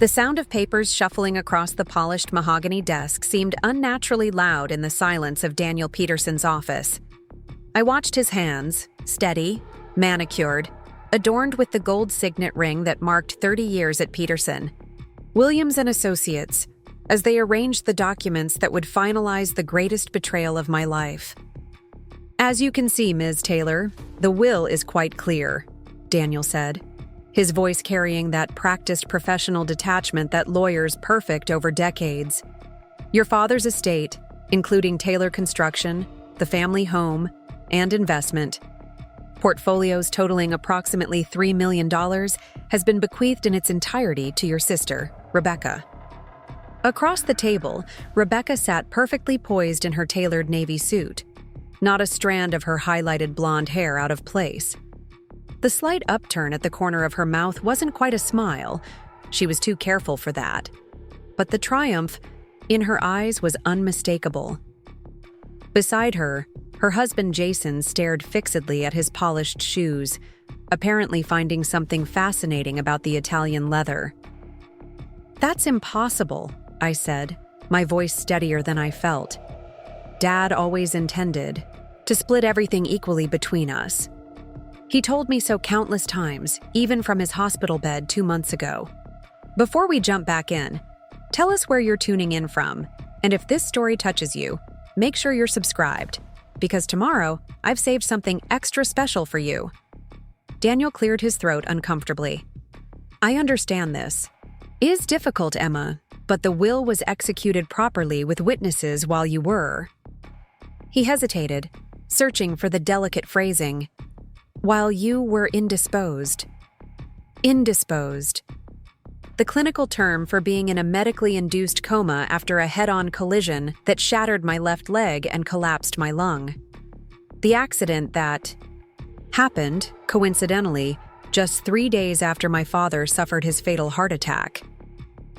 The sound of papers shuffling across the polished mahogany desk seemed unnaturally loud in the silence of Daniel Peterson's office. I watched his hands, steady, manicured, adorned with the gold signet ring that marked 30 years at Peterson, Williams and Associates, as they arranged the documents that would finalize the greatest betrayal of my life. "As you can see, Ms. Taylor, the will is quite clear," Daniel said, his voice carrying that practiced professional detachment that lawyers perfect over decades. "Your father's estate, including Taylor Construction, the family home, and investment, portfolios totaling approximately $3 million, has been bequeathed in its entirety to your sister, Rebecca." Across the table, Rebecca sat perfectly poised in her tailored navy suit, not a strand of her highlighted blonde hair out of place. The slight upturn at the corner of her mouth wasn't quite a smile. She was too careful for that. But the triumph in her eyes was unmistakable. Beside her, her husband Jason stared fixedly at his polished shoes, apparently finding something fascinating about the Italian leather. "That's impossible," I said, my voice steadier than I felt. "Dad always intended to split everything equally between us. He told me so countless times, even from his hospital bed 2 months ago." Before we jump back in, tell us where you're tuning in from, and if this story touches you, make sure you're subscribed, because tomorrow I've saved something extra special for you. Daniel cleared his throat uncomfortably. "I understand this. It is difficult, Emma, but the will was executed properly with witnesses while you were." He hesitated, searching for the delicate phrasing. "While you were indisposed." Indisposed. The clinical term for being in a medically induced coma after a head-on collision that shattered my left leg and collapsed my lung. The accident that happened, coincidentally, just 3 days after my father suffered his fatal heart attack.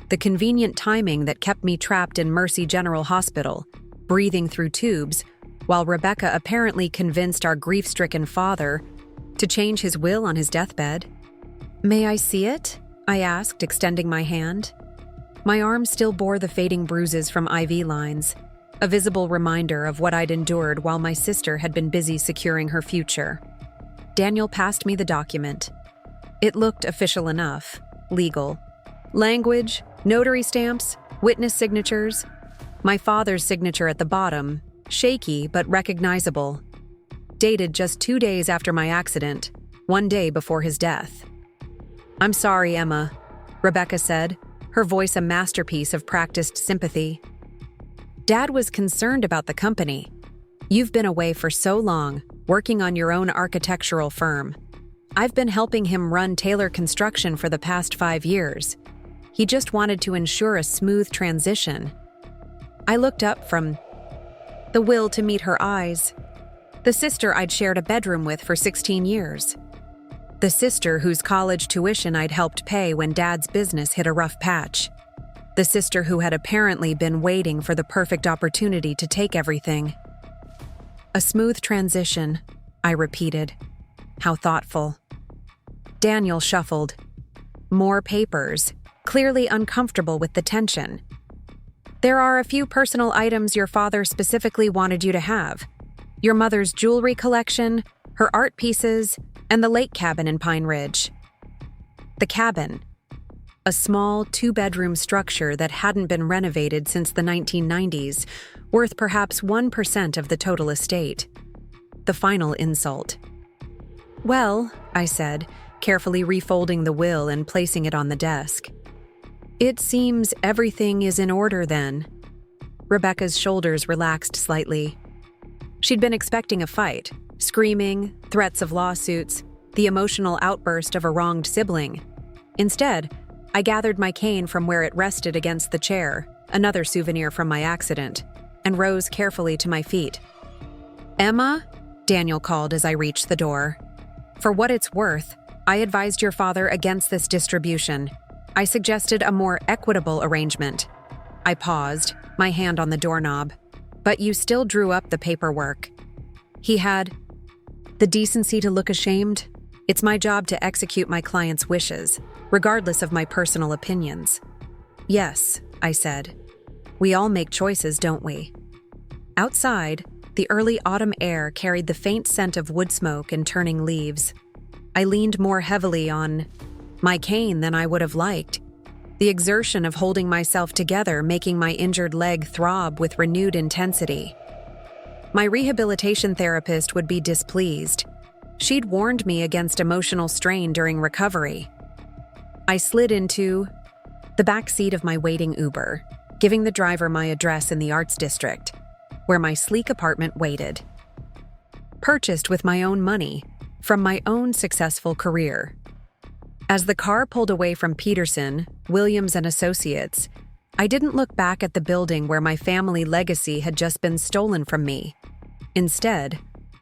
The convenient timing that kept me trapped in Mercy General Hospital, breathing through tubes, while Rebecca apparently convinced our grief-stricken father to change his will on his deathbed. "May I see it?" I asked, extending my hand. My arm still bore the fading bruises from IV lines, a visible reminder of what I'd endured while my sister had been busy securing her future. Daniel passed me the document. It looked official enough, legal. Language, notary stamps, witness signatures. My father's signature at the bottom, shaky but recognizable. Dated just 2 days after my accident, 1 day before his death. "I'm sorry, Emma," Rebecca said, her voice a masterpiece of practiced sympathy. "Dad was concerned about the company. You've been away for so long, working on your own architectural firm. I've been helping him run Taylor Construction for the past 5 years. He just wanted to ensure a smooth transition." I looked up from the will to meet her eyes. The sister I'd shared a bedroom with for 16 years. The sister whose college tuition I'd helped pay when Dad's business hit a rough patch. The sister who had apparently been waiting for the perfect opportunity to take everything. "A smooth transition," I repeated. How thoughtful. Daniel shuffled. More papers, clearly uncomfortable with the tension. "There are a few personal items your father specifically wanted you to have. Your mother's jewelry collection, her art pieces, and the lake cabin in Pine Ridge." The cabin. A small 2-bedroom structure that hadn't been renovated since the 1990s, worth perhaps 1% of the total estate. The final insult. "Well," I said, carefully refolding the will and placing it on the desk. "It seems everything is in order then." Rebecca's shoulders relaxed slightly. She'd been expecting a fight, screaming, threats of lawsuits, the emotional outburst of a wronged sibling. Instead, I gathered my cane from where it rested against the chair, another souvenir from my accident, and rose carefully to my feet. "Emma?" Daniel called as I reached the door. "For what it's worth, I advised your father against this distribution. I suggested a more equitable arrangement." I paused, my hand on the doorknob. "But you still drew up the paperwork." He had the decency to look ashamed. It's my job to execute my client's wishes, regardless of my personal opinions. Yes, I said. We all make choices, don't we? Outside, the early autumn air carried the faint scent of wood smoke and turning leaves. I leaned more heavily on my cane than I would have liked, the exertion of holding myself together making my injured leg throb with renewed intensity. My rehabilitation therapist would be displeased. She'd warned me against emotional strain during recovery. I slid into the back seat of my waiting Uber, giving the driver my address in the Arts District, where my sleek apartment waited. Purchased with my own money, from my own successful career. As the car pulled away from Peterson, Williams & Associates, I didn't look back at the building where my family legacy had just been stolen from me. Instead,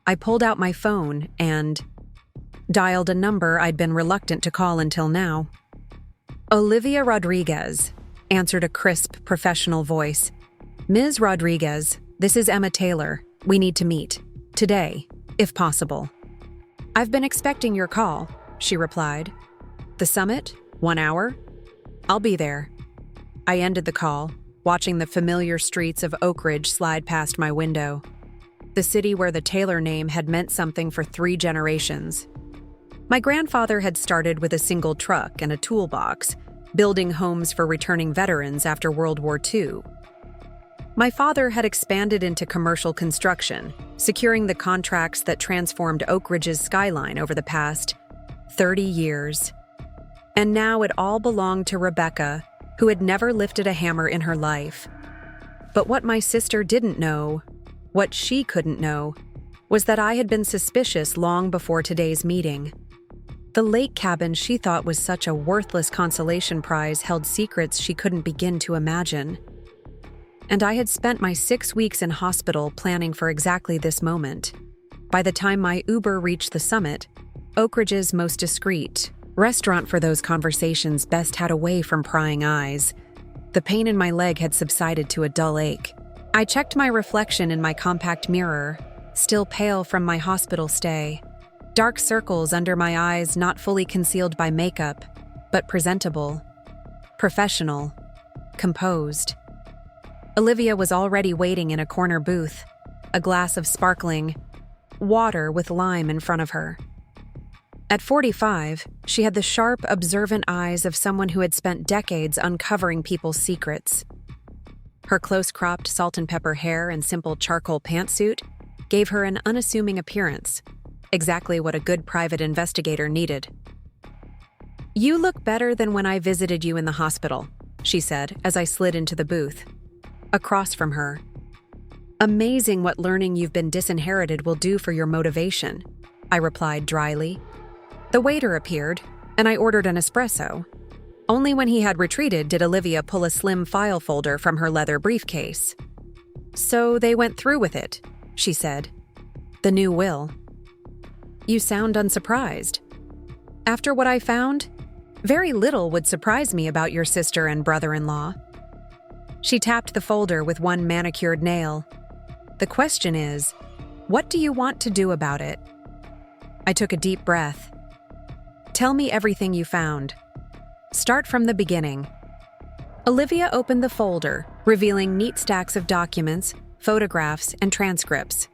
I pulled out my phone and dialed a number I'd been reluctant to call until now. Olivia Rodriguez, answered a crisp, professional voice. Ms. Rodriguez, this is Emma Taylor. We need to meet. Today, if possible. I've been expecting your call, she replied. The summit? 1 hour? I'll be there. I ended the call, watching the familiar streets of Oak Ridge slide past my window. The city where the Taylor name had meant something for 3 generations. My grandfather had started with a single truck and a toolbox, building homes for returning veterans after World War II. My father had expanded into commercial construction, securing the contracts that transformed Oak Ridge's skyline over the past 30 years. And now it all belonged to Rebecca, who had never lifted a hammer in her life. But what my sister didn't know, what she couldn't know, was that I had been suspicious long before today's meeting. The lake cabin she thought was such a worthless consolation prize held secrets she couldn't begin to imagine. And I had spent my 6 weeks in hospital planning for exactly this moment. By the time my Uber reached the summit, Oak Ridge's most discreet restaurant for those conversations best had away from prying eyes. The pain in my leg had subsided to a dull ache. I checked my reflection in my compact mirror, still pale from my hospital stay. Dark circles under my eyes not fully concealed by makeup, but presentable, professional, composed. Olivia was already waiting in a corner booth, a glass of sparkling water with lime in front of her. At 45, she had the sharp, observant eyes of someone who had spent decades uncovering people's secrets. Her close-cropped salt and pepper hair and simple charcoal pantsuit gave her an unassuming appearance, exactly what a good private investigator needed. "You look better than when I visited you in the hospital," she said as I slid into the booth. Across from her. "Amazing what learning you've been disinherited will do for your motivation," I replied dryly. The waiter appeared, and I ordered an espresso. Only when he had retreated did Olivia pull a slim file folder from her leather briefcase. "So they went through with it," she said. "The new will." "You sound unsurprised." "After what I found, very little would surprise me about your sister and brother-in-law." She tapped the folder with one manicured nail. "The question is, what do you want to do about it?" I took a deep breath. "Tell me everything you found. Start from the beginning." Olivia opened the folder, revealing neat stacks of documents, photographs, and transcripts.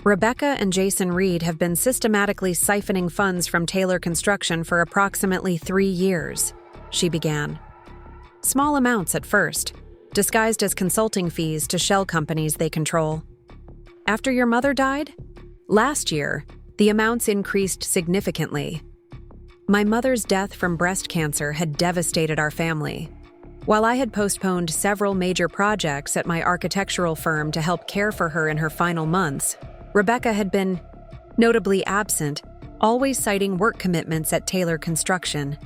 Rebecca and Jason Reed have been systematically siphoning funds from Taylor Construction for approximately 3 years, she began. Small amounts at first, disguised as consulting fees to shell companies they control. After your mother died? Last year, the amounts increased significantly. My mother's death from breast cancer had devastated our family. While I had postponed several major projects at my architectural firm to help care for her in her final months, Rebecca had been notably absent, always citing work commitments at Taylor Construction.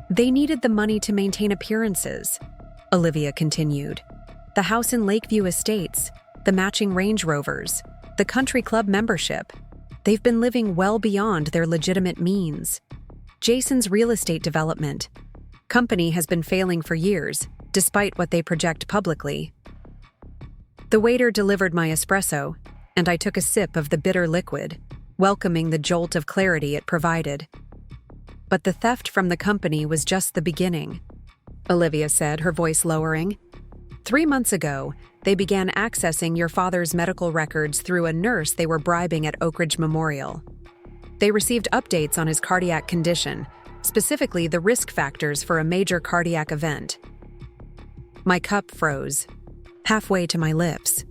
They needed the money to maintain appearances, Olivia continued. The house in Lakeview Estates, the matching Range Rovers, the country club membership. They've been living well beyond their legitimate means. Jason's real estate development company has been failing for years, despite what they project publicly. The waiter delivered my espresso, and I took a sip of the bitter liquid, welcoming the jolt of clarity it provided. But the theft from the company was just the beginning. Olivia said, her voice lowering. 3 months ago, they began accessing your father's medical records through a nurse they were bribing at Oak Ridge Memorial. They received updates on his cardiac condition, specifically the risk factors for a major cardiac event. My cup froze, halfway to my lips.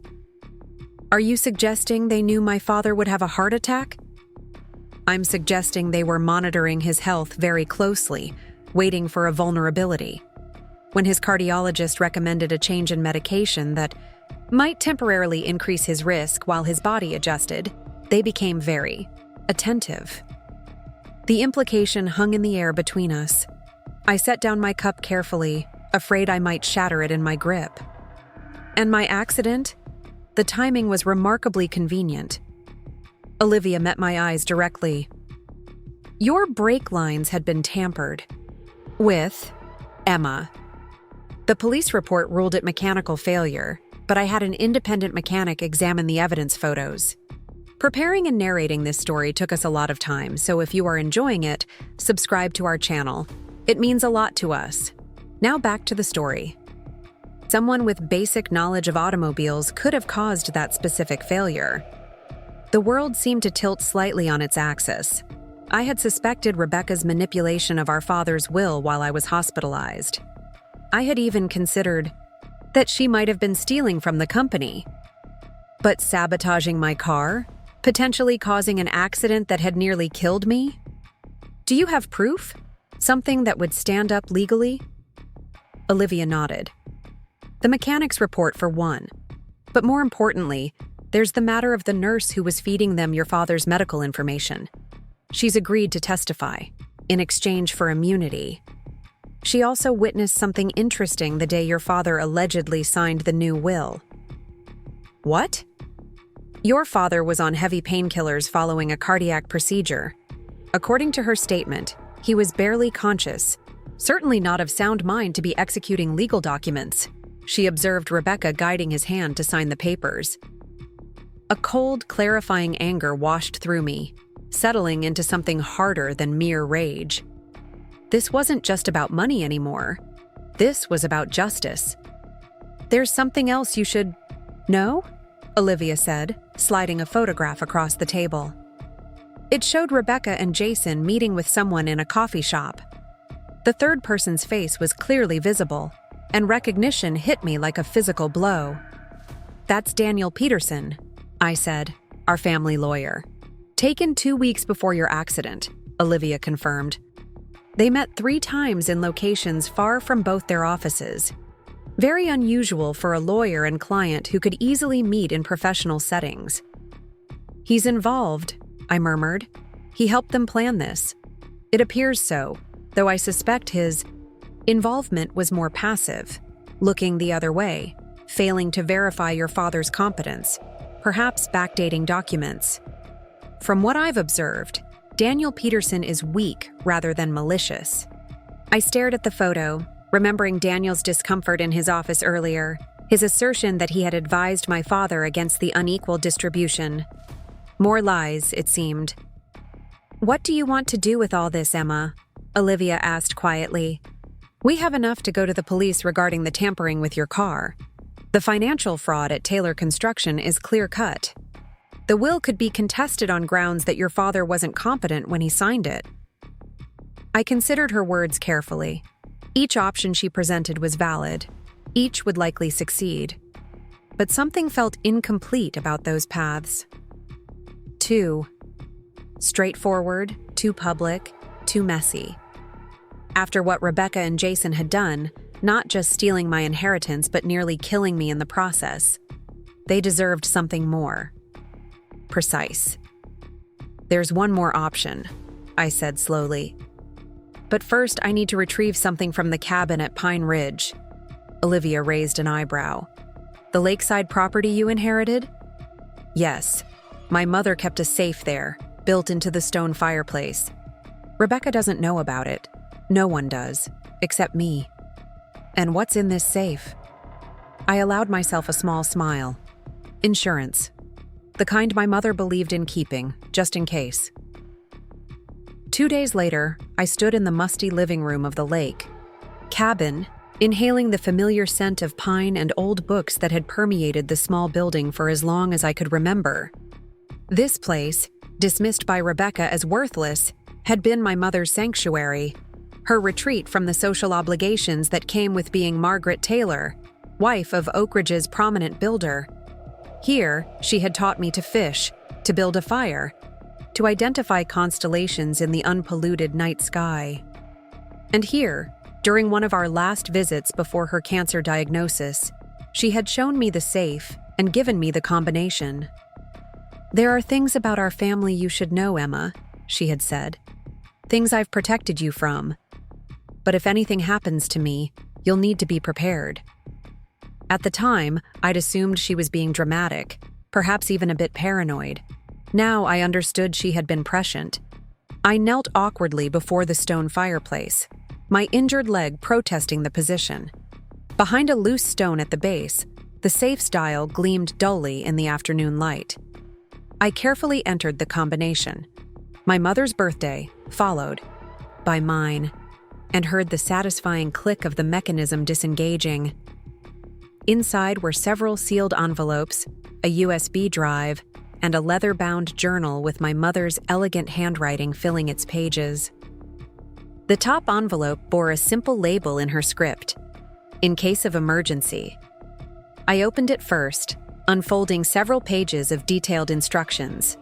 Are you suggesting they knew my father would have a heart attack? I'm suggesting they were monitoring his health very closely, waiting for a vulnerability. When his cardiologist recommended a change in medication that might temporarily increase his risk while his body adjusted, they became very attentive. The implication hung in the air between us. I set down my cup carefully, afraid I might shatter it in my grip. And my accident? The timing was remarkably convenient. Olivia met my eyes directly. Your brake lines had been tampered with, Emma. The police report ruled it mechanical failure, but I had an independent mechanic examine the evidence photos. Preparing and narrating this story took us a lot of time, so if you are enjoying it, subscribe to our channel. It means a lot to us. Now back to the story. Someone with basic knowledge of automobiles could have caused that specific failure. The world seemed to tilt slightly on its axis. I had suspected Rebecca's manipulation of our father's will while I was hospitalized. I had even considered that she might have been stealing from the company. But sabotaging my car? Potentially causing an accident that had nearly killed me? Do you have proof? Something that would stand up legally? Olivia nodded. The mechanic's report for one. But more importantly, there's the matter of the nurse who was feeding them your father's medical information. She's agreed to testify, in exchange for immunity. She also witnessed something interesting the day your father allegedly signed the new will. What? Your father was on heavy painkillers following a cardiac procedure. According to her statement, he was barely conscious, certainly not of sound mind to be executing legal documents. She observed Rebecca guiding his hand to sign the papers. A cold, clarifying anger washed through me, settling into something harder than mere rage. This wasn't just about money anymore. This was about justice. There's something else you should know? Olivia said, sliding a photograph across the table. It showed Rebecca and Jason meeting with someone in a coffee shop. The third person's face was clearly visible, and recognition hit me like a physical blow. That's Daniel Peterson, I said, our family lawyer. Taken 2 weeks before your accident, Olivia confirmed. They met 3 times in locations far from both their offices. Very unusual for a lawyer and client who could easily meet in professional settings. He's involved, I murmured. He helped them plan this. It appears so, though I suspect his involvement was more passive, looking the other way, failing to verify your father's competence, perhaps backdating documents. From what I've observed, Daniel Peterson is weak rather than malicious. I stared at the photo, remembering Daniel's discomfort in his office earlier, his assertion that he had advised my father against the unequal distribution. More lies, it seemed. What do you want to do with all this, Emma? Olivia asked quietly. We have enough to go to the police regarding the tampering with your car. The financial fraud at Taylor Construction is clear-cut. The will could be contested on grounds that your father wasn't competent when he signed it. I considered her words carefully. Each option she presented was valid. Each would likely succeed. But something felt incomplete about those paths. Too straightforward, too public, too messy. After what Rebecca and Jason had done, not just stealing my inheritance but nearly killing me in the process, they deserved something more. Precise. There's one more option, I said slowly. But first, I need to retrieve something from the cabin at Pine Ridge. Olivia raised an eyebrow. The lakeside property you inherited? Yes. My mother kept a safe there, built into the stone fireplace. Rebecca doesn't know about it. No one does, except me. And what's in this safe? I allowed myself a small smile. Insurance. The kind my mother believed in keeping, just in case. 2 days later, I stood in the musty living room of the lake. Cabin, inhaling the familiar scent of pine and old books that had permeated the small building for as long as I could remember. This place, dismissed by Rebecca as worthless, had been my mother's sanctuary, her retreat from the social obligations that came with being Margaret Taylor, wife of Oak Ridge's prominent builder. Here, she had taught me to fish, to build a fire, to identify constellations in the unpolluted night sky. And here, during one of our last visits before her cancer diagnosis, she had shown me the safe and given me the combination. "There are things about our family you should know, Emma," she had said. "Things I've protected you from. But if anything happens to me, you'll need to be prepared." At the time, I'd assumed she was being dramatic, perhaps even a bit paranoid. Now I understood she had been prescient. I knelt awkwardly before the stone fireplace, my injured leg protesting the position. Behind a loose stone at the base, the safe's dial gleamed dully in the afternoon light. I carefully entered the combination. My mother's birthday, followed by mine, and heard the satisfying click of the mechanism disengaging. Inside were several sealed envelopes, a USB drive, and a leather-bound journal with my mother's elegant handwriting filling its pages. The top envelope bore a simple label in her script, "In case of emergency." I opened it first, unfolding several pages of detailed instructions.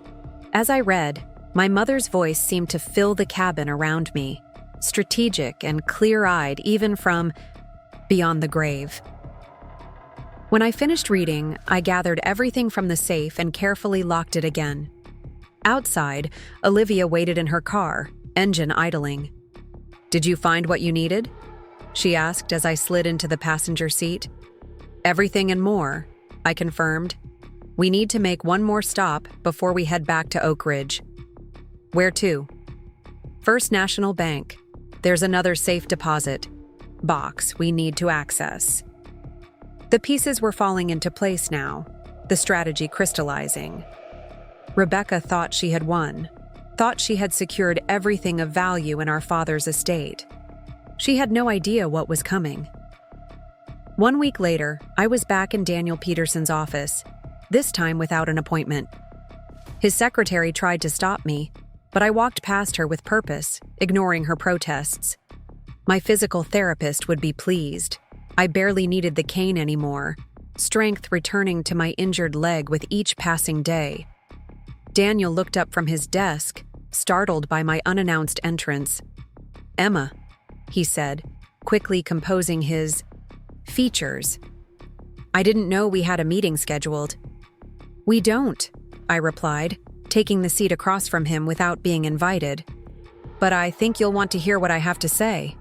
As I read, my mother's voice seemed to fill the cabin around me, strategic and clear-eyed even from beyond the grave. When I finished reading, I gathered everything from the safe and carefully locked it again. Outside, Olivia waited in her car, engine idling. "Did you find what you needed?" she asked as I slid into the passenger seat. "Everything and more," I confirmed. "We need to make one more stop before we head back to Oak Ridge." "Where to?" "First National Bank. There's another safe deposit box we need to access." The pieces were falling into place now, the strategy crystallizing. Rebecca thought she had won, thought she had secured everything of value in our father's estate. She had no idea what was coming. 1 week later, I was back in Daniel Peterson's office, this time without an appointment. His secretary tried to stop me, but I walked past her with purpose, ignoring her protests. My physical therapist would be pleased. I barely needed the cane anymore, strength returning to my injured leg with each passing day. Daniel looked up from his desk, startled by my unannounced entrance. "Emma," he said, quickly composing his features. "I didn't know we had a meeting scheduled." "We don't," I replied, taking the seat across from him without being invited. "But I think you'll want to hear what I have to say."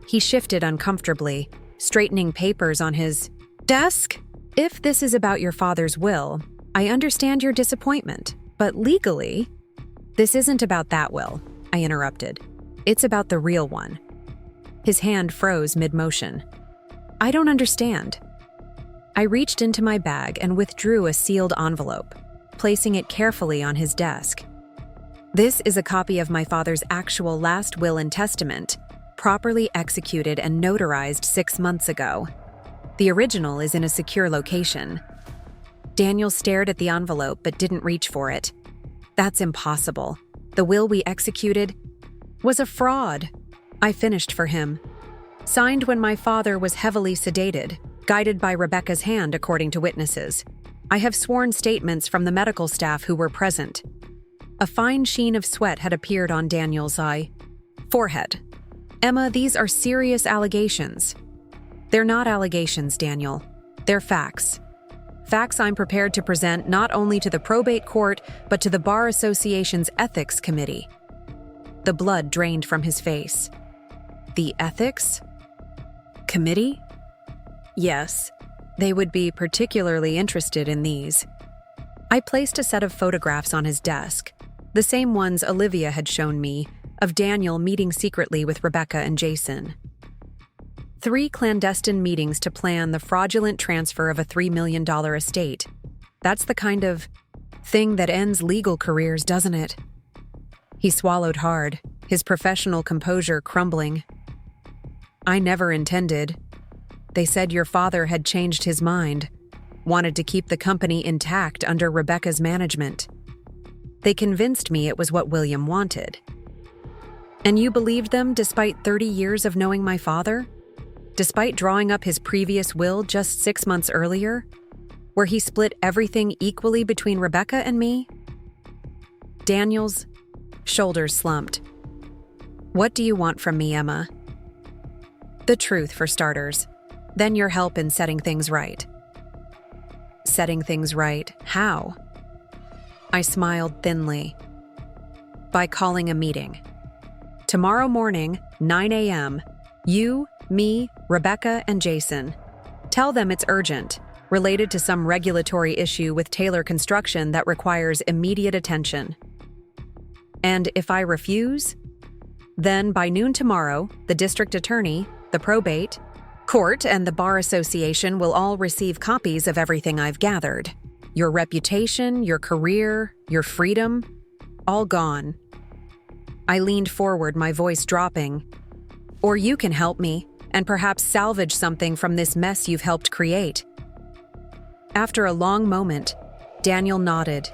He shifted uncomfortably, straightening papers on his desk. "If this is about your father's will, I understand your disappointment, but legally—" "This isn't about that will," I interrupted. "It's about the real one." His hand froze mid-motion. "I don't understand." I reached into my bag and withdrew a sealed envelope, placing it carefully on his desk. "This is a copy of my father's actual last will and testament, properly executed and notarized 6 months ago. The original is in a secure location." Daniel stared at the envelope but didn't reach for it. "That's impossible. The will we executed was a fraud," I finished for him. "Signed when my father was heavily sedated, guided by Rebecca's hand according to witnesses. I have sworn statements from the medical staff who were present." A fine sheen of sweat had appeared on Daniel's forehead. "Emma, these are serious allegations." "They're not allegations, Daniel. They're facts. Facts I'm prepared to present not only to the probate court, but to the Bar Association's Ethics Committee." The blood drained from his face. "The Ethics Committee?" "Yes, they would be particularly interested in these." I placed a set of photographs on his desk, the same ones Olivia had shown me, of Daniel meeting secretly with Rebecca and Jason. 3 clandestine meetings to plan the fraudulent transfer of a $3 million estate. That's the kind of thing that ends legal careers, doesn't it? He swallowed hard, his professional composure crumbling. "I never intended," They said your father had changed his mind, wanted to keep the company intact under Rebecca's management. They convinced me it was what William wanted. And you believed them despite 30 years of knowing my father? Despite drawing up his previous will just 6 months earlier, where he split everything equally between Rebecca and me? Daniel's shoulders slumped. What do you want from me, Emma? The truth, for starters. Then your help in setting things right. Setting things right? How? I smiled thinly. By calling a meeting. Tomorrow morning, 9 a.m., you, me, Rebecca, and Jason. Tell them it's urgent, related to some regulatory issue with Taylor Construction that requires immediate attention. And if I refuse, then by noon tomorrow, the district attorney, the probate, court, and the Bar Association will all receive copies of everything I've gathered. Your reputation, your career, your freedom, all gone. I leaned forward, my voice dropping. Or you can help me, and perhaps salvage something from this mess you've helped create. After a long moment, Daniel nodded,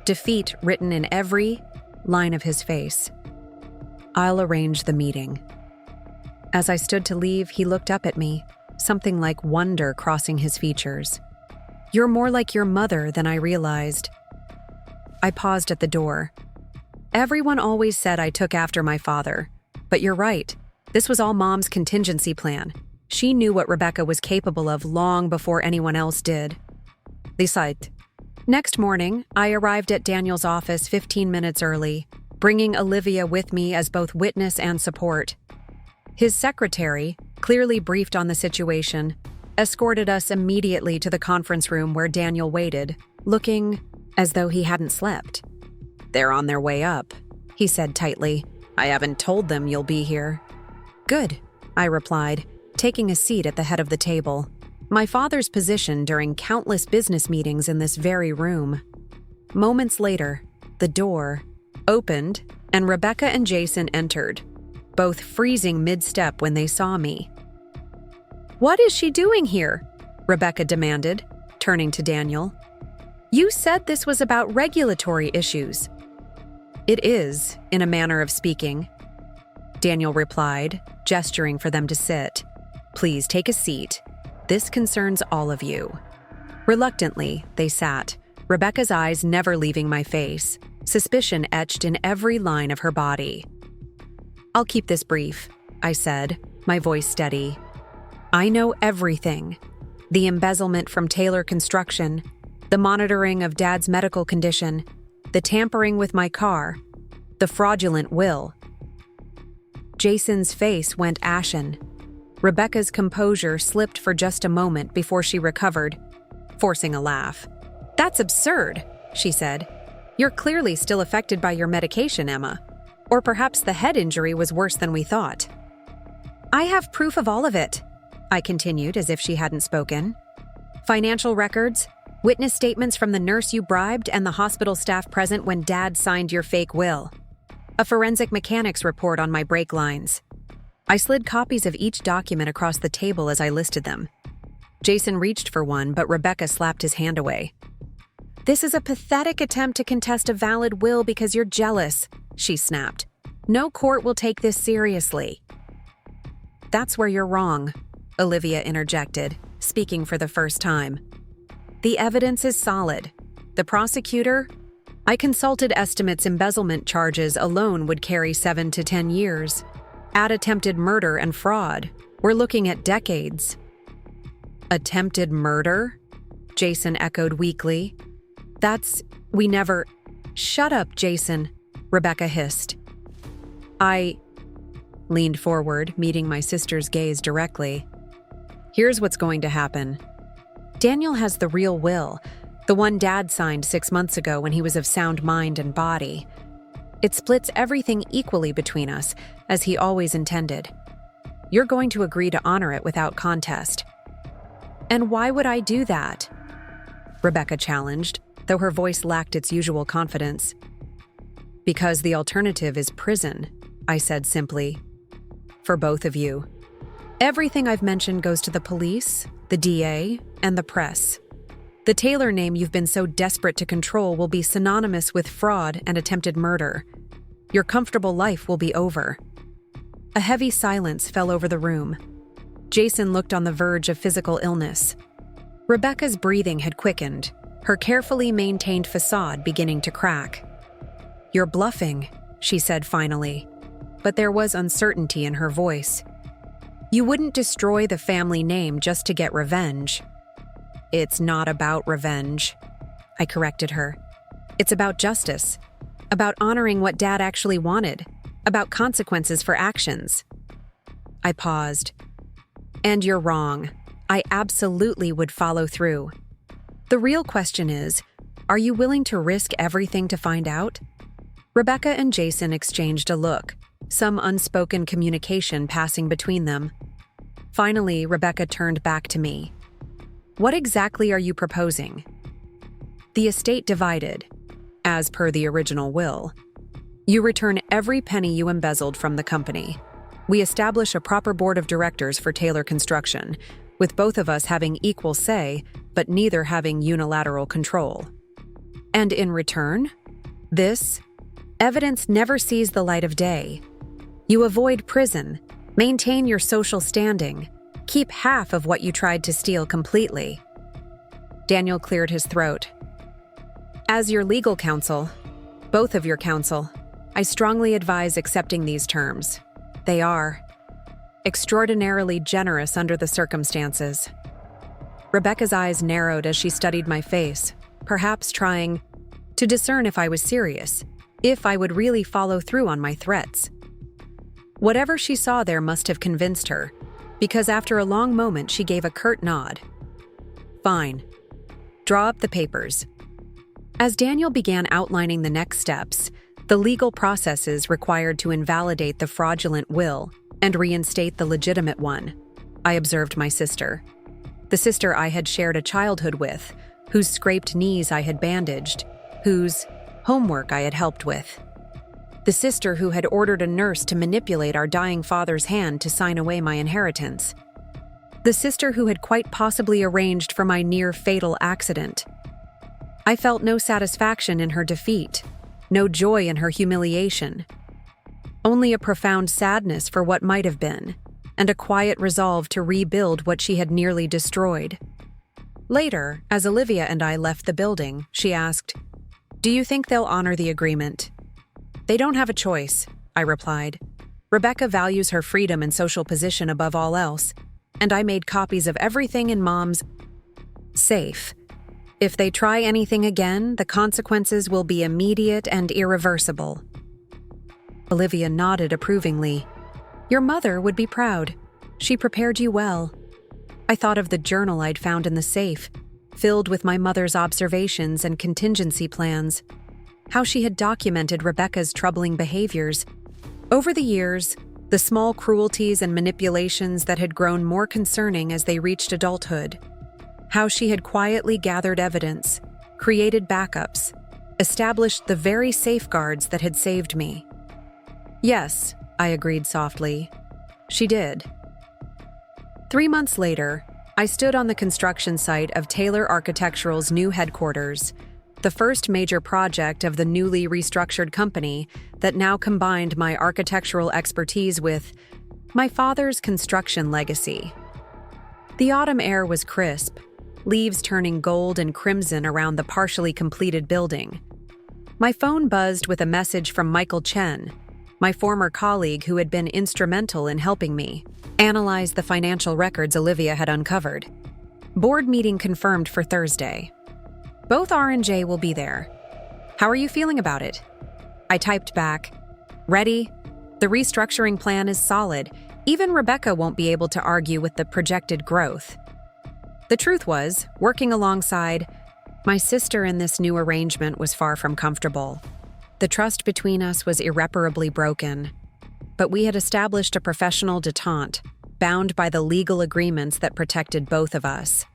defeat written in every line of his face. I'll arrange the meeting. As I stood to leave, he looked up at me, something like wonder crossing his features. You're more like your mother than I realized. I paused at the door. Everyone always said I took after my father, but you're right. This was all Mom's contingency plan. She knew what Rebecca was capable of long before anyone else did. Besides, next morning, I arrived at Daniel's office 15 minutes early, bringing Olivia with me as both witness and support. His secretary, clearly briefed on the situation, escorted us immediately to the conference room where Daniel waited, looking as though he hadn't slept. They're on their way up, he said tightly. I haven't told them you'll be here. Good, I replied, taking a seat at the head of the table. My father's position during countless business meetings in this very room. Moments later, the door opened and Rebecca and Jason entered, both freezing mid-step when they saw me. What is she doing here? Rebecca demanded, turning to Daniel. You said this was about regulatory issues. It is, in a manner of speaking, Daniel replied, gesturing for them to sit. Please take a seat. This concerns all of you. Reluctantly, they sat, Rebecca's eyes never leaving my face, suspicion etched in every line of her body. I'll keep this brief, I said, my voice steady. I know everything. The embezzlement from Taylor Construction, the monitoring of Dad's medical condition, the tampering with my car, the fraudulent will. Jason's face went ashen. Rebecca's composure slipped for just a moment before she recovered, forcing a laugh. That's absurd, she said. You're clearly still affected by your medication, Emma. Or perhaps the head injury was worse than we thought. I have proof of all of it, I continued as if she hadn't spoken. Financial records, witness statements from the nurse you bribed and the hospital staff present when Dad signed your fake will. A forensic mechanics report on my brake lines. I slid copies of each document across the table as I listed them. Jason reached for one, but Rebecca slapped his hand away. This is a pathetic attempt to contest a valid will because you're jealous, she snapped. No court will take this seriously. That's where you're wrong, Olivia interjected, speaking for the first time. The evidence is solid. The prosecutor? I consulted estimates embezzlement charges alone would carry 7 to 10 years. Add attempted murder and fraud. We're looking at decades. Attempted murder? Jason echoed weakly. We never... Shut up, Jason, Rebecca hissed. I leaned forward, meeting my sister's gaze directly. Here's what's going to happen. Daniel has the real will, the one Dad signed 6 months ago when he was of sound mind and body. It splits everything equally between us, as he always intended. You're going to agree to honor it without contest. And why would I do that? Rebecca challenged, though her voice lacked its usual confidence. Because the alternative is prison, I said simply. For both of you. Everything I've mentioned goes to the police, the DA, and the press. The Taylor name you've been so desperate to control will be synonymous with fraud and attempted murder. Your comfortable life will be over." A heavy silence fell over the room. Jason looked on the verge of physical illness. Rebecca's breathing had quickened, her carefully maintained facade beginning to crack. "You're bluffing," she said finally, but there was uncertainty in her voice. "You wouldn't destroy the family name just to get revenge." "It's not about revenge," I corrected her. "It's about justice, about honoring what Dad actually wanted, about consequences for actions." I paused. "And you're wrong. I absolutely would follow through. The real question is, are you willing to risk everything to find out?" Rebecca and Jason exchanged a look, some unspoken communication passing between them. Finally, Rebecca turned back to me. "What exactly are you proposing?" "The estate divided, as per the original will. You return every penny you embezzled from the company. We establish a proper board of directors for Taylor Construction, with both of us having equal say, but neither having unilateral control. And in return, this evidence never sees the light of day. You avoid prison, maintain your social standing, keep half of what you tried to steal completely." Daniel cleared his throat. "As your legal counsel, both of your counsel, I strongly advise accepting these terms. They are extraordinarily generous under the circumstances." Rebecca's eyes narrowed as she studied my face, perhaps trying to discern if I was serious, if I would really follow through on my threats. Whatever she saw there must have convinced her, because after a long moment she gave a curt nod. "Fine. Draw up the papers." As Daniel began outlining the next steps, the legal processes required to invalidate the fraudulent will and reinstate the legitimate one, I observed my sister. The sister I had shared a childhood with, whose scraped knees I had bandaged, whose homework I had helped with. The sister who had ordered a nurse to manipulate our dying father's hand to sign away my inheritance. The sister who had quite possibly arranged for my near-fatal accident. I felt no satisfaction in her defeat, no joy in her humiliation. Only a profound sadness for what might have been, and a quiet resolve to rebuild what she had nearly destroyed. Later, as Olivia and I left the building, she asked, "Do you think they'll honor the agreement?" "They don't have a choice," I replied. "Rebecca values her freedom and social position above all else, and I made copies of everything in Mom's safe. If they try anything again, the consequences will be immediate and irreversible." Olivia nodded approvingly. "Your mother would be proud. She prepared you well." I thought of the journal I'd found in the safe, filled with my mother's observations and contingency plans. How she had documented Rebecca's troubling behaviors. Over the years, the small cruelties and manipulations that had grown more concerning as they reached adulthood. How she had quietly gathered evidence, created backups, established the very safeguards that had saved me. "Yes," I agreed softly. "She did." 3 months later, I stood on the construction site of Taylor Architectural's new headquarters, the first major project of the newly restructured company that now combined my architectural expertise with my father's construction legacy. The autumn air was crisp, leaves turning gold and crimson around the partially completed building. My phone buzzed with a message from Michael Chen, my former colleague who had been instrumental in helping me analyze the financial records Olivia had uncovered. Board meeting confirmed for Thursday. Both R&J will be there. How are you feeling about it? I typed back, "Ready? The restructuring plan is solid. Even Rebecca won't be able to argue with the projected growth." The truth was, working alongside my sister in this new arrangement was far from comfortable. The trust between us was irreparably broken, but we had established a professional detente, bound by the legal agreements that protected both of us,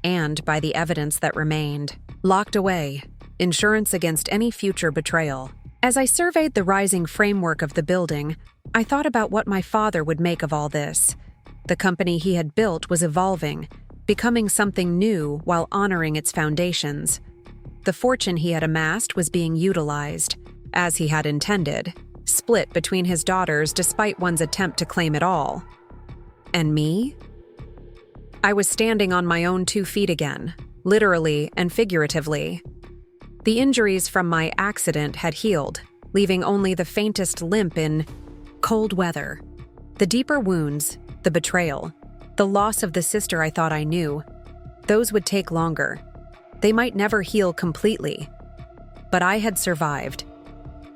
and by the evidence that remained, locked away, insurance against any future betrayal. As I surveyed the rising framework of the building, I thought about what my father would make of all this. The company he had built was evolving, becoming something new while honoring its foundations. The fortune he had amassed was being utilized, as he had intended, split between his daughters despite one's attempt to claim it all. And me? I was standing on my own 2 feet again, literally and figuratively. The injuries from my accident had healed, leaving only the faintest limp in cold weather. The deeper wounds, the betrayal, the loss of the sister I thought I knew, those would take longer. They might never heal completely. But I had survived.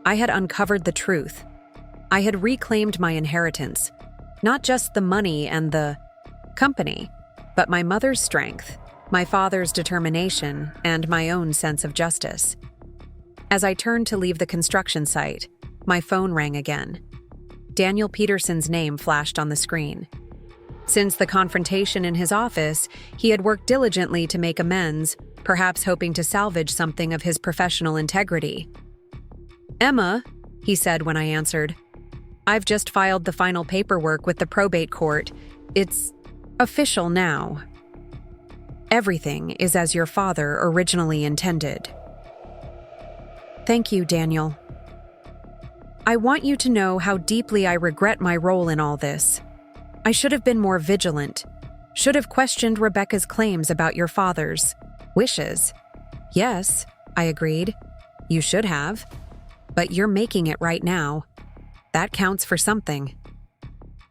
I had uncovered the truth. I had reclaimed my inheritance, not just the money and the company, but my mother's strength, my father's determination, and my own sense of justice. As I turned to leave the construction site, my phone rang again. Daniel Peterson's name flashed on the screen. Since the confrontation in his office, he had worked diligently to make amends, perhaps hoping to salvage something of his professional integrity. "Emma," he said when I answered, "I've just filed the final paperwork with the probate court. It's official now. Everything is as your father originally intended." "Thank you, Daniel. I want you to know how deeply I regret my role in all this. I should have been more vigilant, should have questioned Rebecca's claims about your father's wishes." "Yes," I agreed. "You should have. But you're making it right now. That counts for something."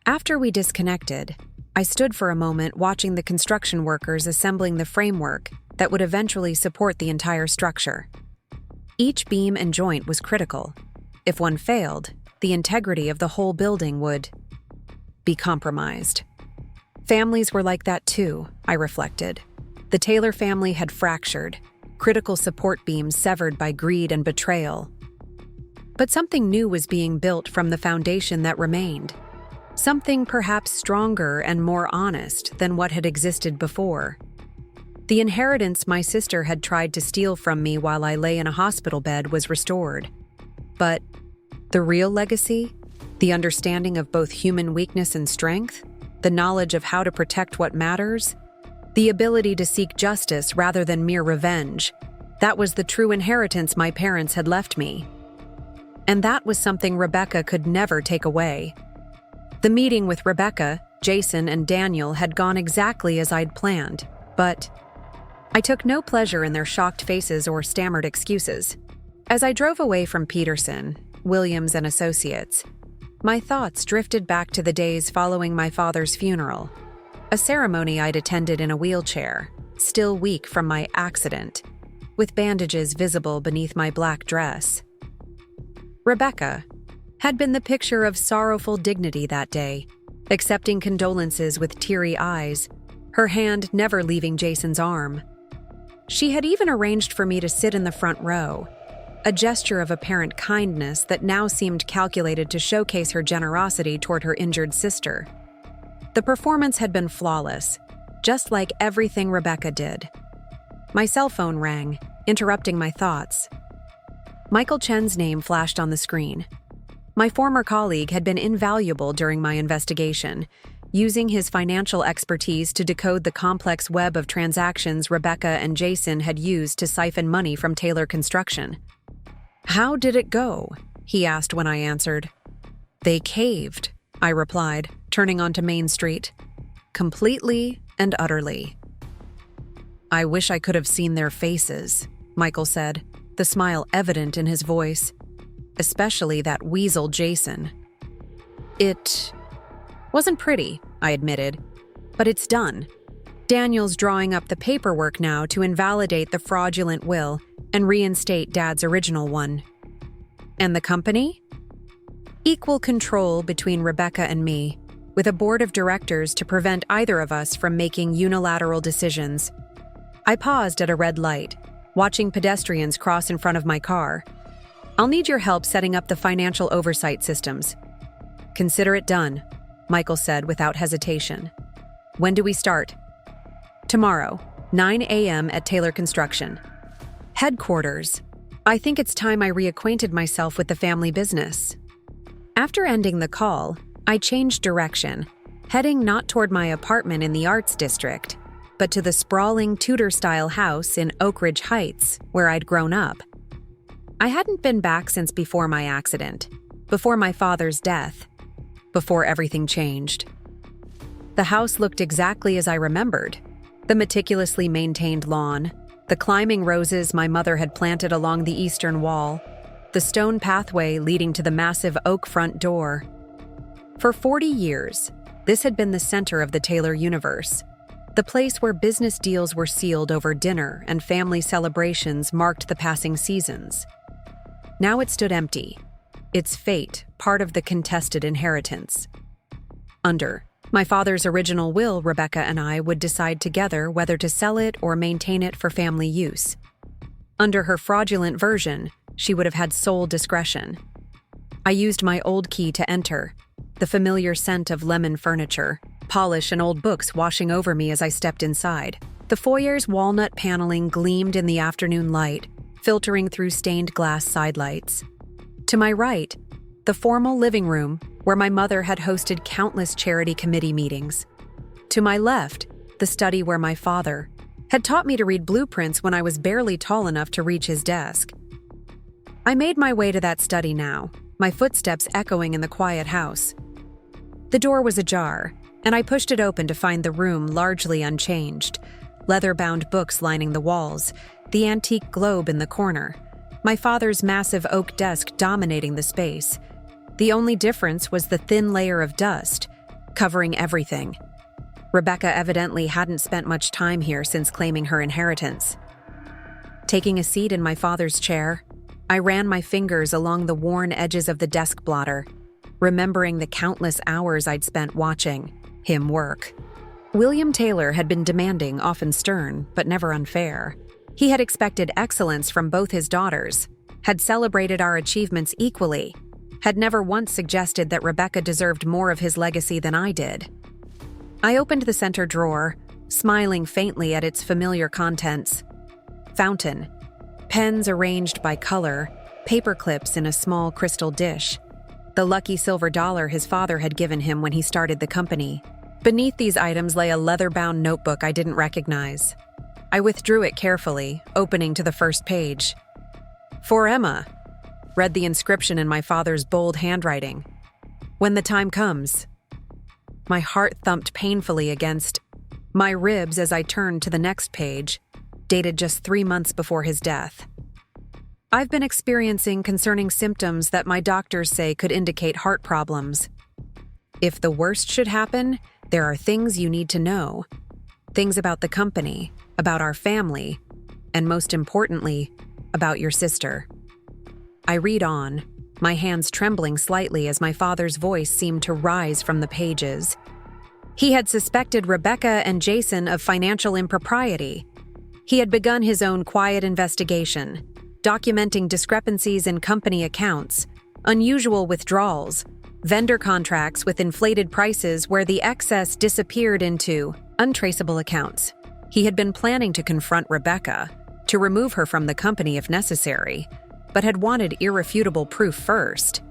After we disconnected, I stood for a moment watching the construction workers assembling the framework that would eventually support the entire structure. Each beam and joint was critical. If one failed, the integrity of the whole building would be compromised. Families were like that too, I reflected. The Taylor family had fractured, critical support beams severed by greed and betrayal. But something new was being built from the foundation that remained. Something perhaps stronger and more honest than what had existed before. The inheritance my sister had tried to steal from me while I lay in a hospital bed was restored. But the real legacy? The understanding of both human weakness and strength? The knowledge of how to protect what matters? The ability to seek justice rather than mere revenge? That was the true inheritance my parents had left me. And that was something Rebecca could never take away. The meeting with Rebecca, Jason, and Daniel had gone exactly as I'd planned, but I took no pleasure in their shocked faces or stammered excuses. As I drove away from Peterson, Williams and Associates, my thoughts drifted back to the days following my father's funeral, a ceremony I'd attended in a wheelchair, still weak from my accident, with bandages visible beneath my black dress. Rebecca had been the picture of sorrowful dignity that day, accepting condolences with teary eyes, her hand never leaving Jason's arm. She had even arranged for me to sit in the front row, a gesture of apparent kindness that now seemed calculated to showcase her generosity toward her injured sister. The performance had been flawless, just like everything Rebecca did. My cell phone rang, interrupting my thoughts. Michael Chen's name flashed on the screen. My former colleague had been invaluable during my investigation, using his financial expertise to decode the complex web of transactions Rebecca and Jason had used to siphon money from Taylor Construction. "How did it go?" he asked when I answered. "They caved," I replied, turning onto Main Street. "Completely and utterly." "I wish I could have seen their faces," Michael said, the smile evident in his voice. "Especially that weasel Jason." "It wasn't pretty," I admitted, "but it's done. Daniel's drawing up the paperwork now to invalidate the fraudulent will and reinstate Dad's original one." "And the company?" "Equal control between Rebecca and me, with a board of directors to prevent either of us from making unilateral decisions." I paused at a red light, watching pedestrians cross in front of my car. "I'll need your help setting up the financial oversight systems." "Consider it done," Michael said without hesitation. "When do we start?" "Tomorrow, 9 a.m. at Taylor Construction. Headquarters. I think it's time I reacquainted myself with the family business." After ending the call, I changed direction, heading not toward my apartment in the Arts District, but to the sprawling Tudor-style house in Oak Ridge Heights, where I'd grown up. I hadn't been back since before my accident, before my father's death, before everything changed. The house looked exactly as I remembered. The meticulously maintained lawn, the climbing roses my mother had planted along the eastern wall, the stone pathway leading to the massive oak front door. For 40 years, this had been the center of the Taylor universe, the place where business deals were sealed over dinner and family celebrations marked the passing seasons. Now it stood empty, its fate part of the contested inheritance. Under my father's original will, Rebecca and I would decide together whether to sell it or maintain it for family use. Under her fraudulent version, she would have had sole discretion. I used my old key to enter, the familiar scent of lemon furniture, polish and old books washing over me as I stepped inside. The foyer's walnut paneling gleamed in the afternoon light, filtering through stained glass sidelights. To my right, the formal living room where my mother had hosted countless charity committee meetings. To my left, the study where my father had taught me to read blueprints when I was barely tall enough to reach his desk. I made my way to that study now, my footsteps echoing in the quiet house. The door was ajar, and I pushed it open to find the room largely unchanged, leather-bound books lining the walls, the antique globe in the corner, my father's massive oak desk dominating the space. The only difference was the thin layer of dust, covering everything. Rebecca evidently hadn't spent much time here since claiming her inheritance. Taking a seat in my father's chair, I ran my fingers along the worn edges of the desk blotter, remembering the countless hours I'd spent watching him work. William Taylor had been demanding, often stern, but never unfair. He had expected excellence from both his daughters, had celebrated our achievements equally, had never once suggested that Rebecca deserved more of his legacy than I did. I opened the center drawer, smiling faintly at its familiar contents. Fountain, pens arranged by color, paper clips in a small crystal dish. The lucky silver dollar his father had given him when he started the company. Beneath these items lay a leather-bound notebook I didn't recognize. I withdrew it carefully, opening to the first page. "For Emma," read the inscription in my father's bold handwriting. "When the time comes." My heart thumped painfully against my ribs as I turned to the next page, dated just 3 months before his death. "I've been experiencing concerning symptoms that my doctors say could indicate heart problems. If the worst should happen, there are things you need to know. Things about the company, about our family, and most importantly, about your sister." I read on, my hands trembling slightly as my father's voice seemed to rise from the pages. He had suspected Rebecca and Jason of financial impropriety. He had begun his own quiet investigation, documenting discrepancies in company accounts, unusual withdrawals, vendor contracts with inflated prices where the excess disappeared into untraceable accounts. He had been planning to confront Rebecca, to remove her from the company if necessary, but had wanted irrefutable proof first.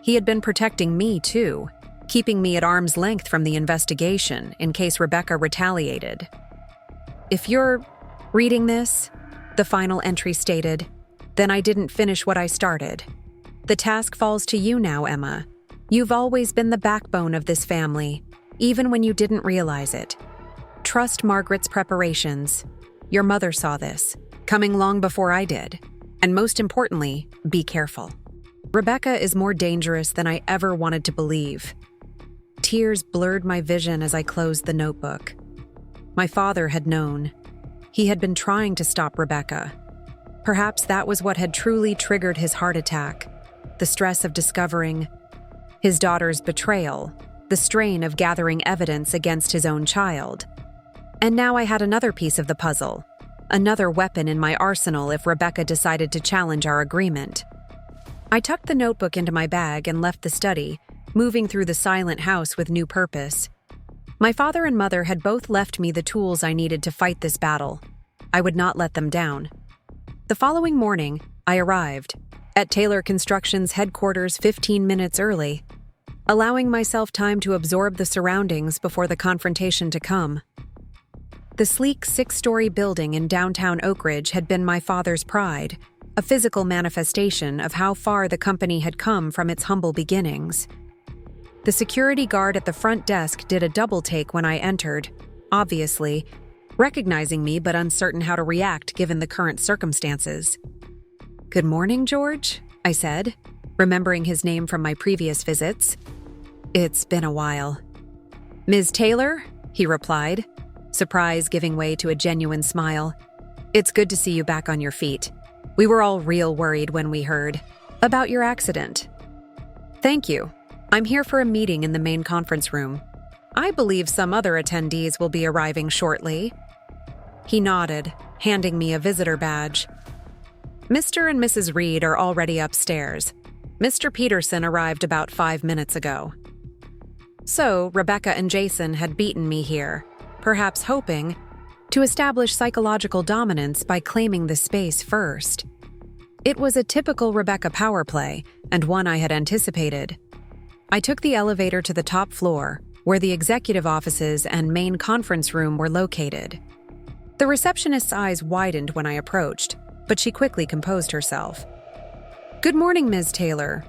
He had been protecting me, too, keeping me at arm's length from the investigation in case Rebecca retaliated. "If you're reading this," the final entry stated, "then I didn't finish what I started. The task falls to you now, Emma. You've always been the backbone of this family, even when you didn't realize it. Trust Margaret's preparations. Your mother saw this, coming long before I did. And most importantly, be careful. Rebecca is more dangerous than I ever wanted to believe." Tears blurred my vision as I closed the notebook. My father had known. He had been trying to stop Rebecca. Perhaps that was what had truly triggered his heart attack, the stress of discovering his daughter's betrayal, the strain of gathering evidence against his own child. And now I had another piece of the puzzle, another weapon in my arsenal if Rebecca decided to challenge our agreement. I tucked the notebook into my bag and left the study, moving through the silent house with new purpose. My father and mother had both left me the tools I needed to fight this battle. I would not let them down. The following morning, I arrived at Taylor Construction's headquarters 15 minutes early. allowing myself time to absorb the surroundings before the confrontation to come. The sleek 6-story building in downtown Oak Ridge had been my father's pride, a physical manifestation of how far the company had come from its humble beginnings. The security guard at the front desk did a double take when I entered, obviously, recognizing me but uncertain how to react given the current circumstances. "Good morning, George," I said, remembering his name from my previous visits. "It's been a while." "Ms. Taylor?" he replied, surprise giving way to a genuine smile. "It's good to see you back on your feet. We were all real worried when we heard about your accident." "Thank you. I'm here for a meeting in the main conference room. I believe some other attendees will be arriving shortly." He nodded, handing me a visitor badge. "Mr. and Mrs. Reed are already upstairs. Mr. Peterson arrived about 5 minutes ago." So, Rebecca and Jason had beaten me here, perhaps hoping to establish psychological dominance by claiming the space first. It was a typical Rebecca power play, and one I had anticipated. I took the elevator to the top floor, where the executive offices and main conference room were located. The receptionist's eyes widened when I approached, but she quickly composed herself. "Good morning, Ms. Taylor.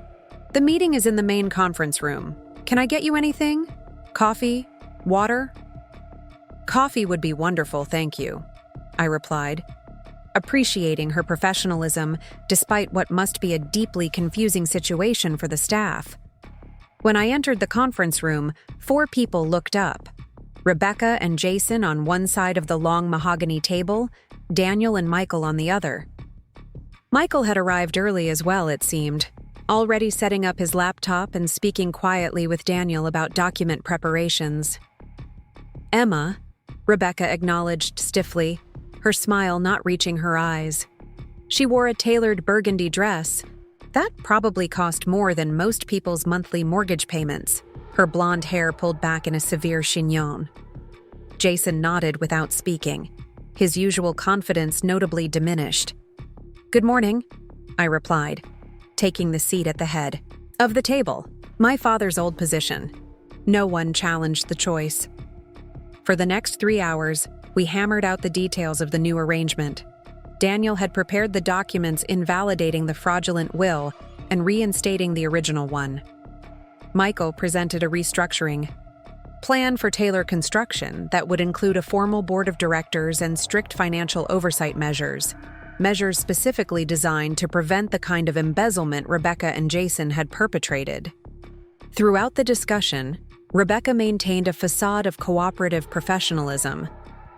The meeting is in the main conference room. Can I get you anything? Coffee? Water?" "Coffee would be wonderful, thank you," I replied, appreciating her professionalism despite what must be a deeply confusing situation for the staff. When I entered the conference room, 4 people looked up. Rebecca and Jason on one side of the long mahogany table, Daniel and Michael on the other. Michael had arrived early as well, it seemed, already setting up his laptop and speaking quietly with Daniel about document preparations. "Emma," Rebecca acknowledged stiffly, her smile not reaching her eyes. She wore a tailored burgundy dress. That probably cost more than most people's monthly mortgage payments, her blonde hair pulled back in a severe chignon. Jason nodded without speaking, his usual confidence notably diminished. "Good morning," I replied, taking the seat at the head of the table, my father's old position. No one challenged the choice. For the next 3 hours, we hammered out the details of the new arrangement. Daniel had prepared the documents invalidating the fraudulent will and reinstating the original one. Michael presented a restructuring plan for Taylor Construction that would include a formal board of directors and strict financial oversight measures specifically designed to prevent the kind of embezzlement Rebecca and Jason had perpetrated. Throughout the discussion, Rebecca maintained a facade of cooperative professionalism,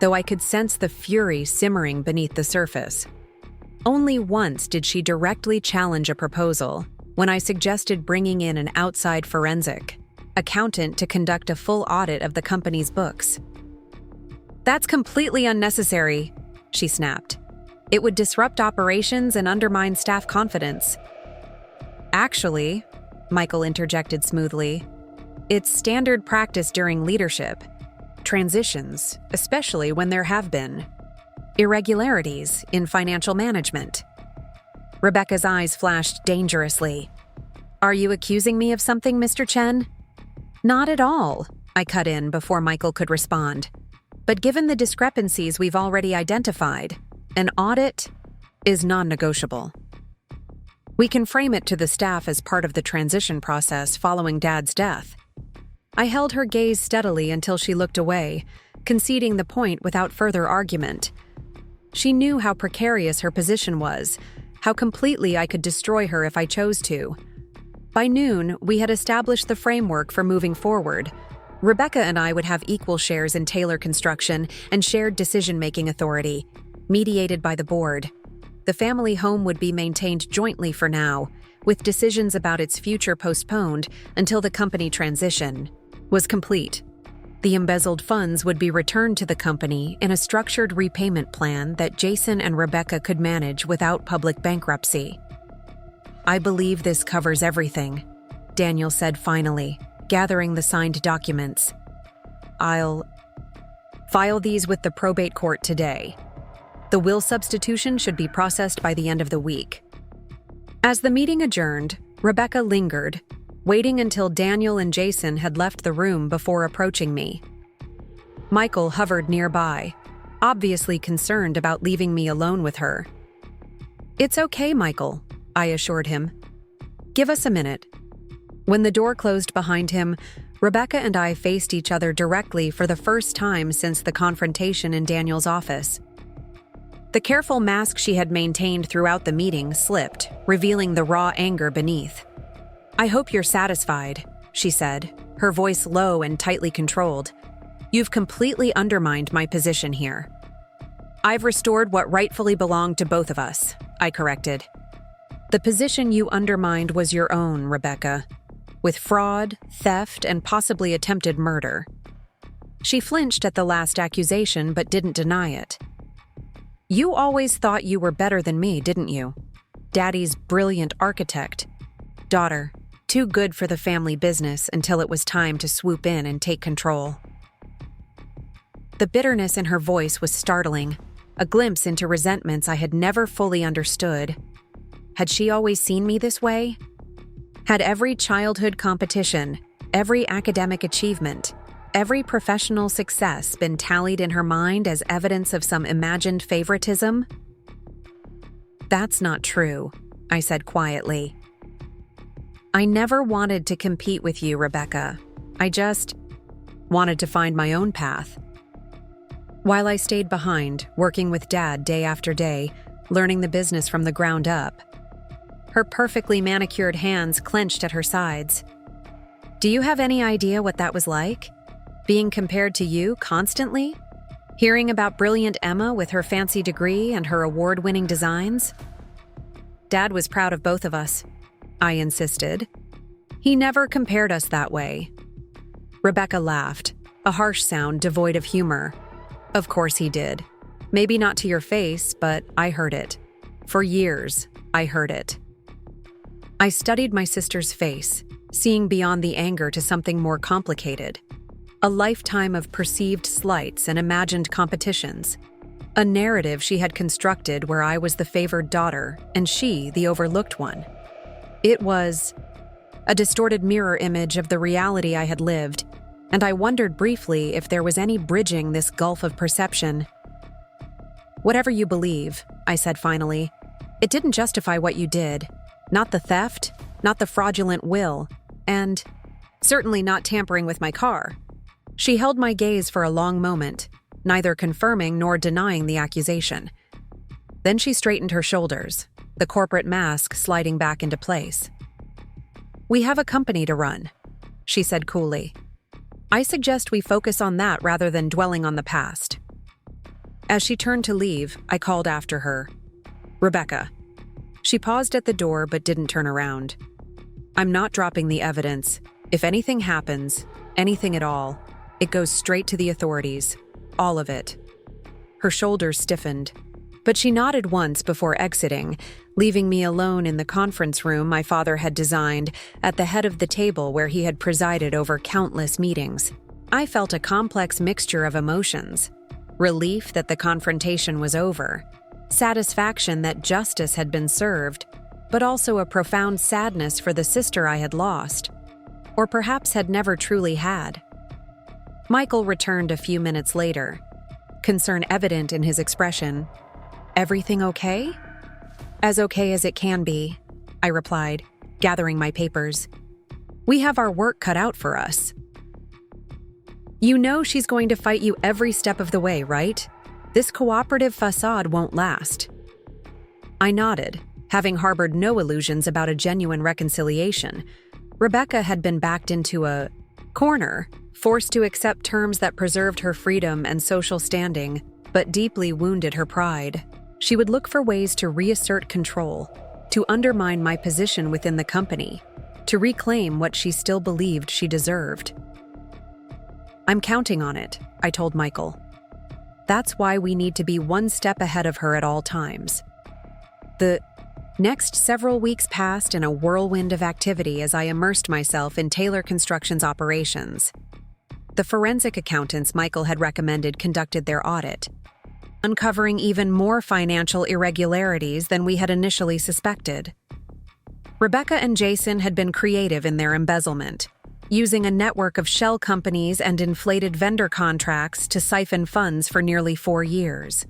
though I could sense the fury simmering beneath the surface. Only once did she directly challenge a proposal, when I suggested bringing in an outside forensic accountant to conduct a full audit of the company's books. "That's completely unnecessary," she snapped. "It would disrupt operations and undermine staff confidence." "Actually," Michael interjected smoothly, "it's standard practice during leadership transitions, especially when there have been irregularities in financial management." Rebecca's eyes flashed dangerously. "Are you accusing me of something, Mr. Chen?" "Not at all," I cut in before Michael could respond. "But given the discrepancies we've already identified, an audit is non-negotiable. We can frame it to the staff as part of the transition process following Dad's death." I held her gaze steadily until she looked away, conceding the point without further argument. She knew how precarious her position was, how completely I could destroy her if I chose to. By noon, we had established the framework for moving forward. Rebecca and I would have equal shares in Taylor Construction and shared decision-making authority, mediated by the board. The family home would be maintained jointly for now, with decisions about its future postponed until the company transition was complete. The embezzled funds would be returned to the company in a structured repayment plan that Jason and Rebecca could manage without public bankruptcy. "I believe this covers everything," Daniel said finally, gathering the signed documents. "I'll file these with the probate court today. The will substitution should be processed by the end of the week." As the meeting adjourned, Rebecca lingered, waiting until Daniel and Jason had left the room before approaching me. Michael hovered nearby, obviously concerned about leaving me alone with her. "It's okay, Michael," I assured him. "Give us a minute." When the door closed behind him, Rebecca and I faced each other directly for the first time since the confrontation in Daniel's office. The careful mask she had maintained throughout the meeting slipped, revealing the raw anger beneath. "I hope you're satisfied," she said, her voice low and tightly controlled. "You've completely undermined my position here." "I've restored what rightfully belonged to both of us," I corrected. "The position you undermined was your own, Rebecca, with fraud, theft, and possibly attempted murder." She flinched at the last accusation but didn't deny it. "You always thought you were better than me, didn't you? Daddy's brilliant architect. Daughter, too good for the family business until it was time to swoop in and take control." The bitterness in her voice was startling, a glimpse into resentments I had never fully understood. Had she always seen me this way? Had every childhood competition, every academic achievement, every professional success been tallied in her mind as evidence of some imagined favoritism? "That's not true," I said quietly. "I never wanted to compete with you, Rebecca. I just wanted to find my own path." While I stayed behind, working with Dad day after day, learning the business from the ground up, her perfectly manicured hands clenched at her sides. "Do you have any idea what that was like? Being compared to you constantly? Hearing about brilliant Emma with her fancy degree and her award-winning designs?" "Dad was proud of both of us," I insisted. "He never compared us that way." Rebecca laughed, a harsh sound devoid of humor. "Of course he did. Maybe not to your face, but I heard it. For years, I heard it." I studied my sister's face, seeing beyond the anger to something more complicated. A lifetime of perceived slights and imagined competitions. A narrative she had constructed where I was the favored daughter and she the overlooked one. It was a distorted mirror image of the reality I had lived, and I wondered briefly if there was any bridging this gulf of perception. "Whatever you believe," I said finally, "it didn't justify what you did. Not the theft, not the fraudulent will, and certainly not tampering with my car." She held my gaze for a long moment, neither confirming nor denying the accusation. Then she straightened her shoulders, the corporate mask sliding back into place. "We have a company to run," she said coolly. "I suggest we focus on that rather than dwelling on the past." As she turned to leave, I called after her, "Rebecca." She paused at the door but didn't turn around. "I'm not dropping the evidence. If anything happens, anything at all, it goes straight to the authorities. All of it." Her shoulders stiffened, but she nodded once before exiting, leaving me alone in the conference room my father had designed at the head of the table where he had presided over countless meetings. I felt a complex mixture of emotions: relief that the confrontation was over, satisfaction that justice had been served, but also a profound sadness for the sister I had lost, or perhaps had never truly had. Michael returned a few minutes later, concern evident in his expression. "Everything okay?" "As okay as it can be," I replied, gathering my papers. "We have our work cut out for us." "You know she's going to fight you every step of the way, right? This cooperative facade won't last." I nodded, having harbored no illusions about a genuine reconciliation. Rebecca had been backed into a corner, forced to accept terms that preserved her freedom and social standing, but deeply wounded her pride. She would look for ways to reassert control, to undermine my position within the company, to reclaim what she still believed she deserved. "I'm counting on it," I told Michael. "That's why we need to be one step ahead of her at all times." The next several weeks passed in a whirlwind of activity as I immersed myself in Taylor Construction's operations. The forensic accountants Michael had recommended conducted their audit, uncovering even more financial irregularities than we had initially suspected. Rebecca and Jason had been creative in their embezzlement, using a network of shell companies and inflated vendor contracts to siphon funds for nearly 4 years.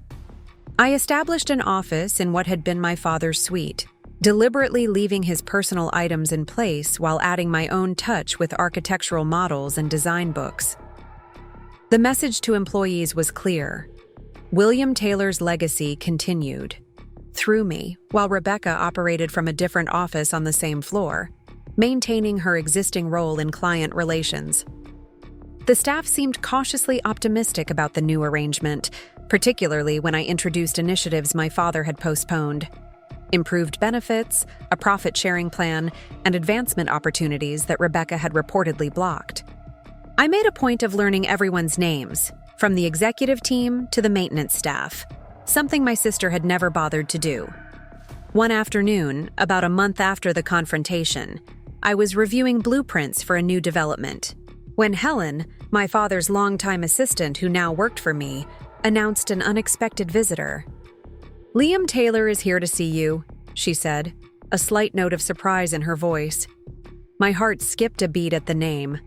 I established an office in what had been my father's suite, deliberately leaving his personal items in place while adding my own touch with architectural models and design books. The message to employees was clear. William Taylor's legacy continued, through me, while Rebecca operated from a different office on the same floor, maintaining her existing role in client relations. The staff seemed cautiously optimistic about the new arrangement, particularly when I introduced initiatives my father had postponed. Improved benefits, a profit-sharing plan, and advancement opportunities that Rebecca had reportedly blocked. I made a point of learning everyone's names, from the executive team to the maintenance staff, something my sister had never bothered to do. One afternoon, about a month after the confrontation, I was reviewing blueprints for a new development, when Helen, my father's longtime assistant who now worked for me, announced an unexpected visitor. "Liam Taylor is here to see you," she said, a slight note of surprise in her voice. My heart skipped a beat at the name.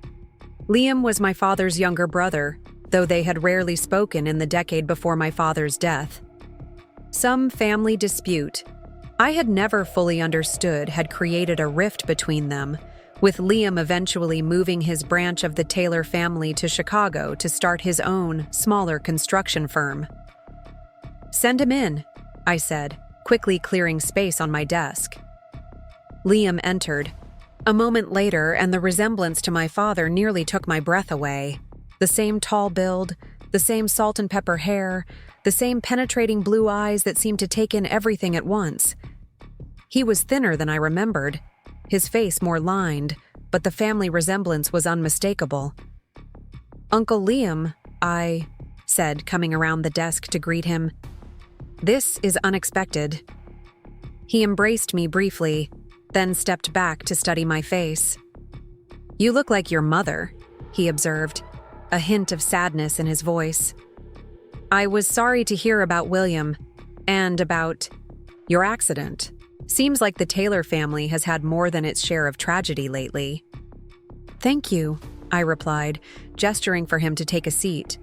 Liam was my father's younger brother, though they had rarely spoken in the decade before my father's death. Some family dispute I had never fully understood had created a rift between them, with Liam eventually moving his branch of the Taylor family to Chicago to start his own, smaller construction firm. "Send him in," I said, quickly clearing space on my desk. Liam entered. A moment later, and the resemblance to my father nearly took my breath away. The same tall build, the same salt and pepper hair, the same penetrating blue eyes that seemed to take in everything at once. He was thinner than I remembered, his face more lined, but the family resemblance was unmistakable. "Uncle Liam," I said, coming around the desk to greet him. "This is unexpected." He embraced me briefly, then stepped back to study my face. "You look like your mother," he observed, a hint of sadness in his voice. "I was sorry to hear about William, and about your accident. Seems like the Taylor family has had more than its share of tragedy lately." "Thank you," I replied, gesturing for him to take a seat.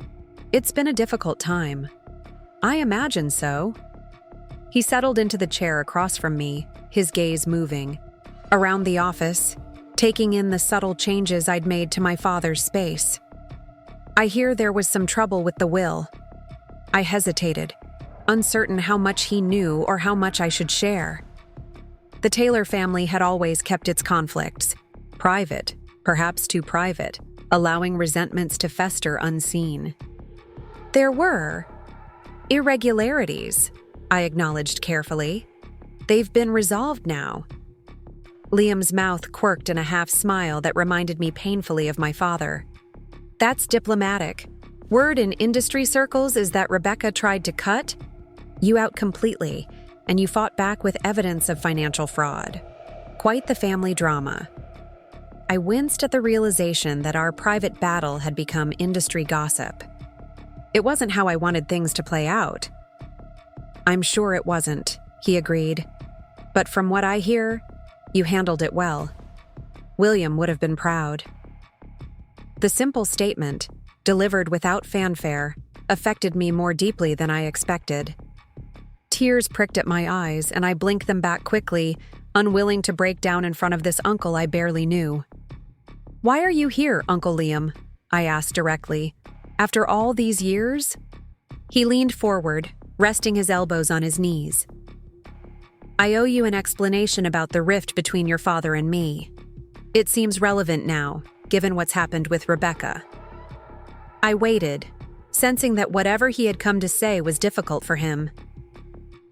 "It's been a difficult time." "I imagine so." He settled into the chair across from me, his gaze moving around the office, taking in the subtle changes I'd made to my father's space. "I hear there was some trouble with the will." I hesitated, uncertain how much he knew or how much I should share. The Taylor family had always kept its conflicts private, perhaps too private, allowing resentments to fester unseen. "There were irregularities," I acknowledged carefully. "They've been resolved now." Liam's mouth quirked in a half-smile that reminded me painfully of my father. "That's diplomatic. Word in industry circles is that Rebecca tried to cut you out completely, and you fought back with evidence of financial fraud. Quite the family drama." I winced at the realization that our private battle had become industry gossip. It wasn't how I wanted things to play out. "I'm sure it wasn't," he agreed. "But from what I hear, you handled it well. William would have been proud." The simple statement, delivered without fanfare, affected me more deeply than I expected. Tears pricked at my eyes, and I blinked them back quickly, unwilling to break down in front of this uncle I barely knew. "Why are you here, Uncle Liam?" I asked directly. "After all these years?" He leaned forward, resting his elbows on his knees. "I owe you an explanation about the rift between your father and me. It seems relevant now, given what's happened with Rebecca." I waited, sensing that whatever he had come to say was difficult for him.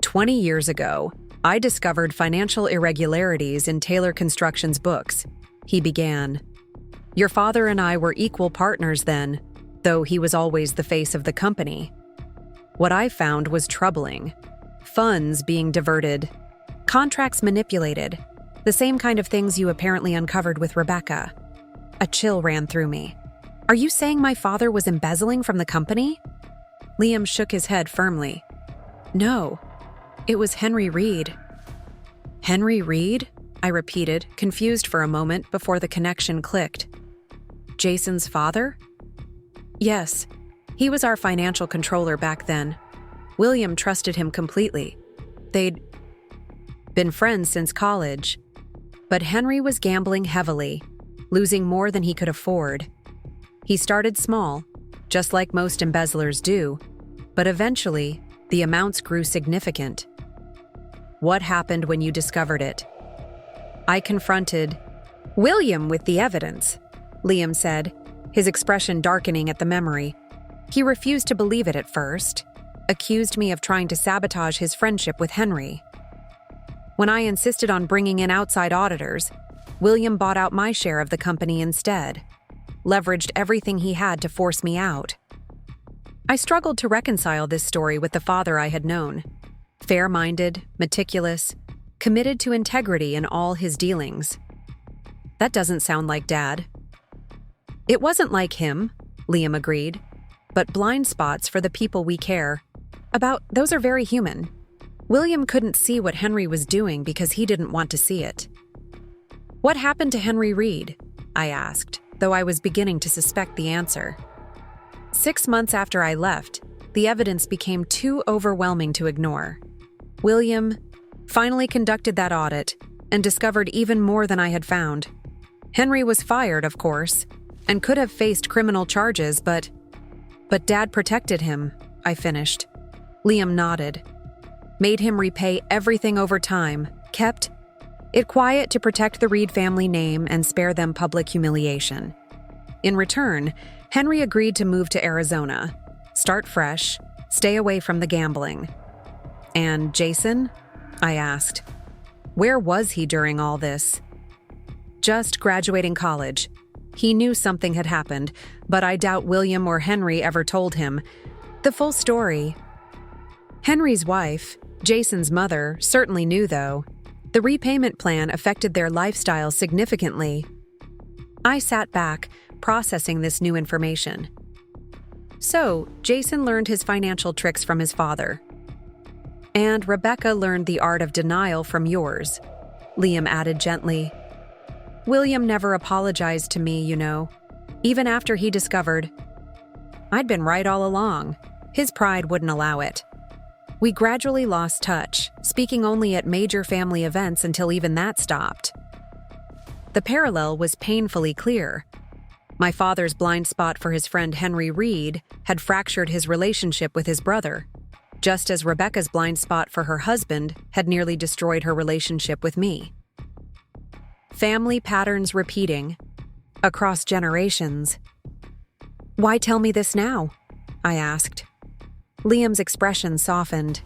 20 years ago, I discovered financial irregularities in Taylor Construction's books," he began. "Your father and I were equal partners then, though he was always the face of the company. What I found was troubling. Funds being diverted, contracts manipulated, the same kind of things you apparently uncovered with Rebecca." A chill ran through me. "Are you saying my father was embezzling from the company?" Liam shook his head firmly. "No, it was Henry Reed." "Henry Reed?" I repeated, confused for a moment before the connection clicked. Jason's father? Yes. He was our financial controller back then. William trusted him completely. They'd been friends since college. But Henry was gambling heavily, losing more than he could afford. He started small, just like most embezzlers do, but eventually, the amounts grew significant. What happened when you discovered it? I confronted William with the evidence, Liam said, his expression darkening at the memory. He refused to believe it at first, accused me of trying to sabotage his friendship with Henry. When I insisted on bringing in outside auditors, William bought out my share of the company instead, leveraged everything he had to force me out. I struggled to reconcile this story with the father I had known. Fair-minded, meticulous, committed to integrity in all his dealings. That doesn't sound like Dad. It wasn't like him, Liam agreed, but blind spots for the people we care about, those are very human. William couldn't see what Henry was doing because he didn't want to see it. What happened to Henry Reed? I asked, though I was beginning to suspect the answer. 6 months after I left, the evidence became too overwhelming to ignore. William finally conducted that audit and discovered even more than I had found. Henry was fired, of course, and could have faced criminal charges, but Dad protected him, I finished. Liam nodded. Made him repay everything over time, kept it quiet to protect the Reed family name and spare them public humiliation. In return, Henry agreed to move to Arizona, start fresh, stay away from the gambling. And Jason? I asked. Where was he during all this? Just graduating college. He knew something had happened, but I doubt William or Henry ever told him the full story. Henry's wife, Jason's mother, certainly knew, though. The repayment plan affected their lifestyle significantly. I sat back, processing this new information. So, Jason learned his financial tricks from his father. And Rebecca learned the art of denial from yours, Liam added gently. William never apologized to me, you know, even after he discovered I'd been right all along. His pride wouldn't allow it. We gradually lost touch, speaking only at major family events until even that stopped. The parallel was painfully clear. My father's blind spot for his friend Henry Reed had fractured his relationship with his brother, just as Rebecca's blind spot for her husband had nearly destroyed her relationship with me. Family patterns repeating, across generations. Why tell me this now? I asked. Liam's expression softened.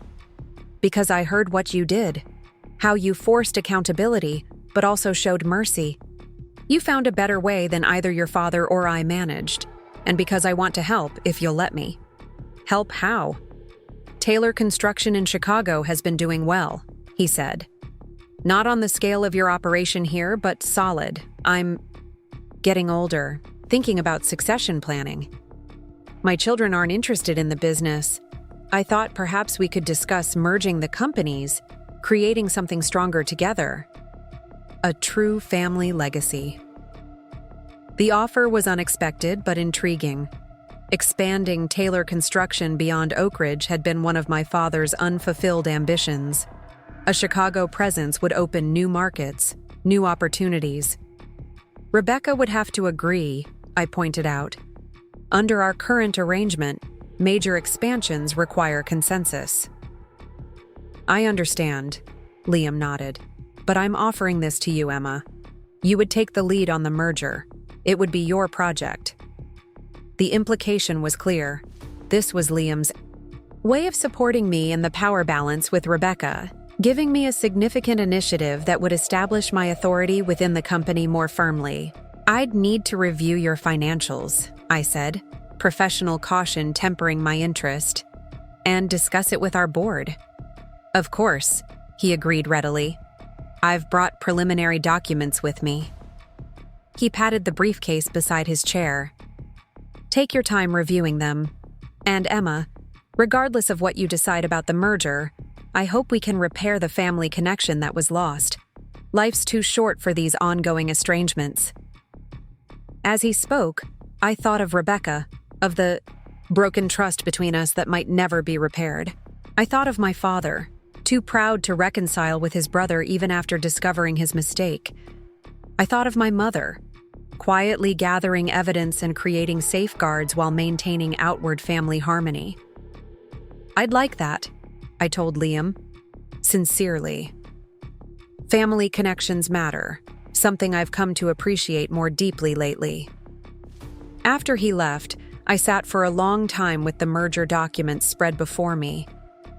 Because I heard what you did, how you forced accountability, but also showed mercy. You found a better way than either your father or I managed, and because I want to help if you'll let me. Help how? Taylor Construction in Chicago has been doing well, he said. Not on the scale of your operation here, but solid. I'm getting older, thinking about succession planning. My children aren't interested in the business. I thought perhaps we could discuss merging the companies, creating something stronger together. A true family legacy. The offer was unexpected but intriguing. Expanding Taylor Construction beyond Oak Ridge had been one of my father's unfulfilled ambitions. A Chicago presence would open new markets, new opportunities. Rebecca would have to agree, I pointed out. Under our current arrangement, major expansions require consensus. I understand, Liam nodded, but I'm offering this to you, Emma. You would take the lead on the merger. It would be your project. The implication was clear. This was Liam's way of supporting me in the power balance with Rebecca, giving me a significant initiative that would establish my authority within the company more firmly. I'd need to review your financials, I said, professional caution tempering my interest, and discuss it with our board. Of course, he agreed readily. I've brought preliminary documents with me. He patted the briefcase beside his chair. Take your time reviewing them. And Emma, regardless of what you decide about the merger, I hope we can repair the family connection that was lost. Life's too short for these ongoing estrangements. As he spoke, I thought of Rebecca, of the broken trust between us that might never be repaired. I thought of my father, too proud to reconcile with his brother even after discovering his mistake. I thought of my mother, quietly gathering evidence and creating safeguards while maintaining outward family harmony. I'd like that, I told Liam, sincerely. Family connections matter, something I've come to appreciate more deeply lately. After he left, I sat for a long time with the merger documents spread before me,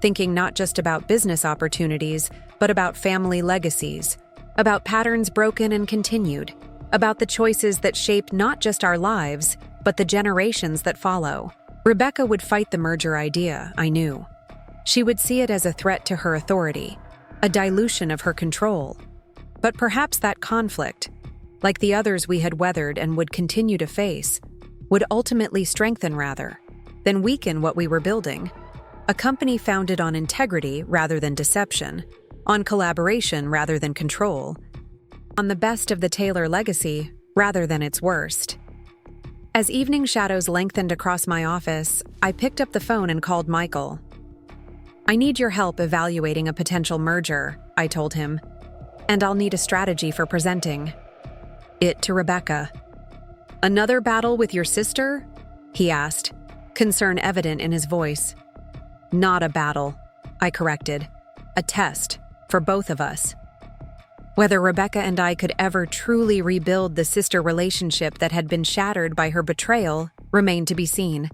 thinking not just about business opportunities, but about family legacies, about patterns broken and continued, about the choices that shape not just our lives, but the generations that follow. Rebecca would fight the merger idea, I knew. She would see it as a threat to her authority, a dilution of her control. But perhaps that conflict, like the others we had weathered and would continue to face, would ultimately strengthen rather than weaken what we were building. A company founded on integrity rather than deception, on collaboration rather than control, on the best of the Taylor legacy rather than its worst. As evening shadows lengthened across my office, I picked up the phone and called Michael. "I need your help evaluating a potential merger," I told him, "and I'll need a strategy for presenting it to Rebecca." "Another battle with your sister?" he asked, concern evident in his voice. "Not a battle," I corrected. "A test for both of us." Whether Rebecca and I could ever truly rebuild the sister relationship that had been shattered by her betrayal remained to be seen.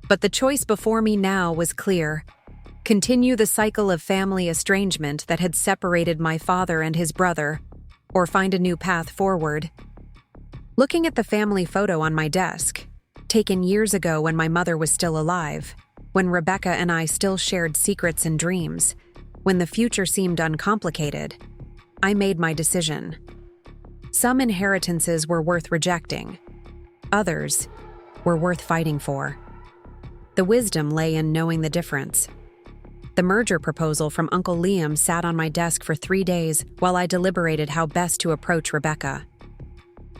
But the choice before me now was clear: continue the cycle of family estrangement that had separated my father and his brother, or find a new path forward. Looking at the family photo on my desk, taken years ago when my mother was still alive, when Rebecca and I still shared secrets and dreams, when the future seemed uncomplicated, I made my decision. Some inheritances were worth rejecting. Others were worth fighting for. The wisdom lay in knowing the difference. The merger proposal from Uncle Liam sat on my desk for 3 days while I deliberated how best to approach Rebecca.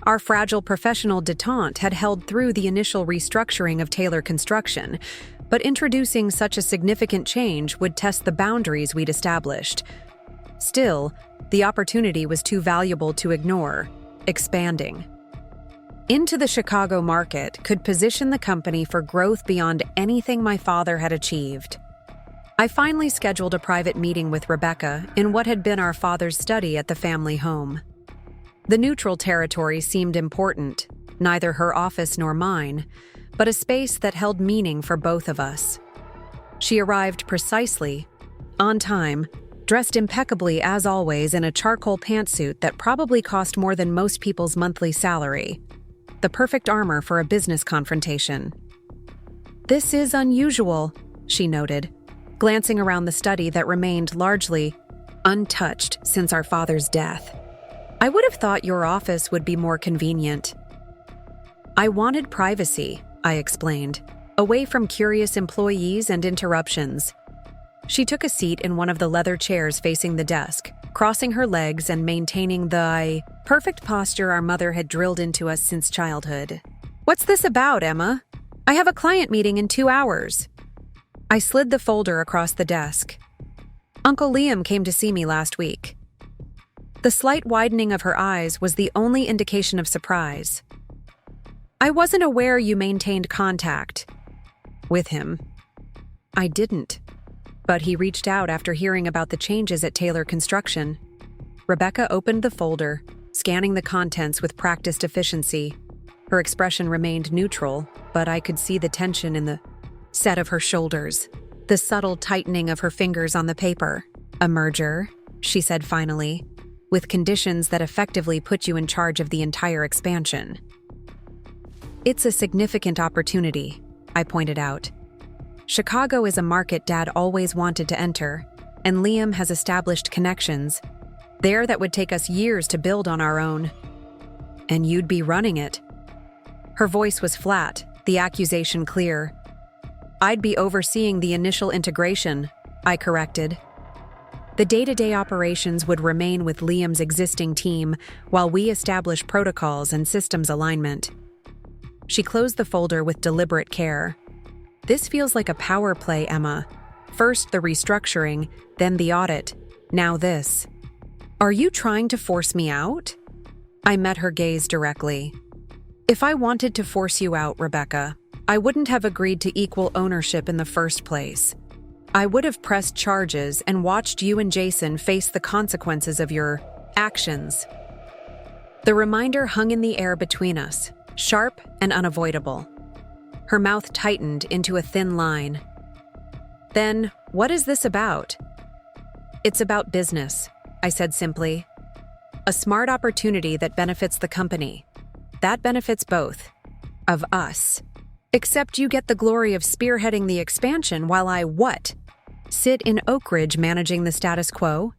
Our fragile professional detente had held through the initial restructuring of Taylor Construction, but introducing such a significant change would test the boundaries we'd established. Still, the opportunity was too valuable to ignore, expanding into the Chicago market could position the company for growth beyond anything my father had achieved. I finally scheduled a private meeting with Rebecca in what had been our father's study at the family home. The neutral territory seemed important, neither her office nor mine, but a space that held meaning for both of us. She arrived precisely, on time, dressed impeccably as always in a charcoal pantsuit that probably cost more than most people's monthly salary. The perfect armor for a business confrontation. "This is unusual," she noted, glancing around the study that remained largely untouched since our father's death. "I would have thought your office would be more convenient." "I wanted privacy," I explained, away from curious employees and interruptions. She took a seat in one of the leather chairs facing the desk, crossing her legs and maintaining the perfect posture our mother had drilled into us since childhood. "What's this about, Emma? I have a client meeting in 2 hours." I slid the folder across the desk. "Uncle Liam came to see me last week." The slight widening of her eyes was the only indication of surprise. "I wasn't aware you maintained contact with him." "I didn't. But he reached out after hearing about the changes at Taylor Construction." Rebecca opened the folder, scanning the contents with practiced efficiency. Her expression remained neutral, but I could see the tension in the set of her shoulders, the subtle tightening of her fingers on the paper. "A merger," she said finally, "with conditions that effectively put you in charge of the entire expansion." "It's a significant opportunity," I pointed out. "Chicago is a market Dad always wanted to enter, and Liam has established connections there that would take us years to build on our own. And you'd be running it." Her voice was flat, the accusation clear. "I'd be overseeing the initial integration," I corrected. The day-to-day operations would remain with Liam's existing team while we establish protocols and systems alignment. She closed the folder with deliberate care. This feels like a power play, Emma. First the restructuring, then the audit, now this. Are you trying to force me out? I met her gaze directly. If I wanted to force you out, Rebecca, I wouldn't have agreed to equal ownership in the first place. I would have pressed charges and watched you and Jason face the consequences of your actions. The reminder hung in the air between us, sharp and unavoidable. Her mouth tightened into a thin line. Then, what is this about? It's about business, I said simply. A smart opportunity that benefits the company. That benefits both of us. Except you get the glory of spearheading the expansion while I what? Sit in Oak Ridge managing the status quo?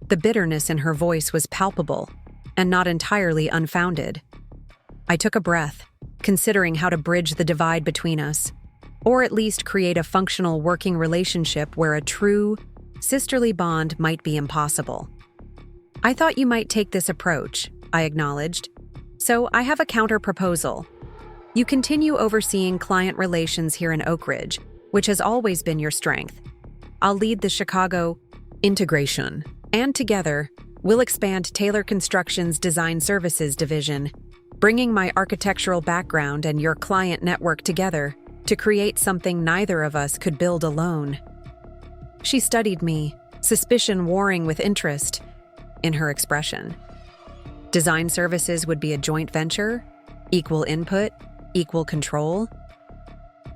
The bitterness in her voice was palpable and not entirely unfounded. I took a breath, considering how to bridge the divide between us, or at least create a functional working relationship where a true, sisterly bond might be impossible. I thought you might take this approach, I acknowledged. So I have a counter-proposal. You continue overseeing client relations here in Oak Ridge, which has always been your strength. I'll lead the Chicago integration, and together, we'll expand Taylor Construction's design services division, bringing my architectural background and your client network together to create something neither of us could build alone. She studied me, suspicion warring with interest in her expression. Design services would be a joint venture, equal input, equal control.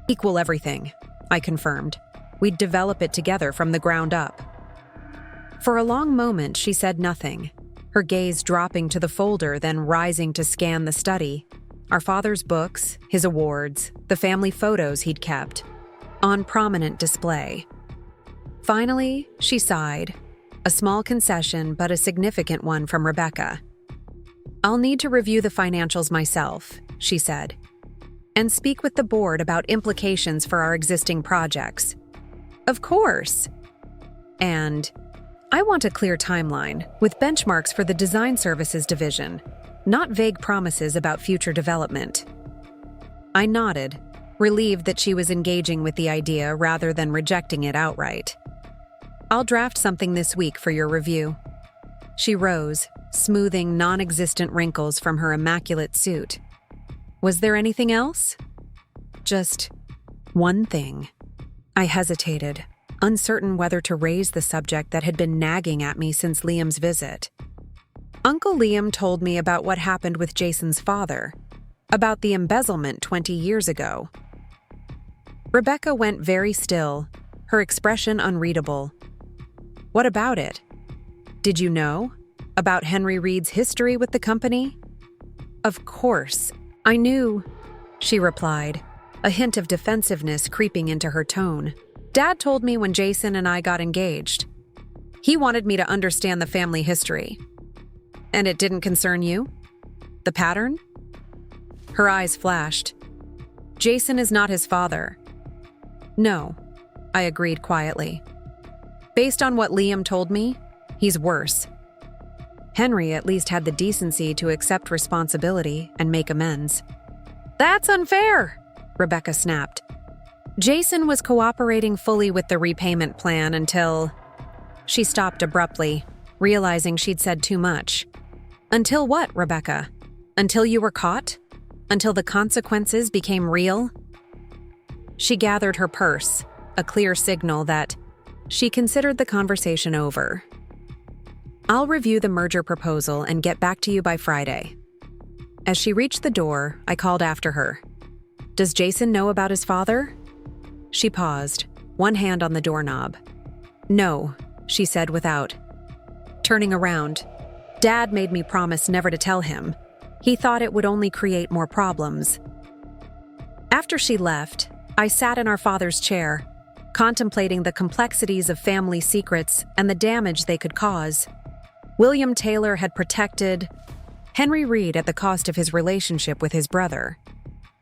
Equal everything, I confirmed. We'd develop it together from the ground up. For a long moment, she said nothing, her gaze dropping to the folder, then rising to scan the study. Our father's books, his awards, the family photos he'd kept, on prominent display. Finally, she sighed, a small concession but a significant one from Rebecca. I'll need to review the financials myself, she said, and speak with the board about implications for our existing projects. Of course. And I want a clear timeline with benchmarks for the design services division, not vague promises about future development. I nodded, relieved that she was engaging with the idea rather than rejecting it outright. I'll draft something this week for your review. She rose, smoothing non-existent wrinkles from her immaculate suit. Was there anything else? Just one thing. I hesitated, uncertain whether to raise the subject that had been nagging at me since Liam's visit. Uncle Liam told me about what happened with Jason's father, about the embezzlement 20 years ago. Rebecca went very still, her expression unreadable. What about it? Did you know? About Henry Reed's history with the company? Of course, I knew, she replied, a hint of defensiveness creeping into her tone. Dad told me when Jason and I got engaged. He wanted me to understand the family history. And it didn't concern you? The pattern? Her eyes flashed. Jason is not his father. No, I agreed quietly. Based on what Liam told me, he's worse. Henry at least had the decency to accept responsibility and make amends. That's unfair, Rebecca snapped. Jason was cooperating fully with the repayment plan until... She stopped abruptly, realizing she'd said too much. Until what, Rebecca? Until you were caught? Until the consequences became real? She gathered her purse, a clear signal that she considered the conversation over. I'll review the merger proposal and get back to you by Friday. As she reached the door, I called after her. Does Jason know about his father? She paused, one hand on the doorknob. No, she said without turning around. Dad made me promise never to tell him. He thought it would only create more problems. After she left, I sat in our father's chair, contemplating the complexities of family secrets and the damage they could cause. William Taylor had protected Henry Reed at the cost of his relationship with his brother.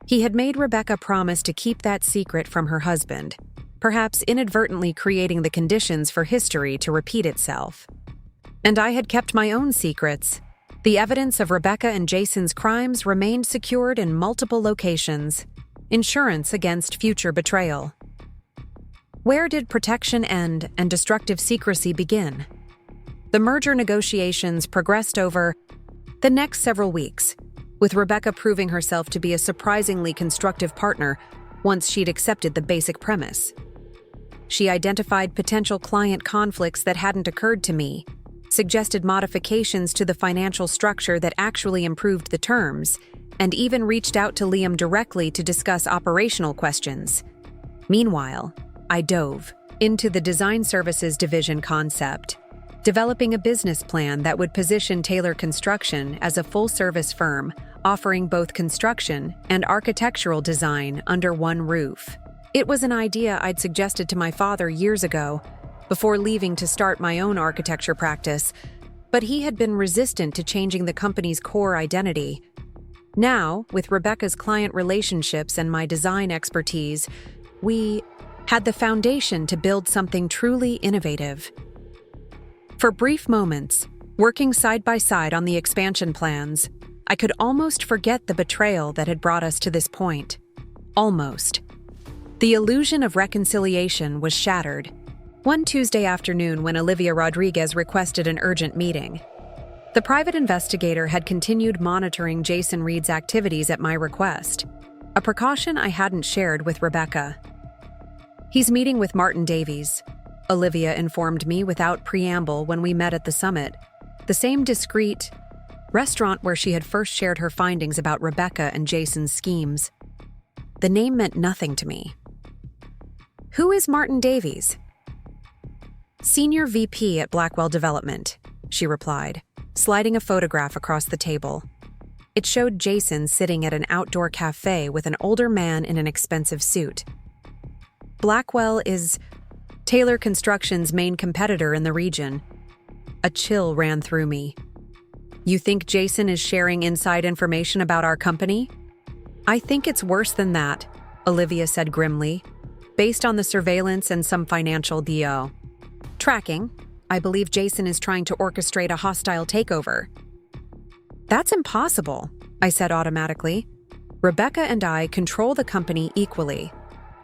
He had made Rebecca promise to keep that secret from her husband, perhaps inadvertently creating the conditions for history to repeat itself. And I had kept my own secrets. The evidence of Rebecca and Jason's crimes remained secured in multiple locations. Insurance against future betrayal. Where did protection end and destructive secrecy begin? The merger negotiations progressed over the next several weeks, with Rebecca proving herself to be a surprisingly constructive partner once she'd accepted the basic premise. She identified potential client conflicts that hadn't occurred to me, suggested modifications to the financial structure that actually improved the terms, and even reached out to Liam directly to discuss operational questions. Meanwhile, I dove into the design services division concept, developing a business plan that would position Taylor Construction as a full-service firm, offering both construction and architectural design under one roof. It was an idea I'd suggested to my father years ago, before leaving to start my own architecture practice, but he had been resistant to changing the company's core identity. Now, with Rebecca's client relationships and my design expertise, we had the foundation to build something truly innovative. For brief moments, working side by side on the expansion plans, I could almost forget the betrayal that had brought us to this point. Almost. The illusion of reconciliation was shattered one Tuesday afternoon when Olivia Rodriguez requested an urgent meeting. The private investigator had continued monitoring Jason Reed's activities at my request, a precaution I hadn't shared with Rebecca. He's meeting with Martin Davies, Olivia informed me without preamble when we met at the summit, the same discreet restaurant where she had first shared her findings about Rebecca and Jason's schemes. The name meant nothing to me. Who is Martin Davies? Senior VP at Blackwell Development, she replied, sliding a photograph across the table. It showed Jason sitting at an outdoor cafe with an older man in an expensive suit. Blackwell is Taylor Construction's main competitor in the region. A chill ran through me. You think Jason is sharing inside information about our company? I think it's worse than that, Olivia said grimly. Based on the surveillance and some financial tracking, I believe Jason is trying to orchestrate a hostile takeover. That's impossible, I said automatically. Rebecca and I control the company equally.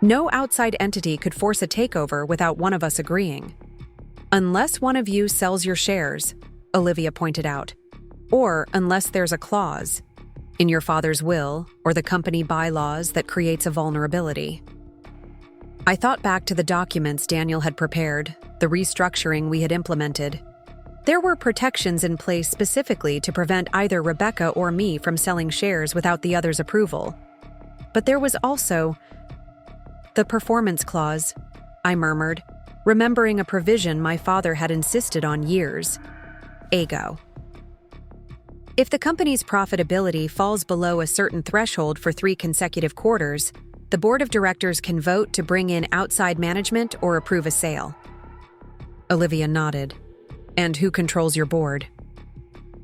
No outside entity could force a takeover without one of us agreeing. Unless one of you sells your shares, Olivia pointed out. Or unless there's a clause in your father's will or the company bylaws that creates a vulnerability. I thought back to the documents Daniel had prepared, the restructuring we had implemented. There were protections in place specifically to prevent either Rebecca or me from selling shares without the other's approval. But there was also the performance clause, I murmured, remembering a provision my father had insisted on years ago. If the company's profitability falls below a certain threshold for 3 consecutive quarters, the board of directors can vote to bring in outside management or approve a sale. Olivia nodded. And who controls your board?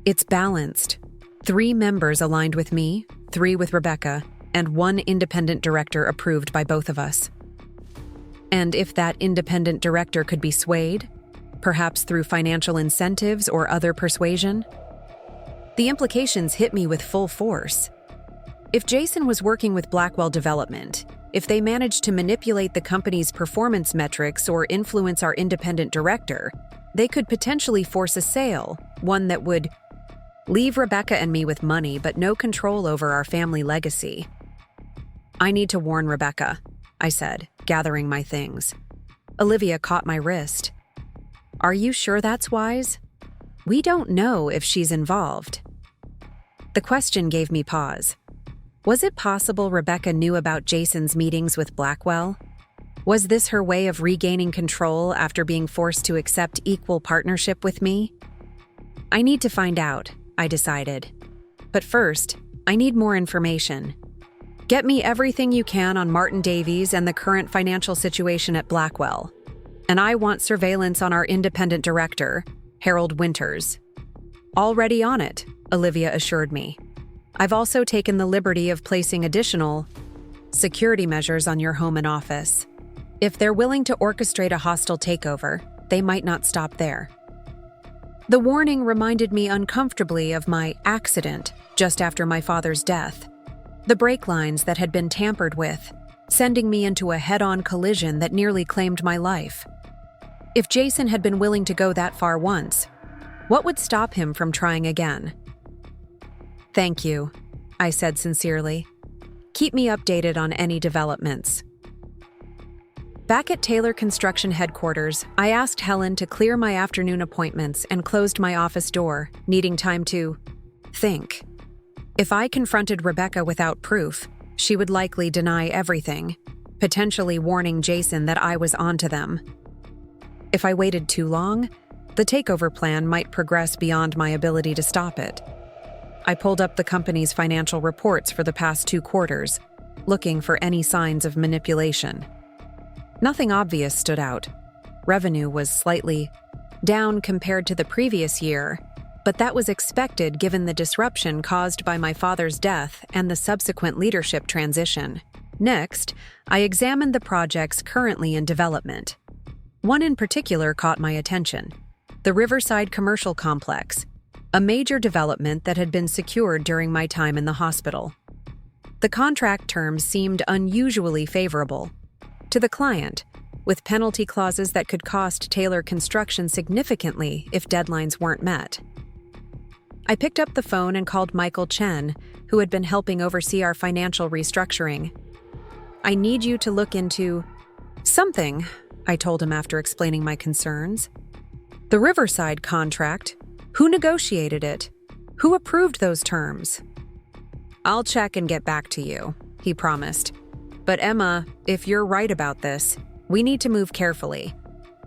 It's balanced. 3 members aligned with me, 3 with Rebecca, and 1 independent director approved by both of us. And if that independent director could be swayed, perhaps through financial incentives or other persuasion? The implications hit me with full force. If Jason was working with Blackwell Development, if they managed to manipulate the company's performance metrics or influence our independent director, they could potentially force a sale, one that would leave Rebecca and me with money but no control over our family legacy. I need to warn Rebecca, I said, gathering my things. Olivia caught my wrist. Are you sure that's wise? We don't know if she's involved. The question gave me pause. Was it possible Rebecca knew about Jason's meetings with Blackwell? Was this her way of regaining control after being forced to accept equal partnership with me? I need to find out, I decided. But first, I need more information. Get me everything you can on Martin Davies and the current financial situation at Blackwell. And I want surveillance on our independent director, Harold Winters. Already on it, Olivia assured me. I've also taken the liberty of placing additional security measures on your home and office. If they're willing to orchestrate a hostile takeover, they might not stop there. The warning reminded me uncomfortably of my accident just after my father's death. The brake lines that had been tampered with, sending me into a head-on collision that nearly claimed my life. If Jason had been willing to go that far once, what would stop him from trying again? "Thank you," I said sincerely. "Keep me updated on any developments." Back at Taylor Construction headquarters, I asked Helen to clear my afternoon appointments and closed my office door, needing time to think. If I confronted Rebecca without proof, she would likely deny everything, potentially warning Jason that I was onto them. If I waited too long, the takeover plan might progress beyond my ability to stop it. I pulled up the company's financial reports for the past 2 quarters, looking for any signs of manipulation. Nothing obvious stood out. Revenue was slightly down compared to the previous year, but that was expected given the disruption caused by my father's death and the subsequent leadership transition. Next, I examined the projects currently in development. One in particular caught my attention: the Riverside Commercial Complex, a major development that had been secured during my time in the hospital. The contract terms seemed unusually favorable to the client, with penalty clauses that could cost Taylor Construction significantly if deadlines weren't met. I picked up the phone and called Michael Chen, who had been helping oversee our financial restructuring. "I need you to look into something," I told him after explaining my concerns. "The Riverside contract? Who negotiated it? Who approved those terms?" "I'll check and get back to you," he promised. "But Emma, if you're right about this, we need to move carefully.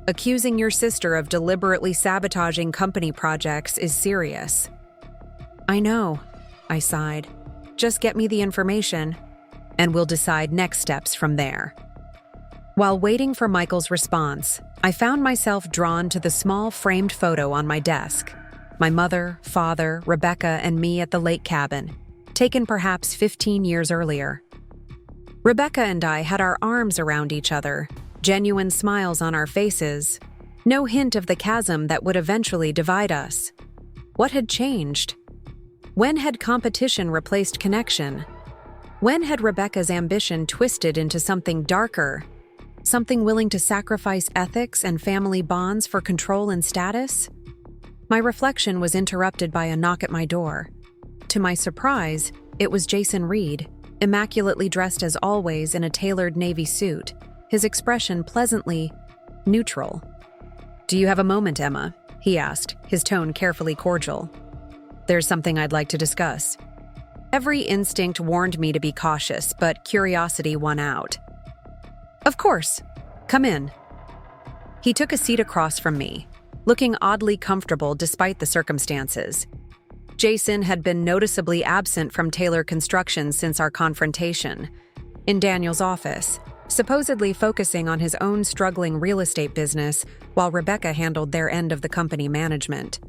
Accusing your sister of deliberately sabotaging company projects is serious." "I know," I sighed. "Just get me the information, and we'll decide next steps from there." While waiting for Michael's response, I found myself drawn to the small framed photo on my desk. My mother, father, Rebecca, and me at the lake cabin, taken perhaps 15 years earlier. Rebecca and I had our arms around each other, genuine smiles on our faces, no hint of the chasm that would eventually divide us. What had changed? When had competition replaced connection? When had Rebecca's ambition twisted into something darker? Something willing to sacrifice ethics and family bonds for control and status? My reflection was interrupted by a knock at my door. To my surprise, it was Jason Reed, immaculately dressed as always in a tailored navy suit, his expression pleasantly neutral. "Do you have a moment, Emma?" he asked, his tone carefully cordial. "There's something I'd like to discuss." Every instinct warned me to be cautious, but curiosity won out. "Of course. Come in." He took a seat across from me, looking oddly comfortable despite the circumstances. Jason had been noticeably absent from Taylor Construction since our confrontation, in Daniel's office, supposedly focusing on his own struggling real estate business while Rebecca handled their end of the company management.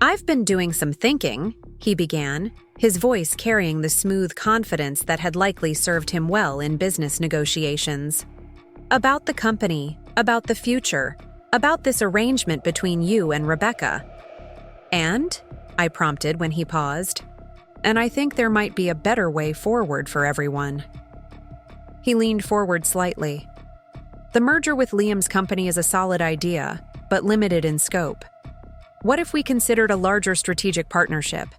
"I've been doing some thinking," he began, his voice carrying the smooth confidence that had likely served him well in business negotiations. "About the company, about the future, about this arrangement between you and Rebecca." "And?" I prompted when he paused. "And I think there might be a better way forward for everyone." He leaned forward slightly. "The merger with Liam's company is a solid idea, but limited in scope. What if we considered a larger strategic partnership?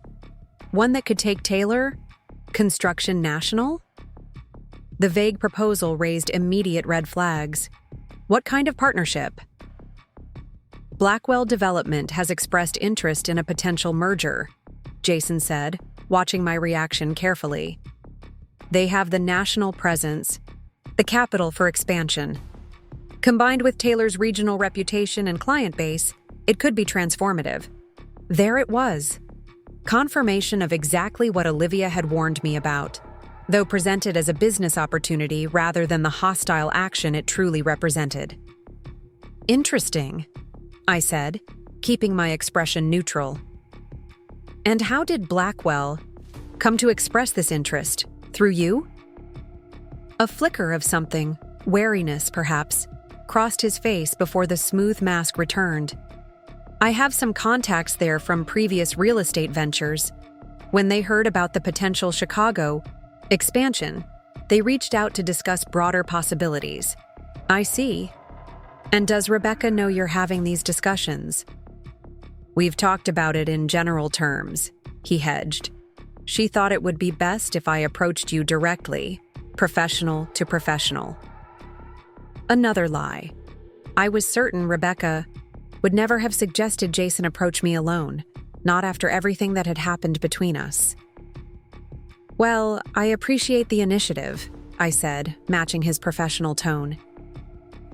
One that could take Taylor Construction national?" The vague proposal raised immediate red flags. "What kind of partnership?" "Blackwell Development has expressed interest in a potential merger," Jason said, watching my reaction carefully. "They have the national presence, the capital for expansion. Combined with Taylor's regional reputation and client base, it could be transformative." There it was. Confirmation of exactly what Olivia had warned me about, though presented as a business opportunity rather than the hostile action it truly represented. "Interesting," I said, keeping my expression neutral. "And how did Blackwell come to express this interest? Through you?" A flicker of something, Wariness, perhaps, crossed his face before the smooth mask returned. I have some contacts there from previous real estate ventures. When they heard about the potential Chicago expansion, they reached out to discuss broader possibilities. I see. And does Rebecca know you're having these discussions? We've talked about it in general terms, he hedged. She thought it would be best if I approached you directly, professional to professional. Another lie. I was certain Rebecca would never have suggested Jason approach me alone, not after everything that had happened between us. Well, I appreciate the initiative, I said, matching his professional tone.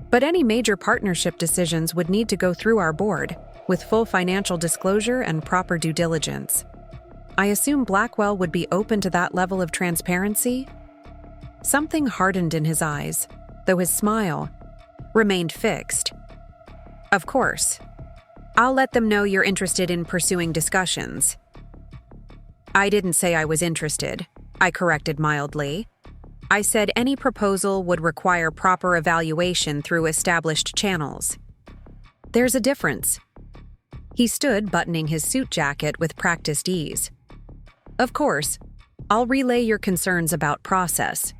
But any major partnership decisions would need to go through our board, with full financial disclosure and proper due diligence. I assume Blackwell would be open to that level of transparency? Something hardened in his eyes, though his smile remained fixed. Of course. I'll let them know you're interested in pursuing discussions. I didn't say I was interested, I corrected mildly. I said any proposal would require proper evaluation through established channels. There's a difference. He stood buttoning his suit jacket with practiced ease. Of course, I'll relay your concerns about process.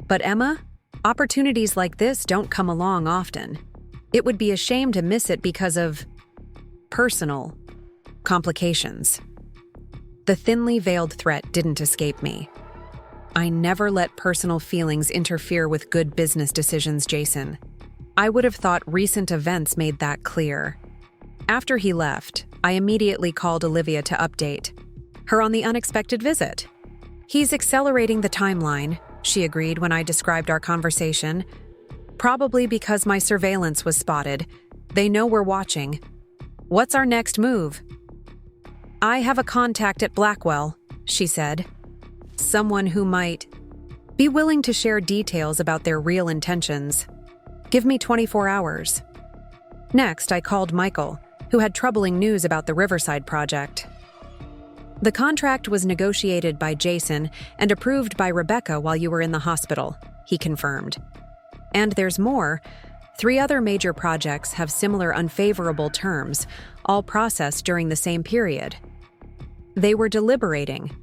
But Emma, opportunities like this don't come along often. It would be a shame to miss it because of personal complications. The thinly veiled threat didn't escape me. I never let personal feelings interfere with good business decisions, Jason. I would have thought recent events made that clear. After he left, I immediately called Olivia to update her on the unexpected visit. He's accelerating the timeline, she agreed when I described our conversation. Probably because my surveillance was spotted. They know we're watching. What's our next move? I have a contact at Blackwell, she said. Someone who might be willing to share details about their real intentions. Give me 24 hours. Next, I called Michael, who had troubling news about the Riverside project. The contract was negotiated by Jason and approved by Rebecca while you were in the hospital, he confirmed. And there's more. 3 other major projects have similar unfavorable terms, all processed during the same period. They were deliberating,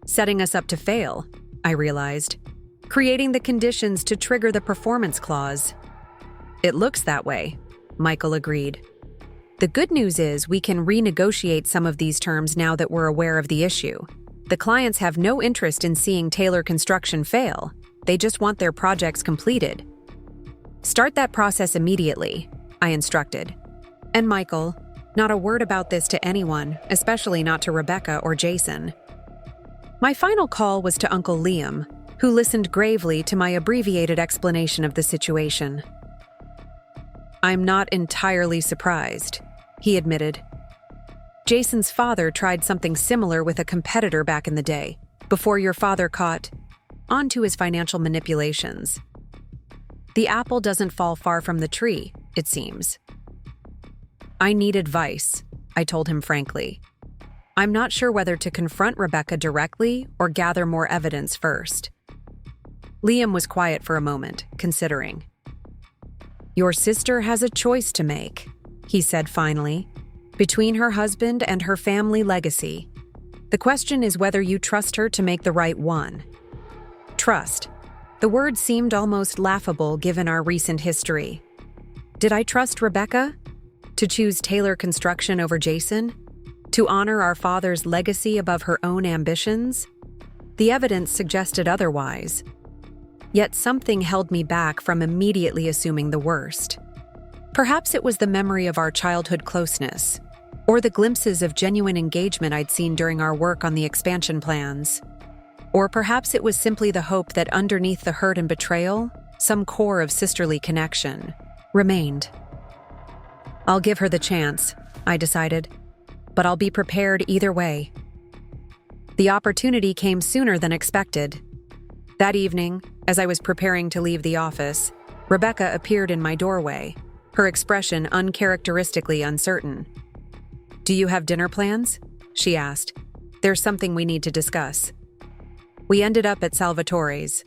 setting us up to fail, I realized, creating the conditions to trigger the performance clause. It looks that way, Michael agreed. The good news is we can renegotiate some of these terms now that we're aware of the issue. The clients have no interest in seeing Taylor Construction fail. They just want their projects completed. Start that process immediately, I instructed. And Michael, not a word about this to anyone, especially not to Rebecca or Jason. My final call was to Uncle Liam, who listened gravely to my abbreviated explanation of the situation. I'm not entirely surprised, he admitted. Jason's father tried something similar with a competitor back in the day, before your father caught on to his financial manipulations. The apple doesn't fall far from the tree, it seems. I need advice, I told him frankly. I'm not sure whether to confront Rebecca directly or gather more evidence first. Liam was quiet for a moment, considering. Your sister has a choice to make, he said finally, between her husband and her family legacy. The question is whether you trust her to make the right one. Trust. The word seemed almost laughable given our recent history. Did I trust Rebecca? To choose Taylor Construction over Jason? To honor our father's legacy above her own ambitions? The evidence suggested otherwise. Yet something held me back from immediately assuming the worst. Perhaps it was the memory of our childhood closeness, or the glimpses of genuine engagement I'd seen during our work on the expansion plans. Or perhaps it was simply the hope that underneath the hurt and betrayal, some core of sisterly connection remained. I'll give her the chance, I decided, but I'll be prepared either way. The opportunity came sooner than expected. That evening, as I was preparing to leave the office, Rebecca appeared in my doorway, her expression uncharacteristically uncertain. Do you have dinner plans? She asked. There's something we need to discuss. We ended up at Salvatore's.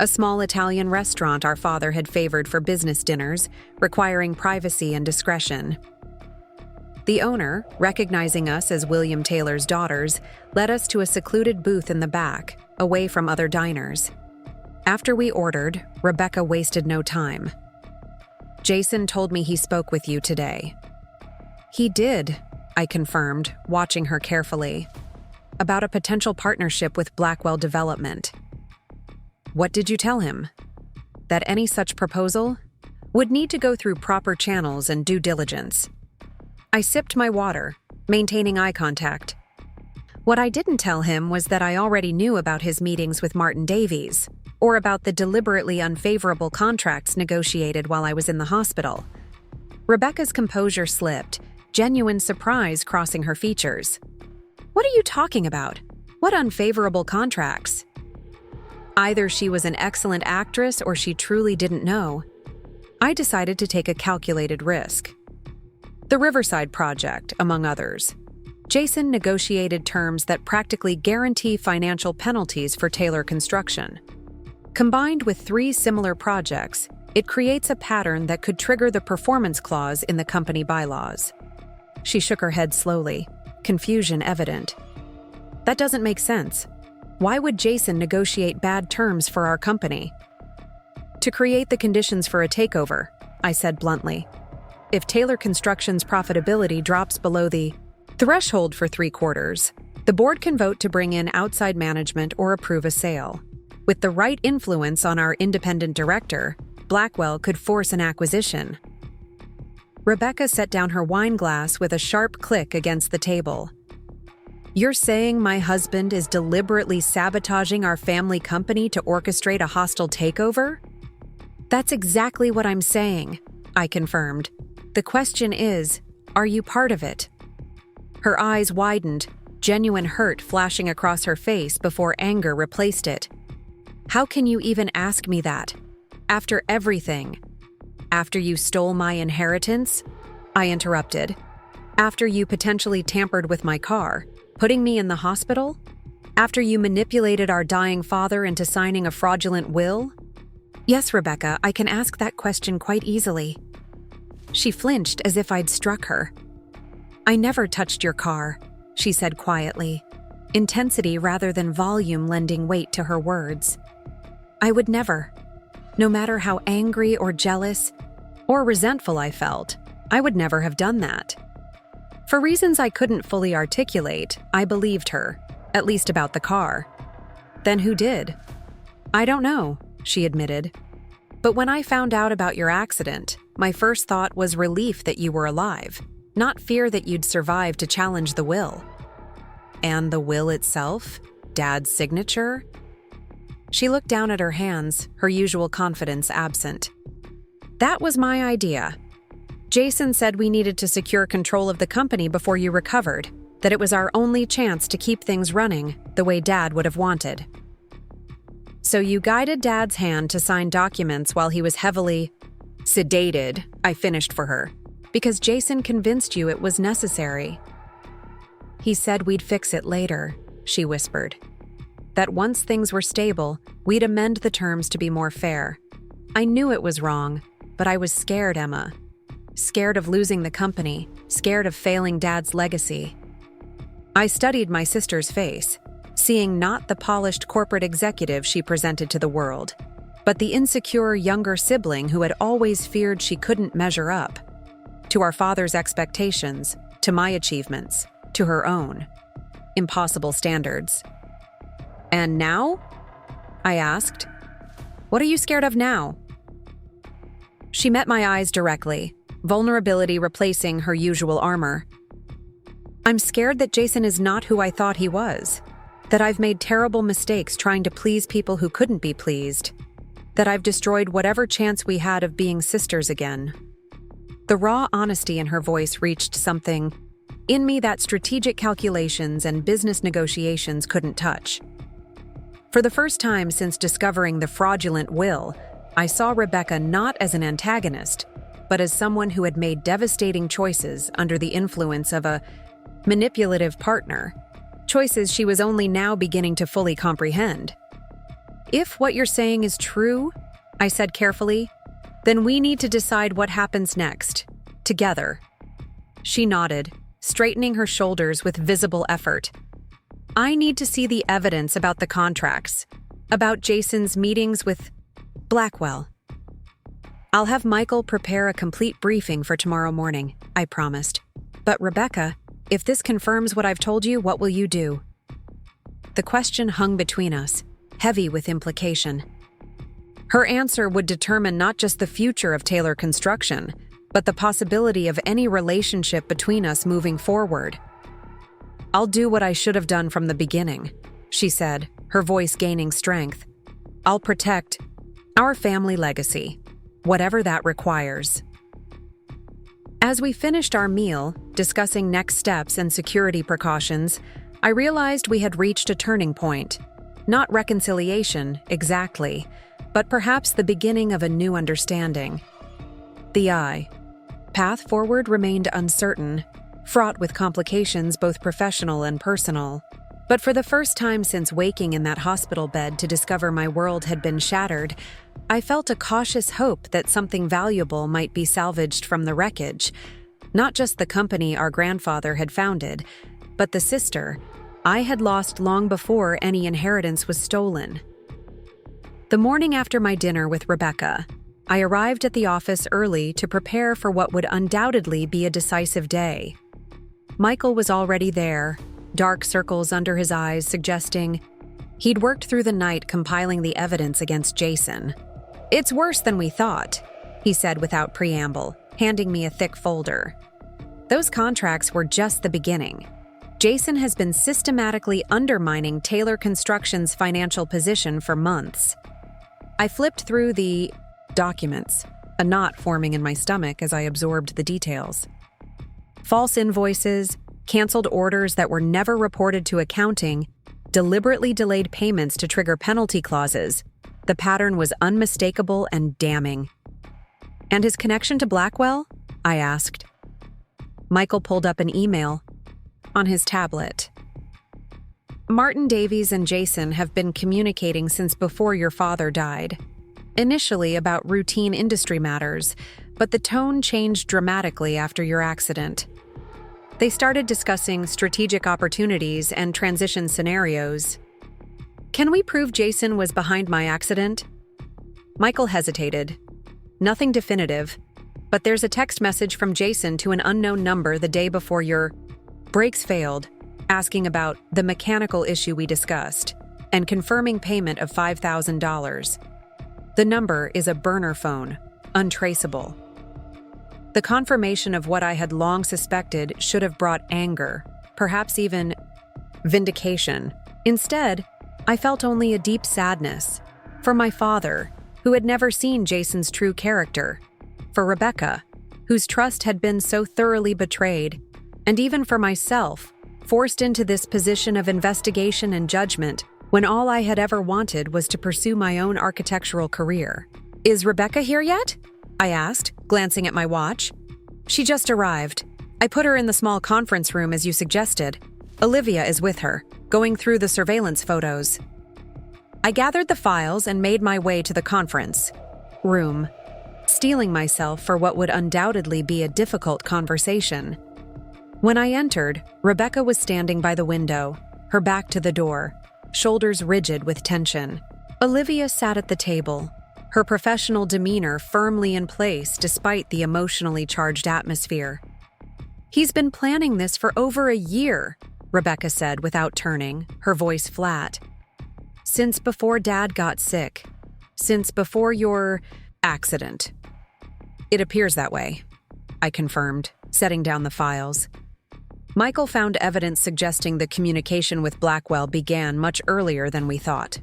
a small Italian restaurant our father had favored for business dinners, requiring privacy and discretion. The owner, recognizing us as William Taylor's daughters, led us to a secluded booth in the back, away from other diners. After we ordered, Rebecca wasted no time. "Jason told me he spoke with you today." "He did," I confirmed, watching her carefully. "About a potential partnership with Blackwell Development." "What did you tell him?" "That any such proposal would need to go through proper channels and due diligence." I sipped my water, maintaining eye contact. What I didn't tell him was that I already knew about his meetings with Martin Davies, or about the deliberately unfavorable contracts negotiated while I was in the hospital. Rebecca's composure slipped, genuine surprise crossing her features. "What are you talking about? What unfavorable contracts?" Either she was an excellent actress or she truly didn't know. I decided to take a calculated risk. The Riverside Project, among others. Jason negotiated terms that practically guarantee financial penalties for Taylor Construction. Combined with 3 similar projects, it creates a pattern that could trigger the performance clause in the company bylaws. She shook her head slowly, confusion evident. "That doesn't make sense. Why would Jason negotiate bad terms for our company?" "To create the conditions for a takeover," I said bluntly. "If Taylor Construction's profitability drops below the threshold for 3 quarters, the board can vote to bring in outside management or approve a sale. With the right influence on our independent director, Blackwell could force an acquisition." Rebecca set down her wine glass with a sharp click against the table. "You're saying my husband is deliberately sabotaging our family company to orchestrate a hostile takeover?" "That's exactly what I'm saying," I confirmed. "The question is, are you part of it?" Her eyes widened, genuine hurt flashing across her face before anger replaced it. "How can you even ask me that? After everything? After you stole my inheritance?" I interrupted. "After you potentially tampered with my car, putting me in the hospital? After you manipulated our dying father into signing a fraudulent will?" "Yes, Rebecca, I can ask that question quite easily." She flinched as if I'd struck her. "I never touched your car," she said quietly, intensity rather than volume lending weight to her words. "I would never. No matter how angry or jealous or resentful I felt, I would never have done that." For reasons I couldn't fully articulate, I believed her, at least about the car. "Then who did?" "I don't know," she admitted. "But when I found out about your accident, my first thought was relief that you were alive, not fear that you'd survive to challenge the will." "And the will itself? Dad's signature?" She looked down at her hands, her usual confidence absent. "That was my idea. Jason said we needed to secure control of the company before you recovered, that it was our only chance to keep things running the way Dad would have wanted. So you guided Dad's hand to sign documents while he was heavily sedated," I finished for her, "because Jason convinced you it was necessary." "He said we'd fix it later," she whispered. "That once things were stable, we'd amend the terms to be more fair. I knew it was wrong, but I was scared, Emma. Scared of losing the company, scared of failing Dad's legacy." I studied my sister's face, seeing not the polished corporate executive she presented to the world, but the insecure younger sibling who had always feared she couldn't measure up to our father's expectations, to my achievements, to her own impossible standards. "And now?" I asked. "What are you scared of now?" She met my eyes directly, vulnerability replacing her usual armor. "I'm scared that Jason is not who I thought he was, that I've made terrible mistakes trying to please people who couldn't be pleased, that I've destroyed whatever chance we had of being sisters again." The raw honesty in her voice reached something in me that strategic calculations and business negotiations couldn't touch. For the first time since discovering the fraudulent will, I saw Rebecca not as an antagonist, but as someone who had made devastating choices under the influence of a manipulative partner, choices she was only now beginning to fully comprehend. If what you're saying is true, I said carefully, then we need to decide what happens next, together. She nodded, straightening her shoulders with visible effort. I need to see the evidence about the contracts, about Jason's meetings with Blackwell. I'll have Michael prepare a complete briefing for tomorrow morning, I promised. But Rebecca, if this confirms what I've told you, what will you do? The question hung between us, heavy with implication. Her answer would determine not just the future of Taylor Construction, but the possibility of any relationship between us moving forward. I'll do what I should have done from the beginning, she said, her voice gaining strength. I'll protect our family legacy, whatever that requires. As we finished our meal, discussing next steps and security precautions, I realized we had reached a turning point. Not reconciliation, exactly, but perhaps the beginning of a new understanding. The path forward remained uncertain, fraught with complications both professional and personal. But for the first time since waking in that hospital bed to discover my world had been shattered, I felt a cautious hope that something valuable might be salvaged from the wreckage. Not just the company our grandfather had founded, but the sister I had lost long before any inheritance was stolen. The morning after my dinner with Rebecca, I arrived at the office early to prepare for what would undoubtedly be a decisive day. Michael was already there, dark circles under his eyes suggesting he'd worked through the night compiling the evidence against Jason. It's worse than we thought, he said without preamble, handing me a thick folder. Those contracts were just the beginning. Jason has been systematically undermining Taylor Construction's financial position for months. I flipped through the documents, a knot forming in my stomach as I absorbed the details. False invoices, canceled orders that were never reported to accounting, deliberately delayed payments to trigger penalty clauses. The pattern was unmistakable and damning. And his connection to Blackwell? I asked. Michael pulled up an email on his tablet. Martin Davies and Jason have been communicating since before your father died. Initially about routine industry matters, but the tone changed dramatically after your accident. They started discussing strategic opportunities and transition scenarios. Can we prove Jason was behind my accident? Michael hesitated. Nothing definitive, but there's a text message from Jason to an unknown number the day before your brakes failed, asking about the mechanical issue we discussed, and confirming payment of $5,000. The number is a burner phone, untraceable. The confirmation of what I had long suspected should have brought anger, perhaps even vindication. Instead, I felt only a deep sadness. For my father, who had never seen Jason's true character. For Rebecca, whose trust had been so thoroughly betrayed. And even for myself, forced into this position of investigation and judgment when all I had ever wanted was to pursue my own architectural career. Is Rebecca here yet? I asked, glancing at my watch. She just arrived. I put her in the small conference room as you suggested. Olivia is with her, going through the surveillance photos. I gathered the files and made my way to the conference room, steeling myself for what would undoubtedly be a difficult conversation. When I entered, Rebecca was standing by the window, her back to the door, shoulders rigid with tension. Olivia sat at the table, her professional demeanor firmly in place despite the emotionally charged atmosphere. He's been planning this for over a year, Rebecca said without turning, her voice flat. Since before Dad got sick. Since before your accident. It appears that way, I confirmed, setting down the files. Michael found evidence suggesting the communication with Blackwell began much earlier than we thought.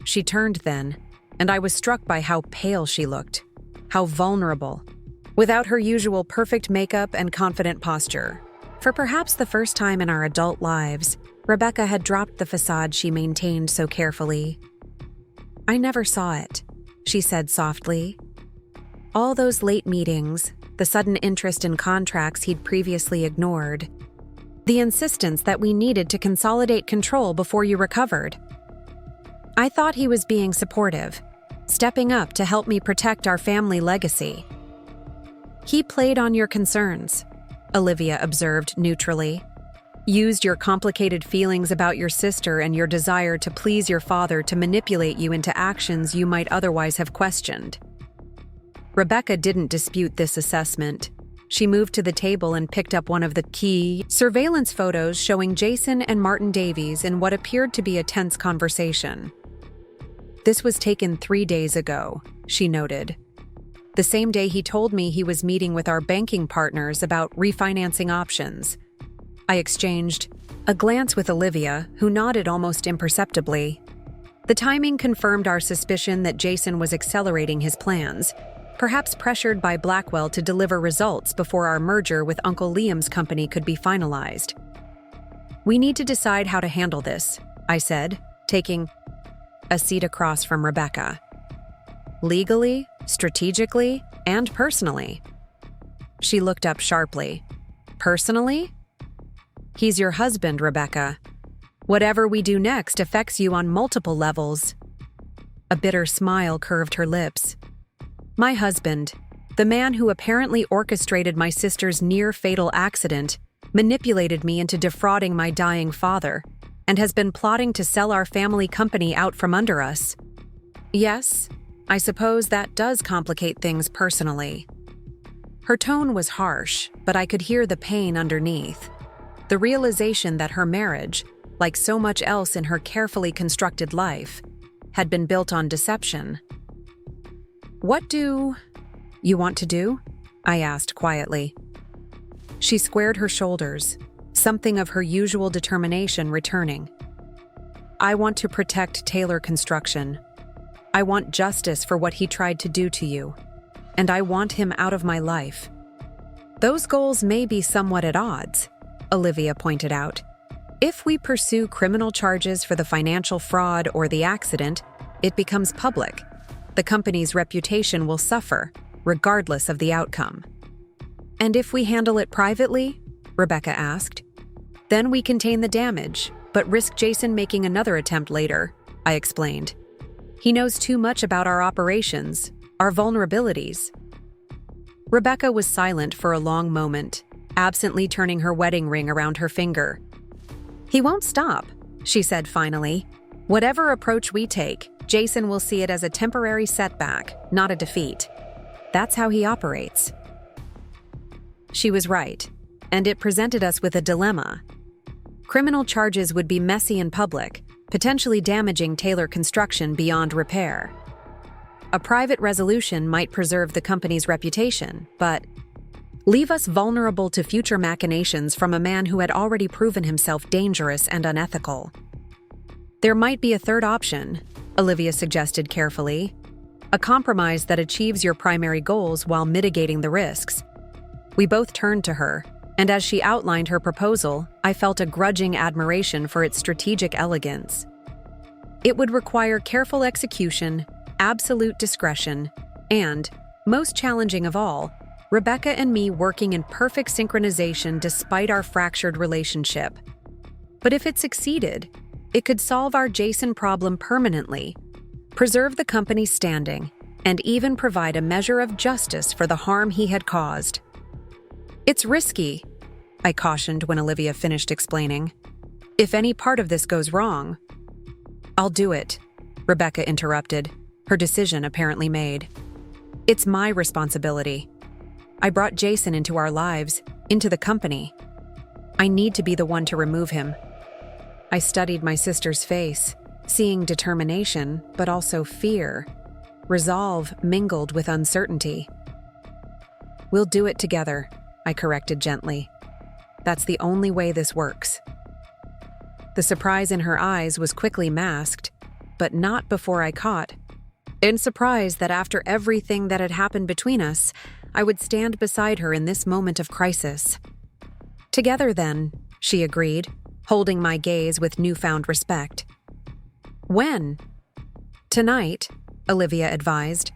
She turned then, and I was struck by how pale she looked, how vulnerable, without her usual perfect makeup and confident posture. For perhaps the first time in our adult lives, Rebecca had dropped the facade she maintained so carefully. I never saw it, she said softly. All those late meetings, the sudden interest in contracts he'd previously ignored, the insistence that we needed to consolidate control before you recovered. I thought he was being supportive, stepping up to help me protect our family legacy. He played on your concerns, Olivia observed neutrally. Used your complicated feelings about your sister and your desire to please your father to manipulate you into actions you might otherwise have questioned. Rebecca didn't dispute this assessment. She moved to the table and picked up one of the key surveillance photos showing Jason and Martin Davies in what appeared to be a tense conversation. This was taken 3 days ago, she noted. The same day he told me he was meeting with our banking partners about refinancing options. I exchanged a glance with Olivia, who nodded almost imperceptibly. The timing confirmed our suspicion that Jason was accelerating his plans, perhaps pressured by Blackwell to deliver results before our merger with Uncle Liam's company could be finalized. We need to decide how to handle this, I said, taking a seat across from Rebecca. Legally, strategically, and personally. She looked up sharply. Personally? He's your husband, Rebecca. Whatever we do next affects you on multiple levels. A bitter smile curved her lips. My husband, the man who apparently orchestrated my sister's near-fatal accident, manipulated me into defrauding my dying father, and has been plotting to sell our family company out from under us. Yes, I suppose that does complicate things personally. Her tone was harsh, but I could hear the pain underneath. The realization that her marriage, like so much else in her carefully constructed life, had been built on deception. What do you want to do? I asked quietly. She squared her shoulders, something of her usual determination returning. I want to protect Taylor Construction. I want justice for what he tried to do to you, and I want him out of my life. Those goals may be somewhat at odds, Olivia pointed out. If we pursue criminal charges for the financial fraud or the accident, it becomes public. The company's reputation will suffer, regardless of the outcome. And if we handle it privately? Rebecca asked. Then we contain the damage, but risk Jason making another attempt later, I explained. He knows too much about our operations, our vulnerabilities. Rebecca was silent for a long moment, absently turning her wedding ring around her finger. He won't stop, she said finally. Whatever approach we take, Jason will see it as a temporary setback, not a defeat. That's how he operates. She was right, and it presented us with a dilemma. Criminal charges would be messy in public, potentially damaging Taylor Construction beyond repair. A private resolution might preserve the company's reputation, but leave us vulnerable to future machinations from a man who had already proven himself dangerous and unethical. There might be a third option, Olivia suggested carefully. A compromise that achieves your primary goals while mitigating the risks. We both turned to her, and as she outlined her proposal, I felt a grudging admiration for its strategic elegance. It would require careful execution, absolute discretion, and, most challenging of all, Rebecca and me working in perfect synchronization despite our fractured relationship. But if it succeeded, it could solve our Jason problem permanently, preserve the company's standing, and even provide a measure of justice for the harm he had caused. It's risky, I cautioned when Olivia finished explaining. If any part of this goes wrong, I'll do it, Rebecca interrupted, her decision apparently made. It's my responsibility. I brought Jason into our lives, into the company. I need to be the one to remove him. I studied my sister's face, seeing determination, but also fear, resolve mingled with uncertainty. We'll do it together, I corrected gently. That's the only way this works. The surprise in her eyes was quickly masked, but not before I caught. In surprise that after everything that had happened between us, I would stand beside her in this moment of crisis. Together then, she agreed, holding my gaze with newfound respect. When? Tonight, Olivia advised,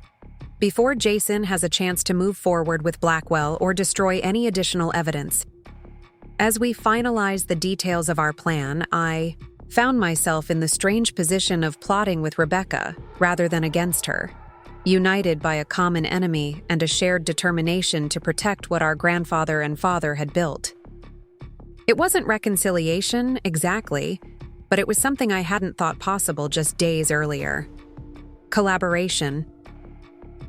before Jason has a chance to move forward with Blackwell or destroy any additional evidence. As we finalize the details of our plan, I found myself in the strange position of plotting with Rebecca rather than against her, united by a common enemy and a shared determination to protect what our grandfather and father had built. It wasn't reconciliation, exactly, but it was something I hadn't thought possible just days earlier. Collaboration.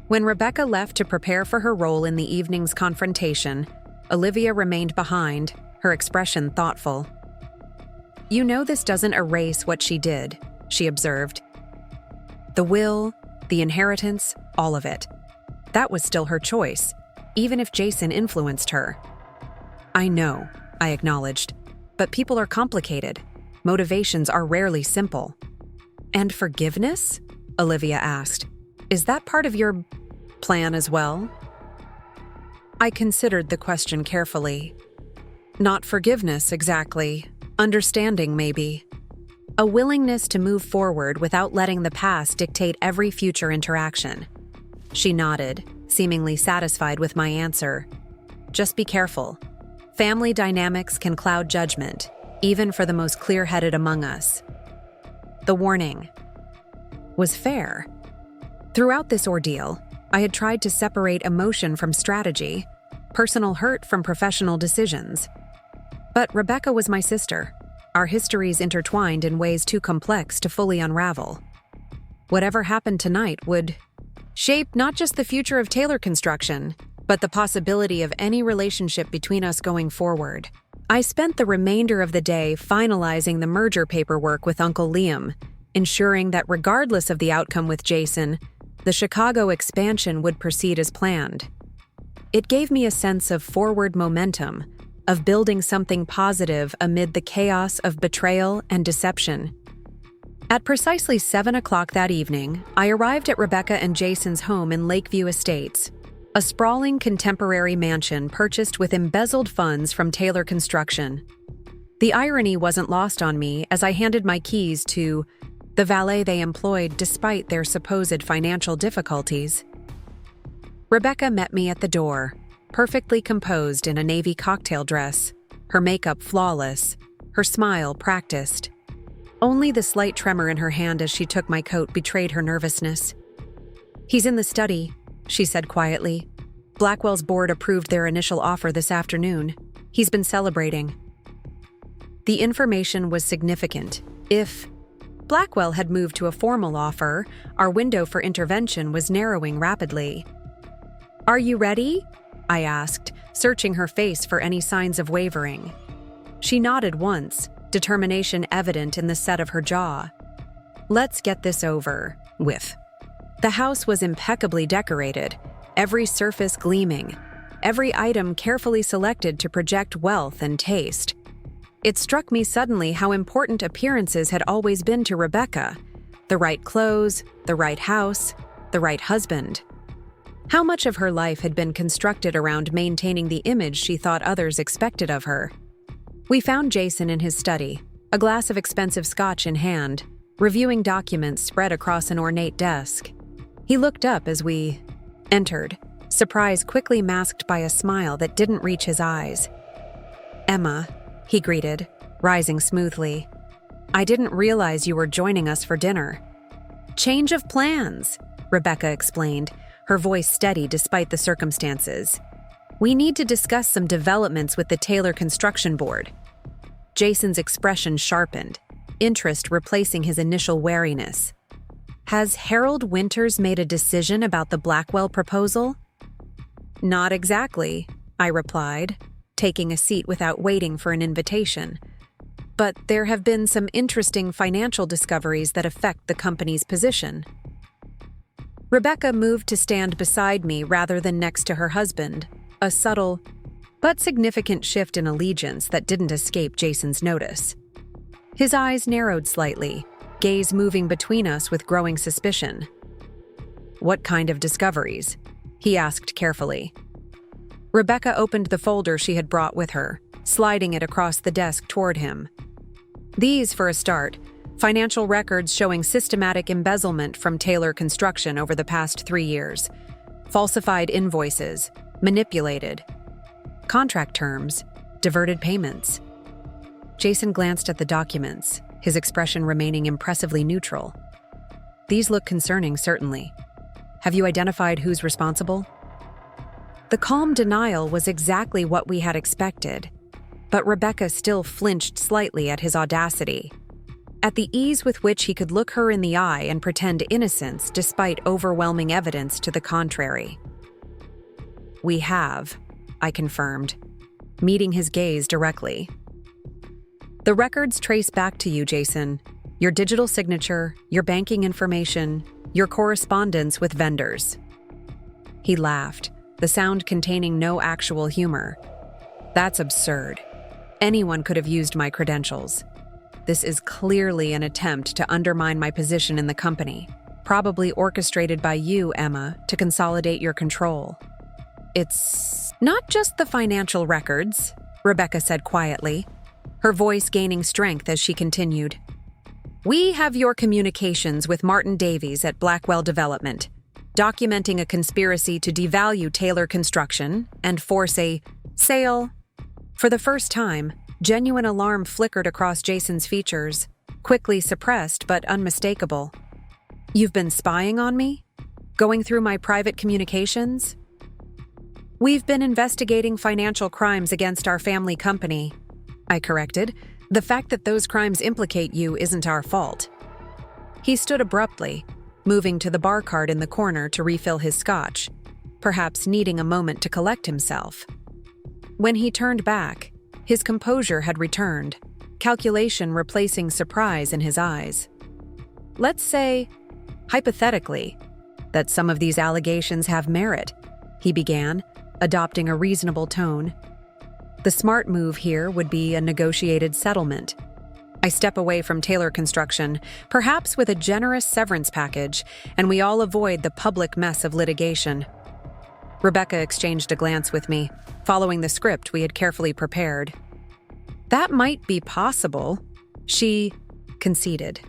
When Rebecca left to prepare for her role in the evening's confrontation, Olivia remained behind, her expression thoughtful. "You know this doesn't erase what she did," she observed. "The will, the inheritance, all of it. That was still her choice, even if Jason influenced her." "I know," I acknowledged, "but people are complicated. Motivations are rarely simple." "And forgiveness?" Olivia asked. "Is that part of your plan as well?" I considered the question carefully. Not forgiveness, exactly. Understanding, maybe. A willingness to move forward without letting the past dictate every future interaction. She nodded, seemingly satisfied with my answer. "Just be careful. Family dynamics can cloud judgment, even for the most clear-headed among us." The warning was fair. Throughout this ordeal, I had tried to separate emotion from strategy, personal hurt from professional decisions. But Rebecca was my sister. Our histories intertwined in ways too complex to fully unravel. Whatever happened tonight would shape not just the future of Taylor Construction, but the possibility of any relationship between us going forward. I spent the remainder of the day finalizing the merger paperwork with Uncle Liam, ensuring that regardless of the outcome with Jason, the Chicago expansion would proceed as planned. It gave me a sense of forward momentum, of building something positive amid the chaos of betrayal and deception. At precisely 7 o'clock that evening, I arrived at Rebecca and Jason's home in Lakeview Estates, a sprawling contemporary mansion purchased with embezzled funds from Taylor Construction. The irony wasn't lost on me as I handed my keys to the valet they employed despite their supposed financial difficulties. Rebecca met me at the door, perfectly composed in a navy cocktail dress, her makeup flawless, her smile practiced. Only the slight tremor in her hand as she took my coat betrayed her nervousness. "He's in the study," she said quietly. "Blackwell's board approved their initial offer this afternoon. He's been celebrating." The information was significant. If Blackwell had moved to a formal offer, our window for intervention was narrowing rapidly. "Are you ready?" I asked, searching her face for any signs of wavering. She nodded once, determination evident in the set of her jaw. "Let's get this over with." The house was impeccably decorated, every surface gleaming, every item carefully selected to project wealth and taste. It struck me suddenly how important appearances had always been to Rebecca. The right clothes, the right house, the right husband. How much of her life had been constructed around maintaining the image she thought others expected of her. We found Jason in his study, a glass of expensive scotch in hand, reviewing documents spread across an ornate desk. He looked up as we entered, surprise quickly masked by a smile that didn't reach his eyes. "Emma," he greeted, rising smoothly. "I didn't realize you were joining us for dinner." "Change of plans," Rebecca explained, her voice steady despite the circumstances. "We need to discuss some developments with the Taylor Construction Board." Jason's expression sharpened, interest replacing his initial wariness. "Has Harold Winters made a decision about the Blackwell proposal?" "Not exactly," I replied, taking a seat without waiting for an invitation. "But there have been some interesting financial discoveries that affect the company's position." Rebecca moved to stand beside me rather than next to her husband, a subtle but significant shift in allegiance that didn't escape Jason's notice. His eyes narrowed slightly, gaze moving between us with growing suspicion. "What kind of discoveries?" he asked carefully. Rebecca opened the folder she had brought with her, sliding it across the desk toward him. "These, for a start, financial records showing systematic embezzlement from Taylor Construction over the past 3 years. Falsified invoices, manipulated contract terms, diverted payments." Jason glanced at the documents, his expression remaining impressively neutral. These look concerning, certainly. Have you identified who's responsible? The calm denial was exactly what we had expected, but Rebecca still flinched slightly at his audacity, at the ease with which he could look her in the eye and pretend innocence despite overwhelming evidence to the contrary. We have, I confirmed, meeting his gaze directly. The records trace back to you, Jason. Your digital signature, your banking information, your correspondence with vendors. He laughed, the sound containing no actual humor. That's absurd. Anyone could have used my credentials. This is clearly an attempt to undermine my position in the company, probably orchestrated by you, Emma, to consolidate your control. It's not just the financial records, Rebecca said quietly, her voice gaining strength as she continued. We have your communications with Martin Davies at Blackwell Development, documenting a conspiracy to devalue Taylor Construction and force a sale. For the first time, genuine alarm flickered across Jason's features, quickly suppressed but unmistakable. You've been spying on me? Going through my private communications? We've been investigating financial crimes against our family company, I corrected. The fact that those crimes implicate you isn't our fault. He stood abruptly, moving to the bar cart in the corner to refill his scotch, perhaps needing a moment to collect himself. When he turned back, his composure had returned, calculation replacing surprise in his eyes. Let's say, hypothetically, that some of these allegations have merit, he began, adopting a reasonable tone. The smart move here would be a negotiated settlement. I step away from Taylor Construction, perhaps with a generous severance package, and we all avoid the public mess of litigation. Rebecca exchanged a glance with me, following the script we had carefully prepared. That might be possible, she conceded.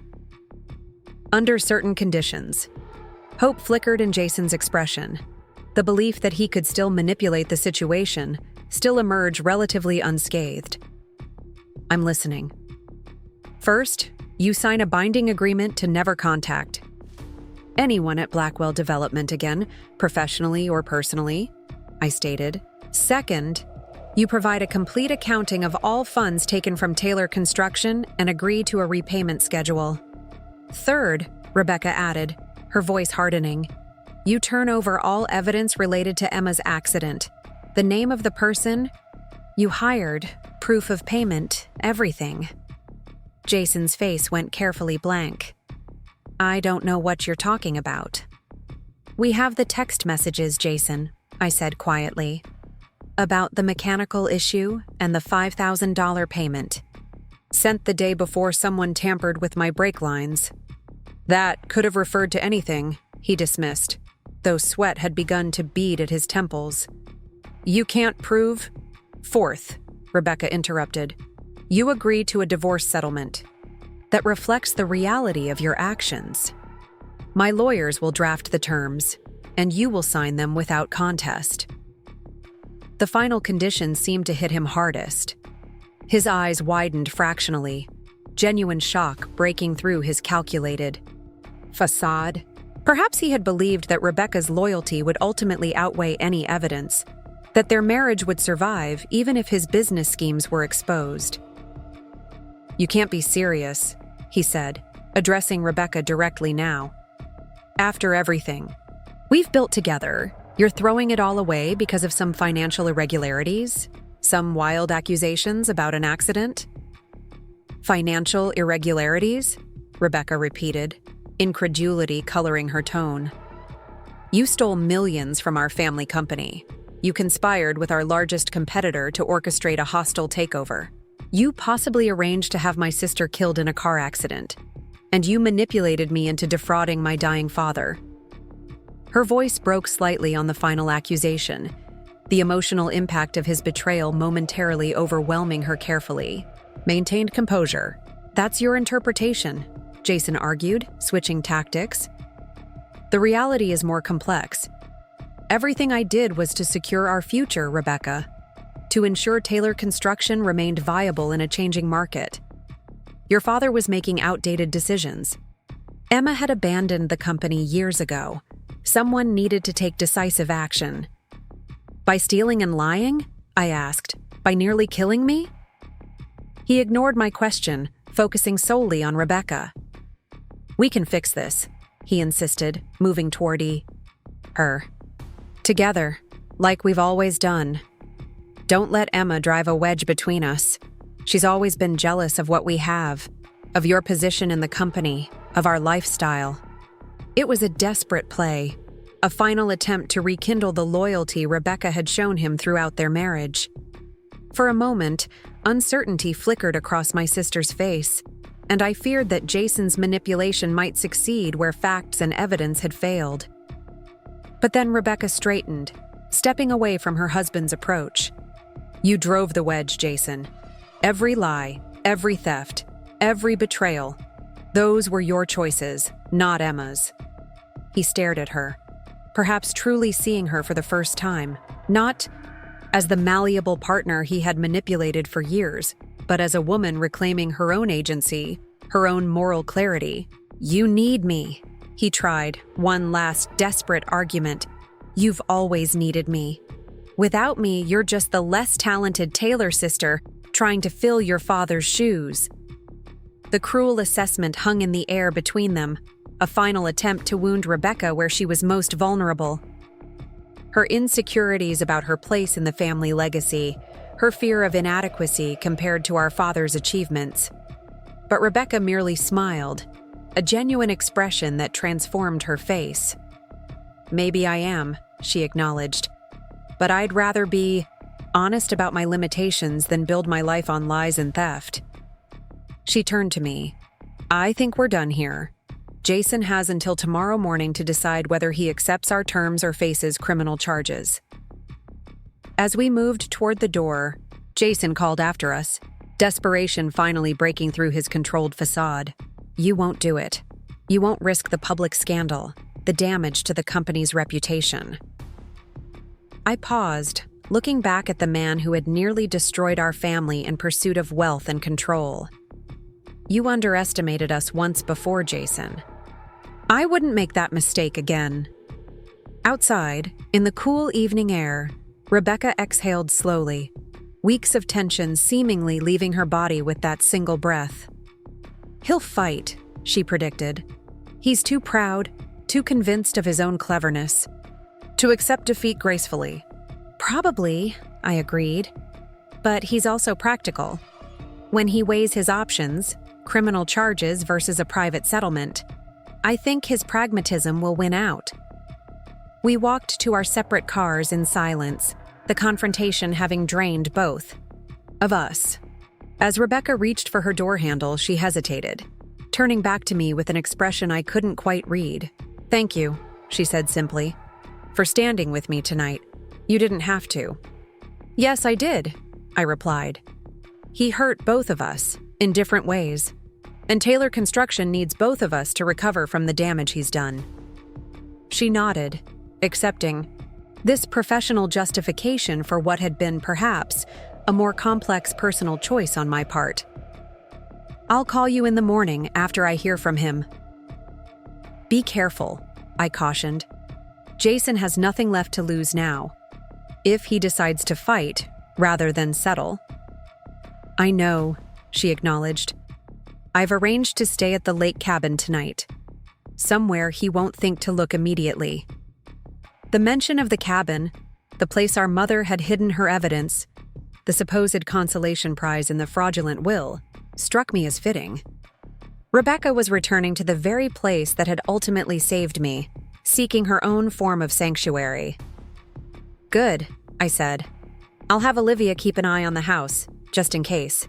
Under certain conditions. Hope flickered in Jason's expression. The belief that he could still manipulate the situation still emerge relatively unscathed. I'm listening. First, you sign a binding agreement to never contact anyone at Blackwell Development again, professionally or personally, I stated. Second, you provide a complete accounting of all funds taken from Taylor Construction and agree to a repayment schedule. Third, Rebecca added, her voice hardening, you turn over all evidence related to Emma's accident. The name of the person you hired, proof of payment, everything. Jason's face went carefully blank. I don't know what you're talking about. We have the text messages, Jason, I said quietly. About the mechanical issue and the $5,000 payment. Sent the day before someone tampered with my brake lines. That could have referred to anything, he dismissed, though sweat had begun to bead at his temples. You can't prove? Fourth, Rebecca interrupted. You agree to a divorce settlement that reflects the reality of your actions. My lawyers will draft the terms, and you will sign them without contest. The final condition seemed to hit him hardest. His eyes widened fractionally, genuine shock breaking through his calculated facade. Perhaps he had believed that Rebecca's loyalty would ultimately outweigh any evidence, that their marriage would survive even if his business schemes were exposed. You can't be serious, he said, addressing Rebecca directly now. After everything we've built together, you're throwing it all away because of some financial irregularities? Some wild accusations about an accident? Financial irregularities? Rebecca repeated, incredulity coloring her tone. You stole millions from our family company. You conspired with our largest competitor to orchestrate a hostile takeover. You possibly arranged to have my sister killed in a car accident. And you manipulated me into defrauding my dying father. Her voice broke slightly on the final accusation, the emotional impact of his betrayal momentarily overwhelming her carefully. Maintained composure. That's your interpretation, Jason argued, switching tactics. The reality is more complex. Everything I did was to secure our future, Rebecca, to ensure Taylor Construction remained viable in a changing market. Your father was making outdated decisions. Emma had abandoned the company years ago. Someone needed to take decisive action. By stealing and lying? I asked. By nearly killing me? He ignored my question, focusing solely on Rebecca. We can fix this, he insisted, moving toward her. Together, like we've always done. Don't let Emma drive a wedge between us. She's always been jealous of what we have, of your position in the company, of our lifestyle. It was a desperate play, a final attempt to rekindle the loyalty Rebecca had shown him throughout their marriage. For a moment, uncertainty flickered across my sister's face, and I feared that Jason's manipulation might succeed where facts and evidence had failed. But then Rebecca straightened, stepping away from her husband's approach. You drove the wedge, Jason. Every lie, every theft, every betrayal. Those were your choices, not Emma's. He stared at her, perhaps truly seeing her for the first time, not as the malleable partner he had manipulated for years, but as a woman reclaiming her own agency, her own moral clarity. You need me, he tried, one last desperate argument. You've always needed me. Without me, you're just the less talented Taylor sister trying to fill your father's shoes. The cruel assessment hung in the air between them, a final attempt to wound Rebecca where she was most vulnerable. Her insecurities about her place in the family legacy, her fear of inadequacy compared to our father's achievements. But Rebecca merely smiled, a genuine expression that transformed her face. Maybe I am, she acknowledged, but I'd rather be honest about my limitations than build my life on lies and theft. She turned to me. I think we're done here. Jason has until tomorrow morning to decide whether he accepts our terms or faces criminal charges. As we moved toward the door, Jason called after us, desperation finally breaking through his controlled facade. You won't do it. You won't risk the public scandal, the damage to the company's reputation. I paused, looking back at the man who had nearly destroyed our family in pursuit of wealth and control. You underestimated us once before, Jason. I wouldn't make that mistake again. Outside, in the cool evening air, Rebecca exhaled slowly, weeks of tension seemingly leaving her body with that single breath. He'll fight, she predicted. He's too proud, too convinced of his own cleverness, to accept defeat gracefully. Probably, I agreed. But he's also practical. When he weighs his options, criminal charges versus a private settlement, I think his pragmatism will win out. We walked to our separate cars in silence, the confrontation having drained both of us. As Rebecca reached for her door handle, she hesitated, turning back to me with an expression I couldn't quite read. Thank you, she said simply, for standing with me tonight. You didn't have to. Yes, I did, I replied. He hurt both of us, in different ways, and Taylor Construction needs both of us to recover from the damage he's done. She nodded, accepting this professional justification for what had been, perhaps, a more complex personal choice on my part. I'll call you in the morning after I hear from him. Be careful, I cautioned. Jason has nothing left to lose now, if he decides to fight rather than settle. I know, she acknowledged. I've arranged to stay at the lake cabin tonight, somewhere he won't think to look immediately. The mention of the cabin, the place our mother had hidden her evidence, the supposed consolation prize in the fraudulent will, struck me as fitting. Rebecca was returning to the very place that had ultimately saved me, seeking her own form of sanctuary. Good, I said. I'll have Olivia keep an eye on the house, just in case.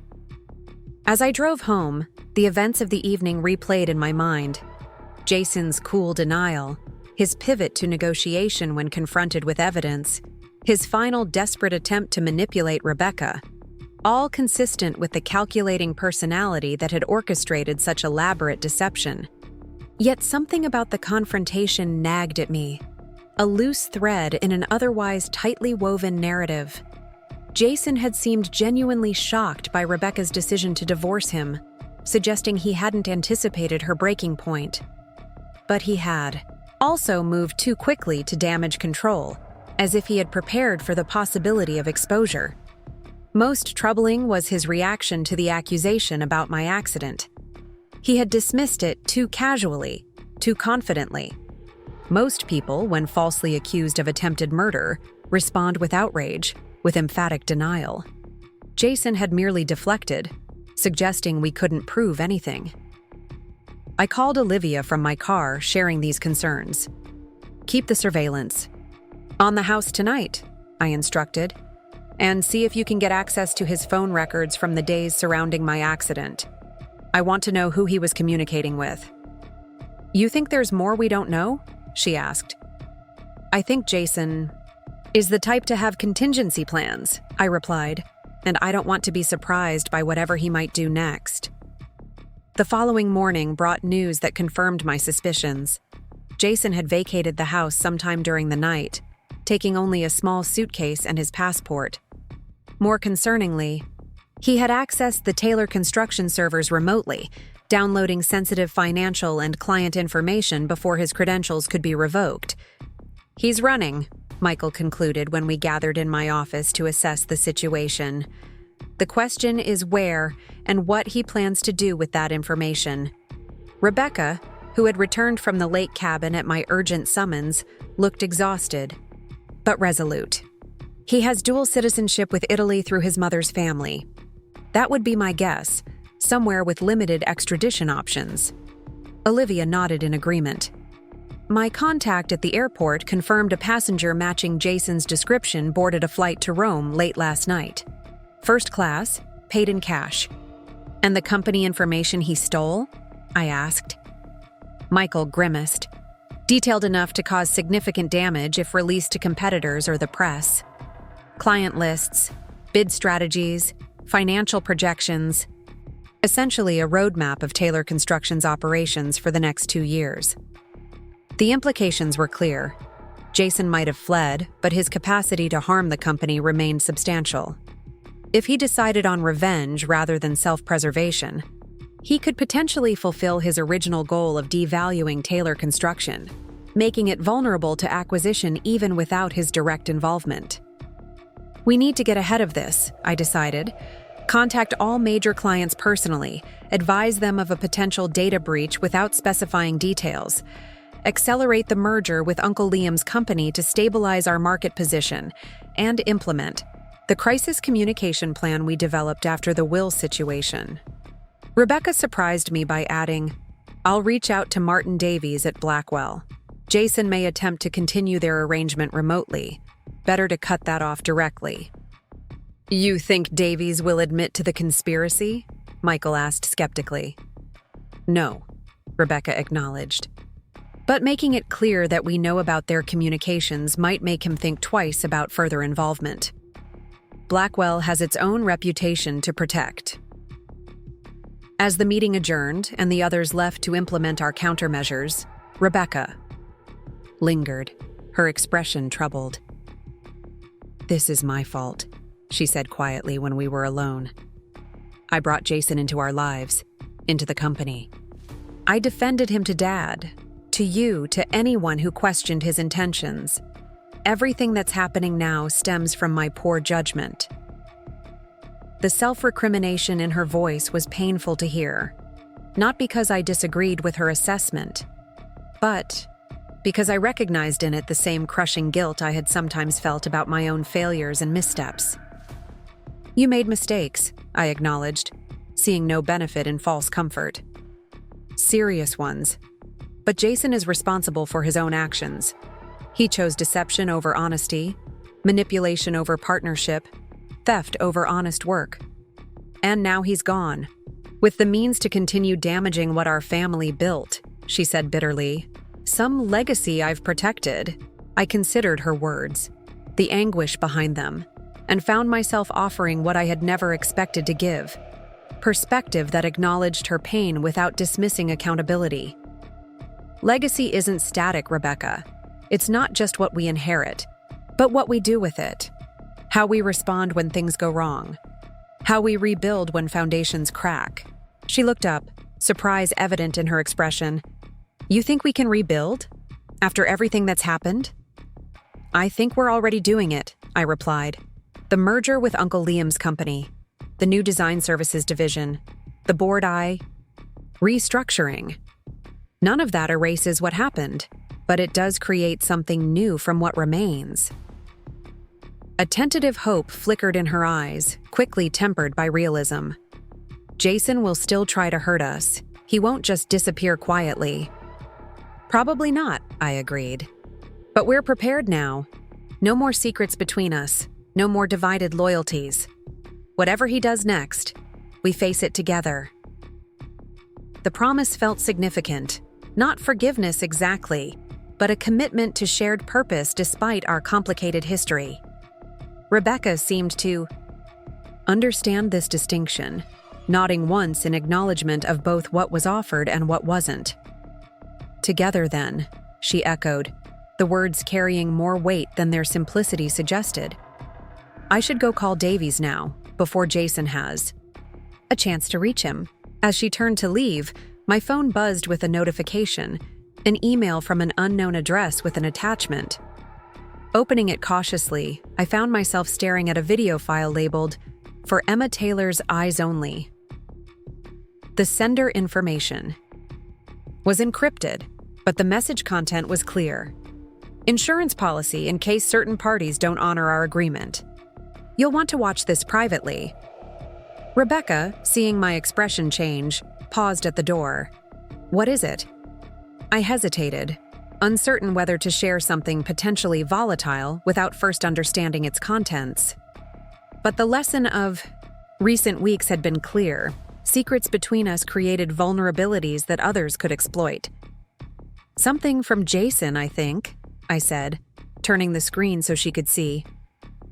As I drove home, the events of the evening replayed in my mind. Jason's cool denial, his pivot to negotiation when confronted with evidence, his final desperate attempt to manipulate Rebecca, all consistent with the calculating personality that had orchestrated such elaborate deception. Yet something about the confrontation nagged at me, a loose thread in an otherwise tightly woven narrative. Jason had seemed genuinely shocked by Rebecca's decision to divorce him, suggesting he hadn't anticipated her breaking point. But he had. Also moved too quickly to damage control, as if he had prepared for the possibility of exposure. Most troubling was his reaction to the accusation about my accident. He had dismissed it too casually, too confidently. Most people, when falsely accused of attempted murder, respond with outrage, with emphatic denial. Jason had merely deflected, suggesting we couldn't prove anything. I called Olivia from my car, sharing these concerns. "Keep the surveillance on the house tonight," I instructed, "and see if you can get access to his phone records from the days surrounding my accident. I want to know who he was communicating with." "You think there's more we don't know?" she asked. "I think Jason is the type to have contingency plans," I replied, "and I don't want to be surprised by whatever he might do next." The following morning brought news that confirmed my suspicions. Jason had vacated the house sometime during the night, taking only a small suitcase and his passport. More concerningly, he had accessed the Taylor construction servers remotely, downloading sensitive financial and client information before his credentials could be revoked. "He's running," Michael concluded when we gathered in my office to assess the situation. "The question is where and what he plans to do with that information." Rebecca, who had returned from the lake cabin at my urgent summons, looked exhausted, but resolute. "He has dual citizenship with Italy through his mother's family. That would be my guess, somewhere with limited extradition options." Olivia nodded in agreement. My contact at the airport confirmed a passenger matching Jason's description boarded a flight to Rome late last night. First class, paid in cash. "And the company information he stole?" I asked. Michael grimaced. "Detailed enough to cause significant damage if released to competitors or the press. Client lists, bid strategies, financial projections. Essentially a roadmap of Taylor Construction's operations for the next 2 years." The implications were clear. Jason might have fled, but his capacity to harm the company remained substantial. If he decided on revenge rather than self-preservation, he could potentially fulfill his original goal of devaluing Taylor Construction, making it vulnerable to acquisition even without his direct involvement. "We need to get ahead of this," I decided. "Contact all major clients personally, advise them of a potential data breach without specifying details. Accelerate the merger with Uncle Liam's company to stabilize our market position, and implement the crisis communication plan we developed after the will situation." Rebecca surprised me by adding, "I'll reach out to Martin Davies at Blackwell. Jason may attempt to continue their arrangement remotely. Better to cut that off directly." "You think Davies will admit to the conspiracy?" Michael asked skeptically. "No," Rebecca acknowledged. "But making it clear that we know about their communications might make him think twice about further involvement. Blackwell has its own reputation to protect." As the meeting adjourned and the others left to implement our countermeasures, Rebecca lingered, her expression troubled. "This is my fault," she said quietly when we were alone. "I brought Jason into our lives, into the company. I defended him to Dad, to you, to anyone who questioned his intentions. Everything that's happening now stems from my poor judgment." The self-recrimination in her voice was painful to hear, not because I disagreed with her assessment, but because I recognized in it the same crushing guilt I had sometimes felt about my own failures and missteps. "You made mistakes," I acknowledged, seeing no benefit in false comfort. "Serious ones. But Jason is responsible for his own actions. He chose deception over honesty, manipulation over partnership, theft over honest work. And now he's gone, with the means to continue damaging what our family built," she said bitterly. "Some legacy I've protected." I considered her words, the anguish behind them, and found myself offering what I had never expected to give: perspective that acknowledged her pain without dismissing accountability. "Legacy isn't static, Rebecca. It's not just what we inherit, but what we do with it. How we respond when things go wrong. How we rebuild when foundations crack. She looked up, surprise evident in her expression. "You think we can rebuild? After everything that's happened?" "I think we're already doing it," I replied. "The merger with Uncle Liam's company, the new design services division, the board restructuring. None of that erases what happened, but it does create something new from what remains." A tentative hope flickered in her eyes, quickly tempered by realism. "Jason will still try to hurt us. He won't just disappear quietly." "Probably not," I agreed. "But we're prepared now. No more secrets between us, no more divided loyalties. Whatever he does next, we face it together." The promise felt significant, not forgiveness exactly, but a commitment to shared purpose despite our complicated history. Rebecca seemed to understand this distinction, nodding once in acknowledgement of both what was offered and what wasn't. "Together, then," she echoed, the words carrying more weight than their simplicity suggested. "I should go call Davies now, before Jason has a chance to reach him." As she turned to leave, my phone buzzed with a notification, an email from an unknown address with an attachment. Opening it cautiously, I found myself staring at a video file labeled, "For Emma Taylor's Eyes Only." The sender information was encrypted, but the message content was clear. "Insurance policy in case certain parties don't honor our agreement. You'll want to watch this privately." Rebecca, seeing my expression change, paused at the door. "What is it?" I hesitated, uncertain whether to share something potentially volatile without first understanding its contents. But the lesson of recent weeks had been clear. Secrets between us created vulnerabilities that others could exploit. "Something from Jason, I think," I said, turning the screen so she could see.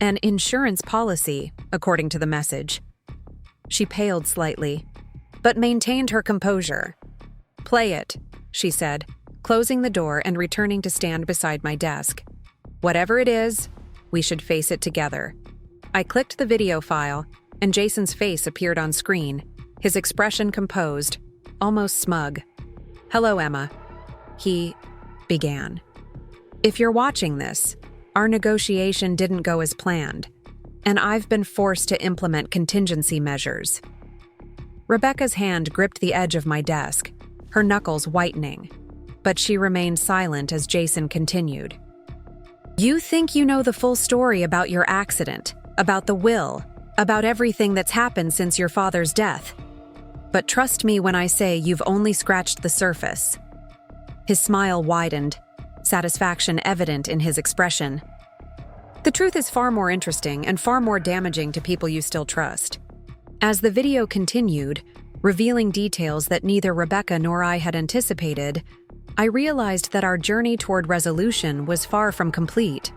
"An insurance policy, according to the message." She paled slightly, but maintained her composure. "Play it," she said, closing the door and returning to stand beside my desk. "Whatever it is, we should face it together." I clicked the video file, and Jason's face appeared on screen, his expression composed, almost smug. "Hello, Emma," he began. "If you're watching this, our negotiation didn't go as planned, and I've been forced to implement contingency measures." Rebecca's hand gripped the edge of my desk, her knuckles whitening, but she remained silent as Jason continued. "You think you know the full story about your accident, about the will, about everything that's happened since your father's death. But trust me when I say you've only scratched the surface." His smile widened, satisfaction evident in his expression. "The truth is far more interesting and far more damaging to people you still trust." As the video continued, revealing details that neither Rebecca nor I had anticipated, I realized that our journey toward resolution was far from complete.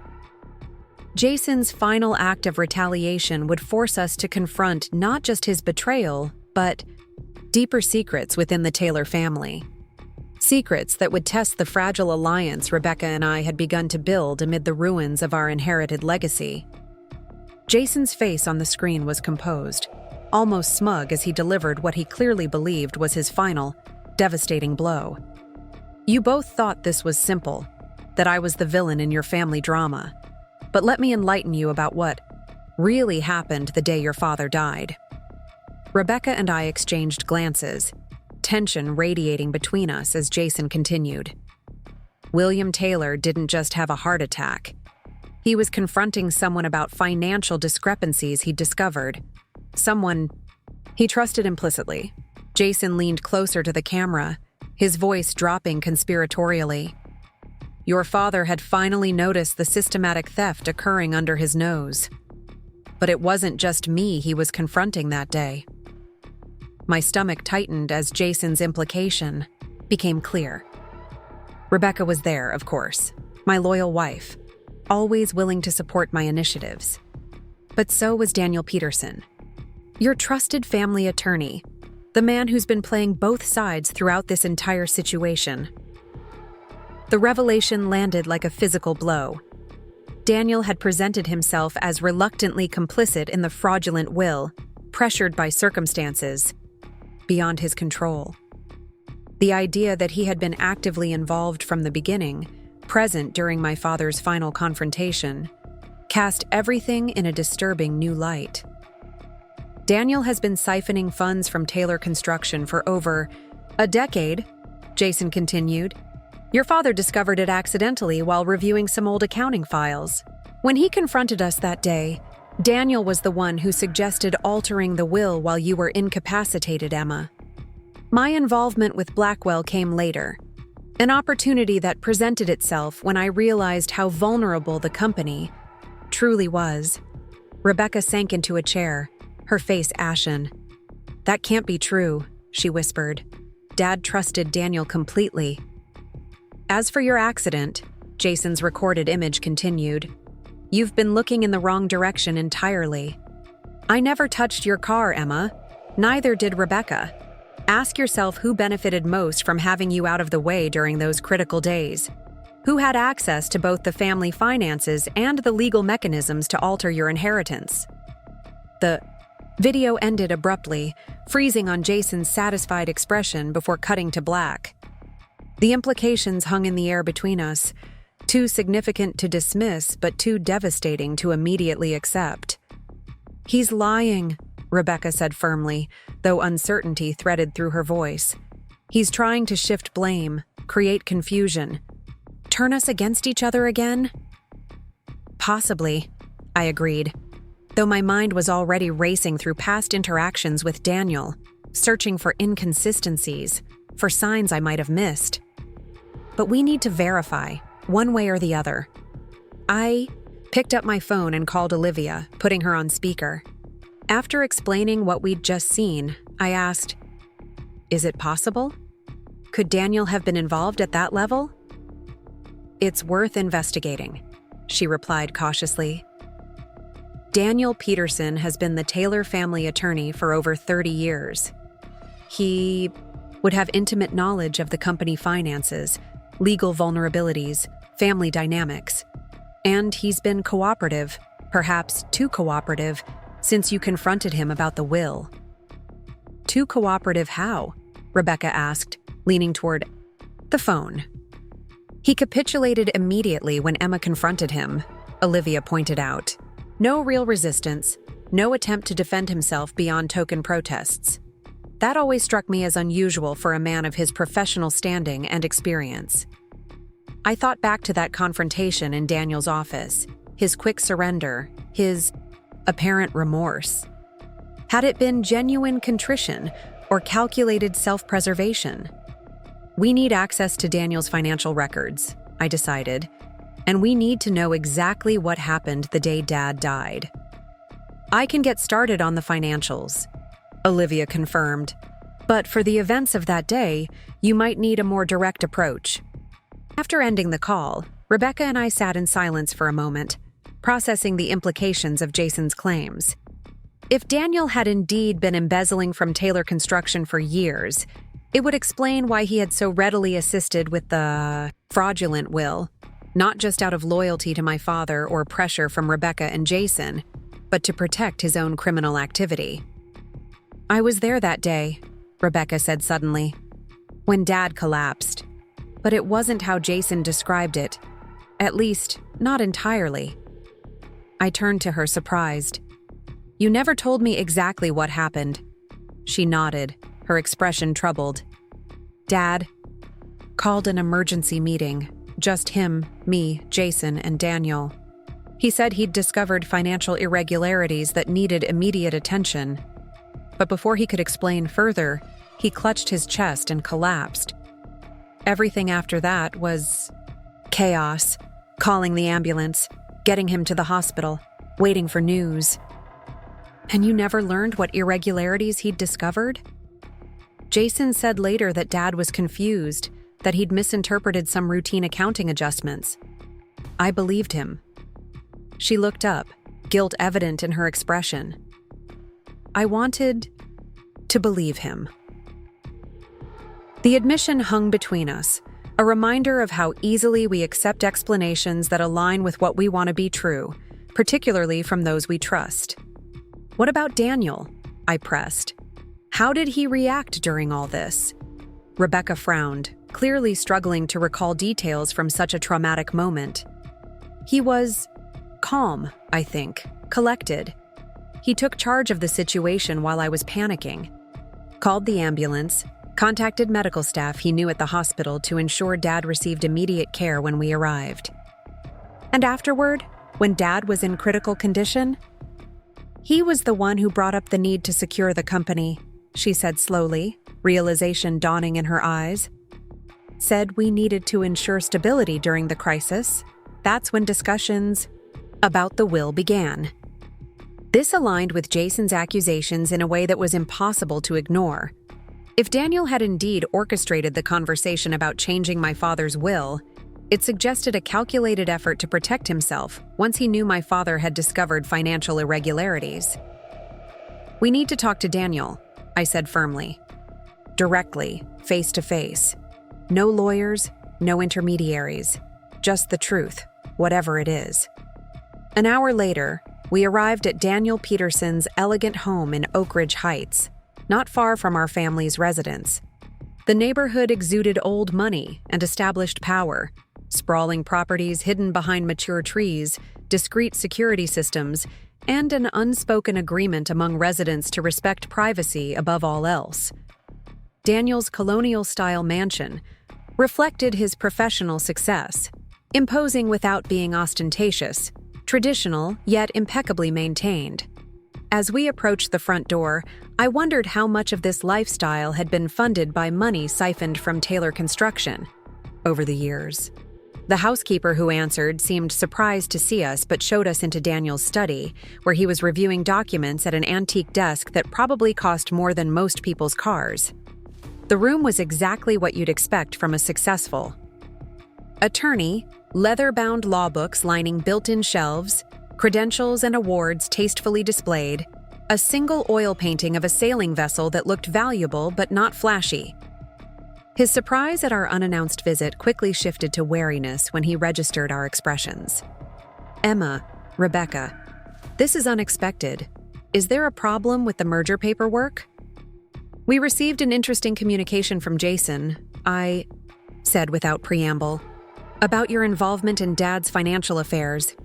Jason's final act of retaliation would force us to confront not just his betrayal, but deeper secrets within the Taylor family. Secrets that would test the fragile alliance Rebecca and I had begun to build amid the ruins of our inherited legacy. Jason's face on the screen was composed, almost smug as he delivered what he clearly believed was his final, devastating blow. "You both thought this was simple, that I was the villain in your family drama. But let me enlighten you about what really happened the day your father died." Rebecca and I exchanged glances, tension radiating between us as Jason continued. "William Taylor didn't just have a heart attack. He was confronting someone about financial discrepancies he'd discovered. Someone he trusted implicitly." Jason leaned closer to the camera, his voice dropping conspiratorially. "Your father had finally noticed the systematic theft occurring under his nose. But it wasn't just me he was confronting that day." My stomach tightened as Jason's implication became clear. Rebecca was there, of course, my loyal wife, always willing to support my initiatives. But so was Daniel Peterson, your trusted family attorney, the man who's been playing both sides throughout this entire situation. The revelation landed like a physical blow. Daniel had presented himself as reluctantly complicit in the fraudulent will, pressured by circumstances. beyond his control. The idea that he had been actively involved from the beginning, present during my father's final confrontation, cast everything in a disturbing new light. Daniel has been siphoning funds from Taylor Construction for over a decade, Jason continued. Your father discovered it accidentally while reviewing some old accounting files. When he confronted us that day, Daniel was the one who suggested altering the will while you were incapacitated, Emma. My involvement with Blackwell came later, an opportunity that presented itself when I realized how vulnerable the company truly was. Rebecca sank into a chair, her face ashen. That can't be true, she whispered. Dad trusted Daniel completely. As for your accident, Jason's recorded image continued, you've been looking in the wrong direction entirely. I never touched your car, Emma. Neither did Rebecca. Ask yourself who benefited most from having you out of the way during those critical days. Who had access to both the family finances and the legal mechanisms to alter your inheritance? The video ended abruptly, freezing on Jason's satisfied expression before cutting to black. The implications hung in the air between us, too significant to dismiss but too devastating to immediately accept. He's lying, Rebecca said firmly, though uncertainty threaded through her voice. He's trying to shift blame, create confusion. Turn us against each other again? Possibly, I agreed, though my mind was already racing through past interactions with Daniel, searching for inconsistencies, for signs I might have missed. But we need to verify, one way or the other. I picked up my phone and called Olivia, putting her on speaker. After explaining what we'd just seen, I asked, is it possible? Could Daniel have been involved at that level? It's worth investigating, she replied cautiously. Daniel Peterson has been the Taylor family attorney for over 30 years. He would have intimate knowledge of the company finances, legal vulnerabilities, family dynamics. And he's been cooperative, perhaps too cooperative, since you confronted him about the will. Too cooperative how? Rebecca asked, leaning toward the phone. He capitulated immediately when Emma confronted him, Olivia pointed out. No real resistance, no attempt to defend himself beyond token protests. That always struck me as unusual for a man of his professional standing and experience. I thought back to that confrontation in Daniel's office, his quick surrender, his apparent remorse. Had it been genuine contrition or calculated self-preservation? We need access to Daniel's financial records, I decided, and we need to know exactly what happened the day Dad died. I can get started on the financials, Olivia confirmed, but for the events of that day, you might need a more direct approach. After ending the call, Rebecca and I sat in silence for a moment, processing the implications of Jason's claims. If Daniel had indeed been embezzling from Taylor Construction for years, it would explain why he had so readily assisted with the fraudulent will, not just out of loyalty to my father or pressure from Rebecca and Jason, but to protect his own criminal activity. I was there that day, Rebecca said suddenly, when Dad collapsed. But it wasn't how Jason described it, at least, not entirely. I turned to her, surprised. You never told me exactly what happened. She nodded, her expression troubled. Dad called an emergency meeting, just him, me, Jason, and Daniel. He said he'd discovered financial irregularities that needed immediate attention. But before he could explain further, he clutched his chest and collapsed. Everything after that was chaos, calling the ambulance, getting him to the hospital, waiting for news. And you never learned what irregularities he'd discovered? Jason said later that Dad was confused, that he'd misinterpreted some routine accounting adjustments. I believed him. She looked up, guilt evident in her expression. I wanted to believe him. The admission hung between us, a reminder of how easily we accept explanations that align with what we want to be true, particularly from those we trust. What about Daniel? I pressed. How did he react during all this? Rebecca frowned, clearly struggling to recall details from such a traumatic moment. He was calm, I think, collected. He took charge of the situation while I was panicking. Called the ambulance, contacted medical staff he knew at the hospital to ensure Dad received immediate care when we arrived. And afterward, when Dad was in critical condition, he was the one who brought up the need to secure the company, she said slowly, realization dawning in her eyes. Said we needed to ensure stability during the crisis. That's when discussions about the will began. This aligned with Jason's accusations in a way that was impossible to ignore. If Daniel had indeed orchestrated the conversation about changing my father's will, it suggested a calculated effort to protect himself once he knew my father had discovered financial irregularities. We need to talk to Daniel, I said firmly. Directly, face to face. No lawyers, no intermediaries. Just the truth, whatever it is. An hour later, we arrived at Daniel Peterson's elegant home in Oak Ridge Heights, not far from our family's residence. The neighborhood exuded old money and established power, sprawling properties hidden behind mature trees, discreet security systems, and an unspoken agreement among residents to respect privacy above all else. Daniel's colonial-style mansion reflected his professional success, imposing without being ostentatious, traditional yet impeccably maintained. As we approached the front door, I wondered how much of this lifestyle had been funded by money siphoned from Taylor Construction over the years. The housekeeper who answered seemed surprised to see us but showed us into Daniel's study, where he was reviewing documents at an antique desk that probably cost more than most people's cars. The room was exactly what you'd expect from a successful attorney, leather-bound law books lining built-in shelves, credentials and awards tastefully displayed, a single oil painting of a sailing vessel that looked valuable but not flashy. His surprise at our unannounced visit quickly shifted to wariness when he registered our expressions. Emma, Rebecca, this is unexpected. Is there a problem with the merger paperwork? We received an interesting communication from Jason, I said without preamble, about your involvement in Dad's financial affairs.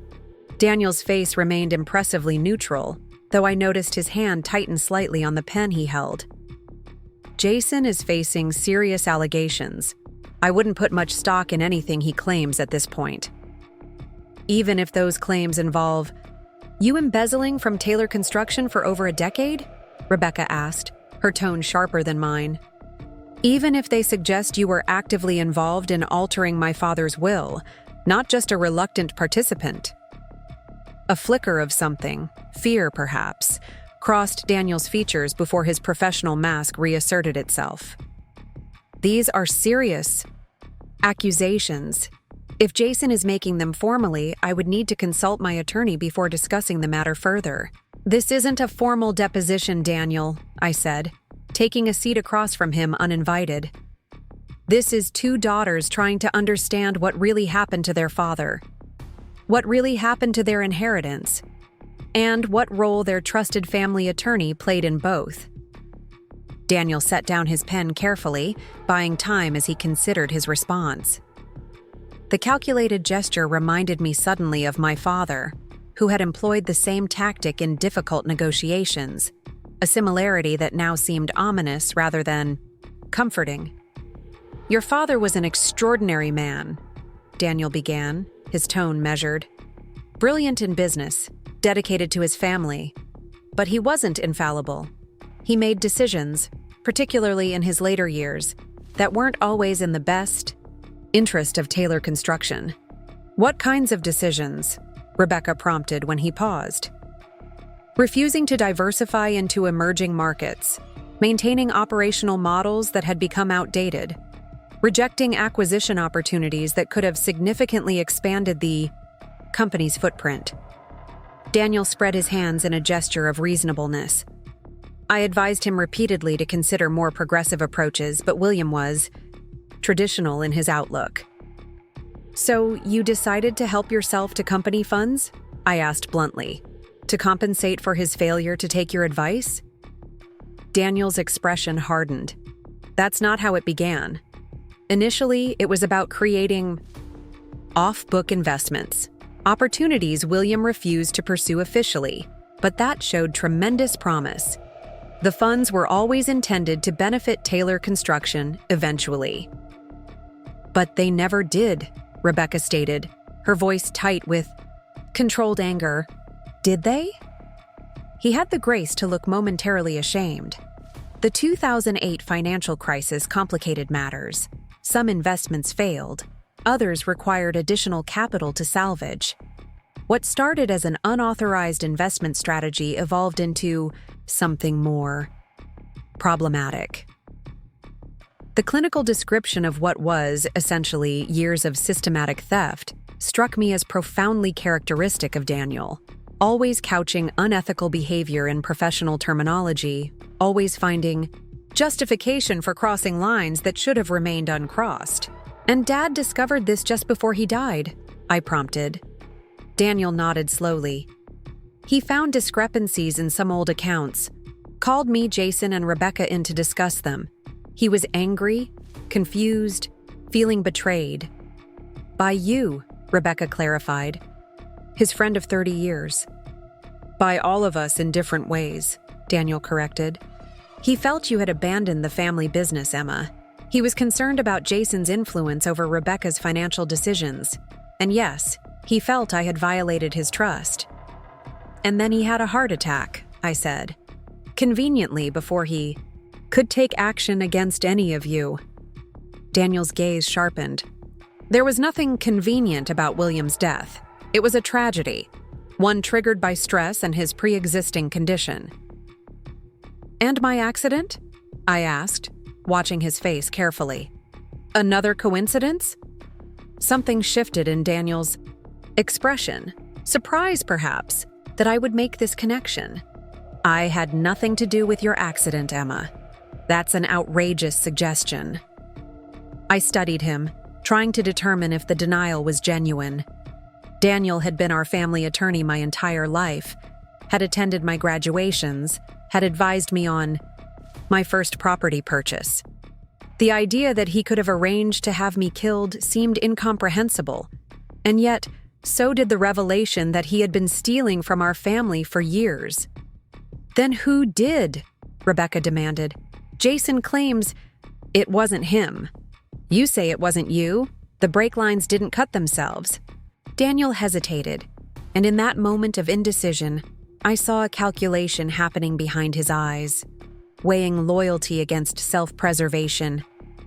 Daniel's face remained impressively neutral, though I noticed his hand tighten slightly on the pen he held. Jason is facing serious allegations. I wouldn't put much stock in anything he claims at this point. Even if those claims involve you embezzling from Taylor Construction for over a decade? Rebecca asked, her tone sharper than mine. Even if they suggest you were actively involved in altering my father's will, not just a reluctant participant. A flicker of something, fear perhaps, crossed Daniel's features before his professional mask reasserted itself. These are serious accusations. If Jason is making them formally, I would need to consult my attorney before discussing the matter further. This isn't a formal deposition, Daniel, I said, taking a seat across from him uninvited. This is two daughters trying to understand what really happened to their father, what really happened to their inheritance, and what role their trusted family attorney played in both. Daniel set down his pen carefully, buying time as he considered his response. The calculated gesture reminded me suddenly of my father, who had employed the same tactic in difficult negotiations, a similarity that now seemed ominous rather than comforting. Your father was an extraordinary man, Daniel began, his tone measured. Brilliant in business, dedicated to his family. But he wasn't infallible. He made decisions, particularly in his later years, that weren't always in the best interest of Taylor Construction. What kinds of decisions? Rebecca prompted when he paused. Refusing to diversify into emerging markets, maintaining operational models that had become outdated, rejecting acquisition opportunities that could have significantly expanded the company's footprint. Daniel spread his hands in a gesture of reasonableness. I advised him repeatedly to consider more progressive approaches, but William was traditional in his outlook. So you decided to help yourself to company funds? I asked bluntly. To compensate for his failure to take your advice? Daniel's expression hardened. That's not how it began. Initially, it was about creating off-book investments, opportunities William refused to pursue officially, but that showed tremendous promise. The funds were always intended to benefit Taylor Construction eventually. But they never did, Rebecca stated, her voice tight with controlled anger. Did they? He had the grace to look momentarily ashamed. The 2008 financial crisis complicated matters. Some investments failed. Others required additional capital to salvage. What started as an unauthorized investment strategy evolved into something more problematic. The clinical description of what was, essentially, years of systematic theft struck me as profoundly characteristic of Daniel, always couching unethical behavior in professional terminology, always finding justification for crossing lines that should have remained uncrossed. And Dad discovered this just before he died, I prompted. Daniel nodded slowly. He found discrepancies in some old accounts, called me, Jason, and Rebecca in to discuss them. He was angry, confused, feeling betrayed. By you, Rebecca clarified. His friend of 30 years. By all of us in different ways, Daniel corrected. He felt you had abandoned the family business, Emma. He was concerned about Jason's influence over Rebecca's financial decisions. And yes, he felt I had violated his trust. And then he had a heart attack, I said. Conveniently before he could take action against any of you. Daniel's gaze sharpened. There was nothing convenient about William's death. It was a tragedy, one triggered by stress and his pre-existing condition. And my accident? I asked, watching his face carefully. Another coincidence? Something shifted in Daniel's expression, surprise perhaps, that I would make this connection. I had nothing to do with your accident, Emma. That's an outrageous suggestion. I studied him, trying to determine if the denial was genuine. Daniel had been our family attorney my entire life, had attended my graduations, had advised me on my first property purchase. The idea that he could have arranged to have me killed seemed incomprehensible, and yet so did the revelation that he had been stealing from our family for years. Then who did? Rebecca demanded. Jason claims it wasn't him. You say it wasn't you. The brake lines didn't cut themselves. Daniel hesitated, and in that moment of indecision, I saw a calculation happening behind his eyes, weighing loyalty against self-preservation,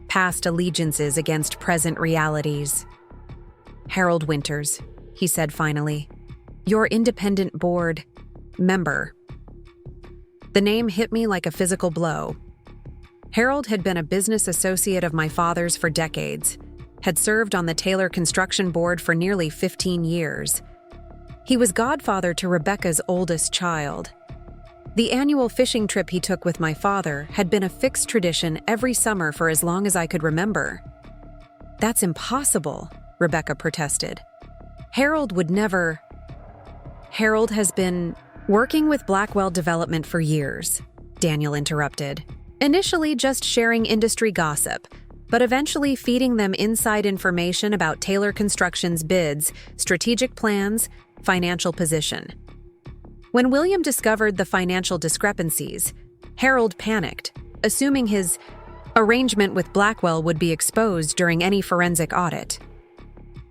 past allegiances against present realities. Harold Winters, he said finally, your independent board member. The name hit me like a physical blow. Harold had been a business associate of my father's for decades, had served on the Taylor Construction Board for nearly 15 years. He was godfather to Rebecca's oldest child. The annual fishing trip he took with my father had been a fixed tradition every summer for as long as I could remember. That's impossible, Rebecca protested. Harold would never. Harold has been working with Blackwell Development for years, Daniel interrupted. Initially just sharing industry gossip, but eventually feeding them inside information about Taylor Construction's bids, strategic plans, financial position. When William discovered the financial discrepancies, Harold panicked, assuming his arrangement with Blackwell would be exposed during any forensic audit.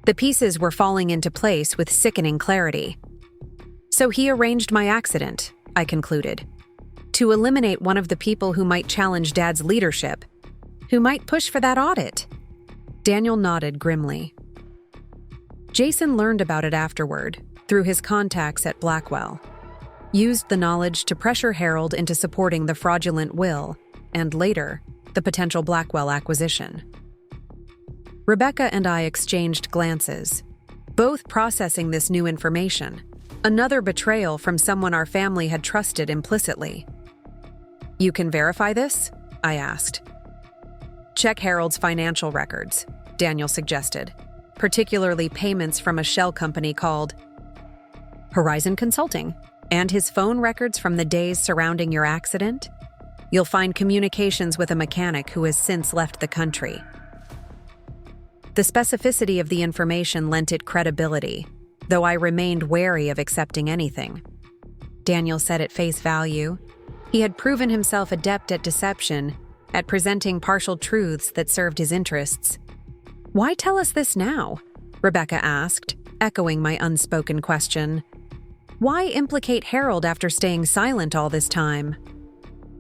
The pieces were falling into place with sickening clarity. So he arranged my accident, I concluded, to eliminate one of the people who might challenge Dad's leadership, who might push for that audit. Daniel nodded grimly. Jason learned about it afterward, through his contacts at Blackwell, used the knowledge to pressure Harold into supporting the fraudulent will, and later, the potential Blackwell acquisition. Rebecca and I exchanged glances, both processing this new information, another betrayal from someone our family had trusted implicitly. You can verify this? I asked. Check Harold's financial records, Daniel suggested, particularly payments from a shell company called Horizon Consulting, and his phone records from the days surrounding your accident. You'll find communications with a mechanic who has since left the country. The specificity of the information lent it credibility, though I remained wary of accepting anything. Daniel said at face value, he had proven himself adept at deception, at presenting partial truths that served his interests. "Why tell us this now?" Rebecca asked, echoing my unspoken question. "Why implicate Harold after staying silent all this time?"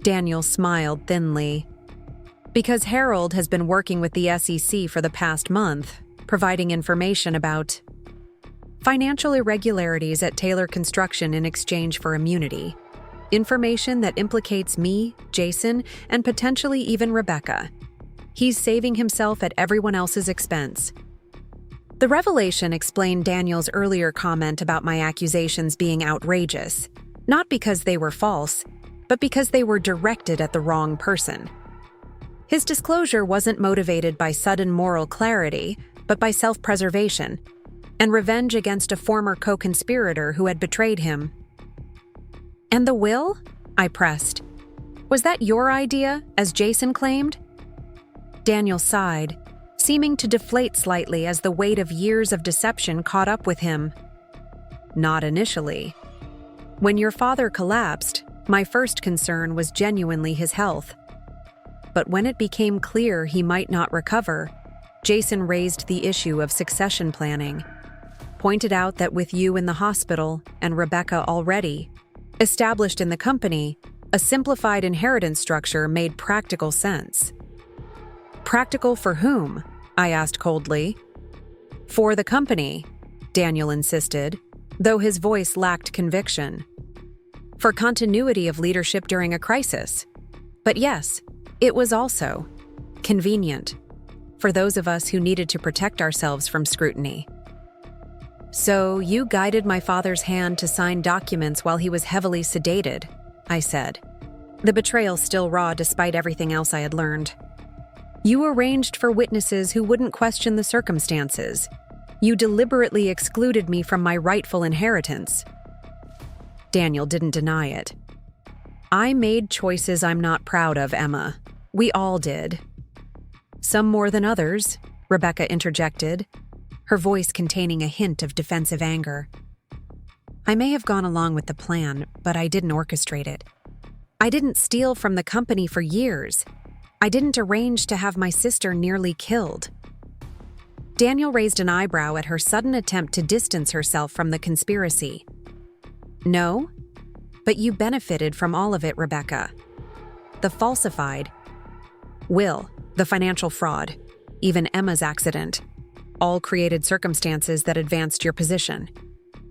Daniel smiled thinly. "Because Harold has been working with the SEC for the past month, providing information about financial irregularities at Taylor Construction in exchange for immunity. Information that implicates me, Jason, and potentially even Rebecca. He's saving himself at everyone else's expense." The revelation explained Daniel's earlier comment about my accusations being outrageous, not because they were false, but because they were directed at the wrong person. His disclosure wasn't motivated by sudden moral clarity, but by self-preservation and revenge against a former co-conspirator who had betrayed him. "And the will?" I pressed. "Was that your idea, as Jason claimed?" Daniel sighed, seeming to deflate slightly as the weight of years of deception caught up with him. "Not initially. When your father collapsed, my first concern was genuinely his health. But when it became clear he might not recover, Jason raised the issue of succession planning, pointed out that with you in the hospital and Rebecca already established in the company, a simplified inheritance structure made practical sense." "Practical for whom?" I asked coldly. "For the company," Daniel insisted, though his voice lacked conviction. "For continuity of leadership during a crisis. But yes, it was also convenient for those of us who needed to protect ourselves from scrutiny." "So you guided my father's hand to sign documents while he was heavily sedated," I said, the betrayal still raw despite everything else I had learned. "You arranged for witnesses who wouldn't question the circumstances. You deliberately excluded me from my rightful inheritance." Daniel didn't deny it. "I made choices I'm not proud of, Emma. We all did." "Some more than others," Rebecca interjected, her voice containing a hint of defensive anger. "I may have gone along with the plan, but I didn't orchestrate it. I didn't steal from the company for years. I didn't arrange to have my sister nearly killed." Daniel raised an eyebrow at her sudden attempt to distance herself from the conspiracy. "No, but you benefited from all of it, Rebecca. The falsified will, the financial fraud, even Emma's accident, all created circumstances that advanced your position.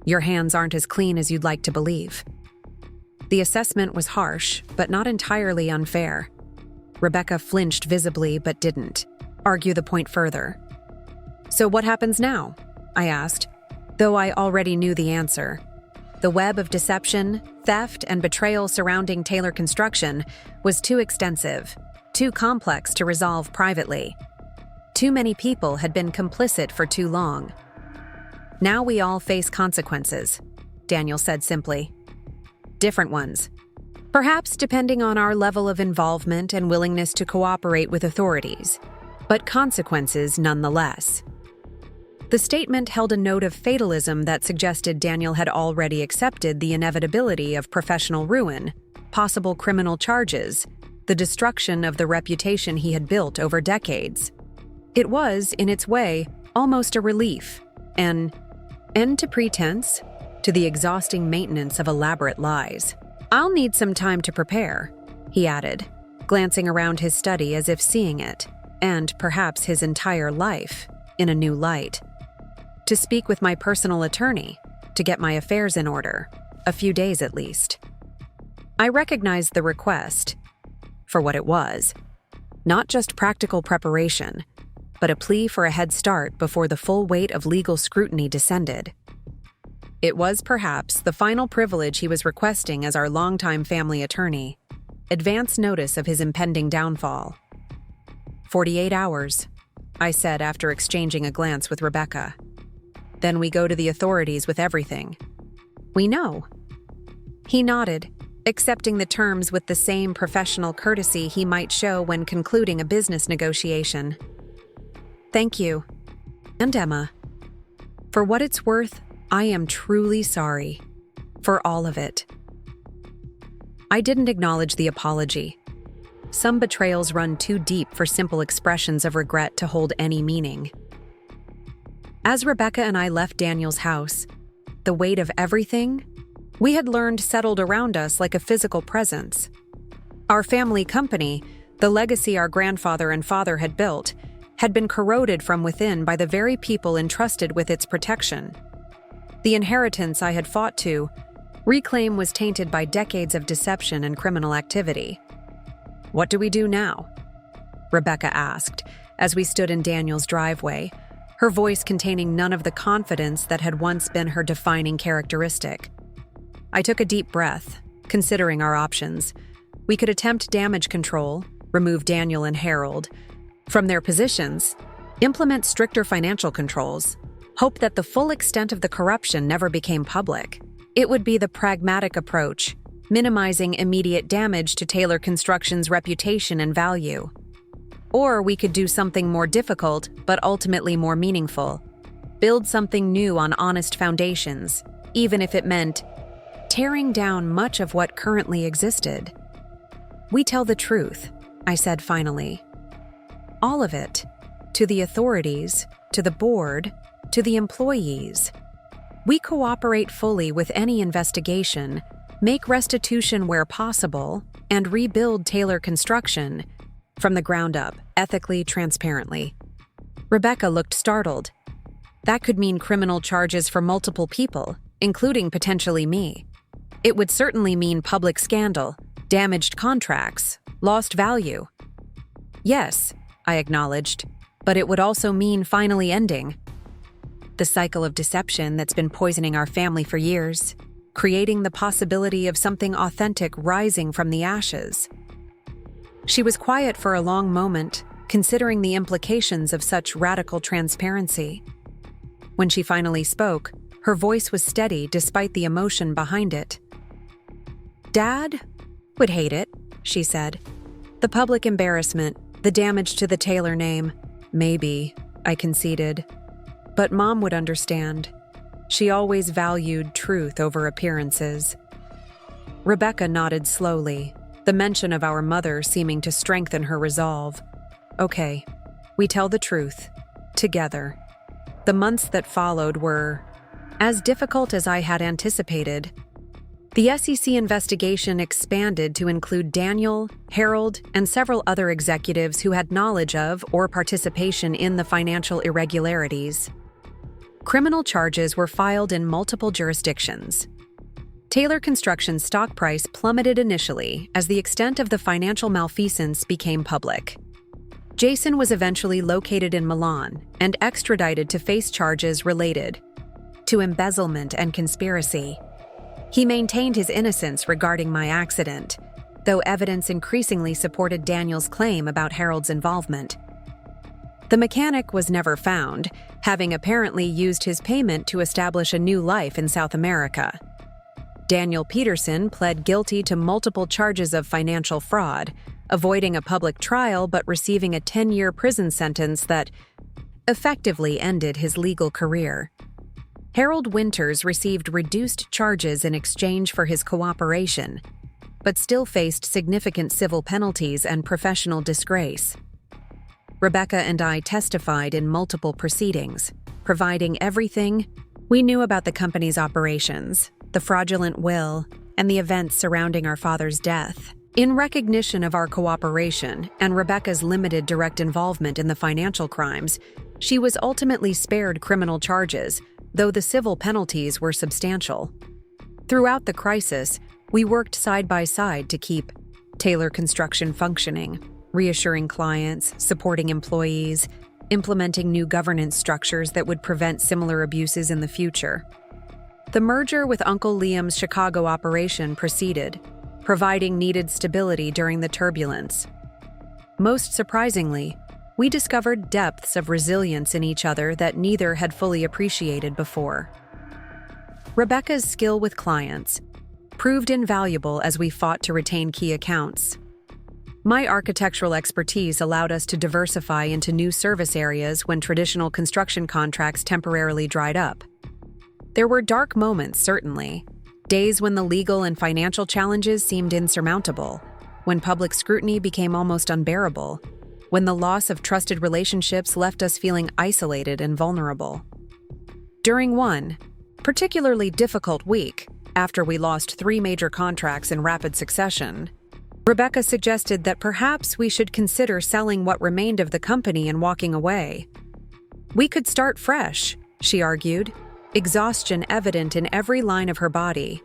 Your hands aren't as clean as you'd like to believe." The assessment was harsh, but not entirely unfair. Rebecca flinched visibly but didn't argue the point further. "So what happens now?" I asked, though I already knew the answer. The web of deception, theft, and betrayal surrounding Taylor Construction was too extensive, too complex to resolve privately. Too many people had been complicit for too long. "Now we all face consequences," Daniel said simply. "Different ones. Perhaps depending on our level of involvement and willingness to cooperate with authorities, but consequences nonetheless." The statement held a note of fatalism that suggested Daniel had already accepted the inevitability of professional ruin, possible criminal charges, the destruction of the reputation he had built over decades. It was, in its way, almost a relief, an end to pretense, to the exhausting maintenance of elaborate lies. "I'll need some time to prepare," he added, glancing around his study as if seeing it, and perhaps his entire life, in a new light. "To speak with my personal attorney, to get my affairs in order, a few days at least." I recognized the request for what it was, not just practical preparation, but a plea for a head start before the full weight of legal scrutiny descended. It was perhaps the final privilege he was requesting as our longtime family attorney, advance notice of his impending downfall. 48 hours, I said after exchanging a glance with Rebecca. Then we go to the authorities with everything. We know. He nodded, accepting the terms with the same professional courtesy he might show when concluding a business negotiation. Thank you. And Emma. For what it's worth, I am truly sorry. For all of it. I didn't acknowledge the apology. Some betrayals run too deep for simple expressions of regret to hold any meaning. As Rebecca and I left Daniel's house, the weight of everything we had learned settled around us like a physical presence. Our family company, the legacy our grandfather and father had built, had been corroded from within by the very people entrusted with its protection. The inheritance I had fought to reclaim was tainted by decades of deception and criminal activity. What do we do now? Rebecca asked, as we stood in Daniel's driveway, her voice containing none of the confidence that had once been her defining characteristic. I took a deep breath, considering our options. We could attempt damage control, remove Daniel and Harold from their positions, implement stricter financial controls, hope that the full extent of the corruption never became public. It would be the pragmatic approach, minimizing immediate damage to Taylor Construction's reputation and value. Or we could do something more difficult, but ultimately more meaningful. Build something new on honest foundations, even if it meant tearing down much of what currently existed. We tell the truth, I said finally. All of it. To the authorities, to the board, to the employees. We cooperate fully with any investigation, make restitution where possible, and rebuild Taylor Construction from the ground up, ethically, transparently. Rebecca looked startled. That could mean criminal charges for multiple people, including potentially me. It would certainly mean public scandal, damaged contracts, lost value. Yes, I acknowledged, but it would also mean finally ending the cycle of deception that's been poisoning our family for years, creating the possibility of something authentic rising from the ashes. She was quiet for a long moment, considering the implications of such radical transparency. When she finally spoke, her voice was steady despite the emotion behind it. Dad would hate it, she said. The public embarrassment, the damage to the Taylor name. Maybe, I conceded. But Mom would understand. She always valued truth over appearances. Rebecca nodded slowly, the mention of our mother seeming to strengthen her resolve. Okay, we tell the truth. Together. The months that followed were as difficult as I had anticipated. The SEC investigation expanded to include Daniel, Harold, and several other executives who had knowledge of or participation in the financial irregularities. Criminal charges were filed in multiple jurisdictions. Taylor Construction's stock price plummeted initially as the extent of the financial malfeasance became public. Jason was eventually located in Milan and extradited to face charges related to embezzlement and conspiracy. He maintained his innocence regarding my accident, though evidence increasingly supported Daniel's claim about Harold's involvement. The mechanic was never found, having apparently used his payment to establish a new life in South America. Daniel Peterson pled guilty to multiple charges of financial fraud, avoiding a public trial but receiving a 10-year prison sentence that effectively ended his legal career. Harold Winters received reduced charges in exchange for his cooperation, but still faced significant civil penalties and professional disgrace. Rebecca and I testified in multiple proceedings, providing everything we knew about the company's operations, the fraudulent will, and the events surrounding our father's death. In recognition of our cooperation and Rebecca's limited direct involvement in the financial crimes, she was ultimately spared criminal charges, though the civil penalties were substantial. Throughout the crisis, we worked side by side to keep Taylor Construction functioning, reassuring clients, supporting employees, implementing new governance structures that would prevent similar abuses in the future. The merger with Uncle Liam's Chicago operation proceeded, providing needed stability during the turbulence. Most surprisingly, we discovered depths of resilience in each other that neither had fully appreciated before. Rebecca's skill with clients, proved invaluable as we fought to retain key accounts. My architectural expertise allowed us to diversify into new service areas when traditional construction contracts temporarily dried up. There were dark moments, certainly. Days when the legal and financial challenges seemed insurmountable, when public scrutiny became almost unbearable, when the loss of trusted relationships left us feeling isolated and vulnerable. During one particularly difficult week, after we lost 3 major contracts in rapid succession, Rebecca suggested that perhaps we should consider selling what remained of the company and walking away. We could start fresh, she argued, exhaustion evident in every line of her body.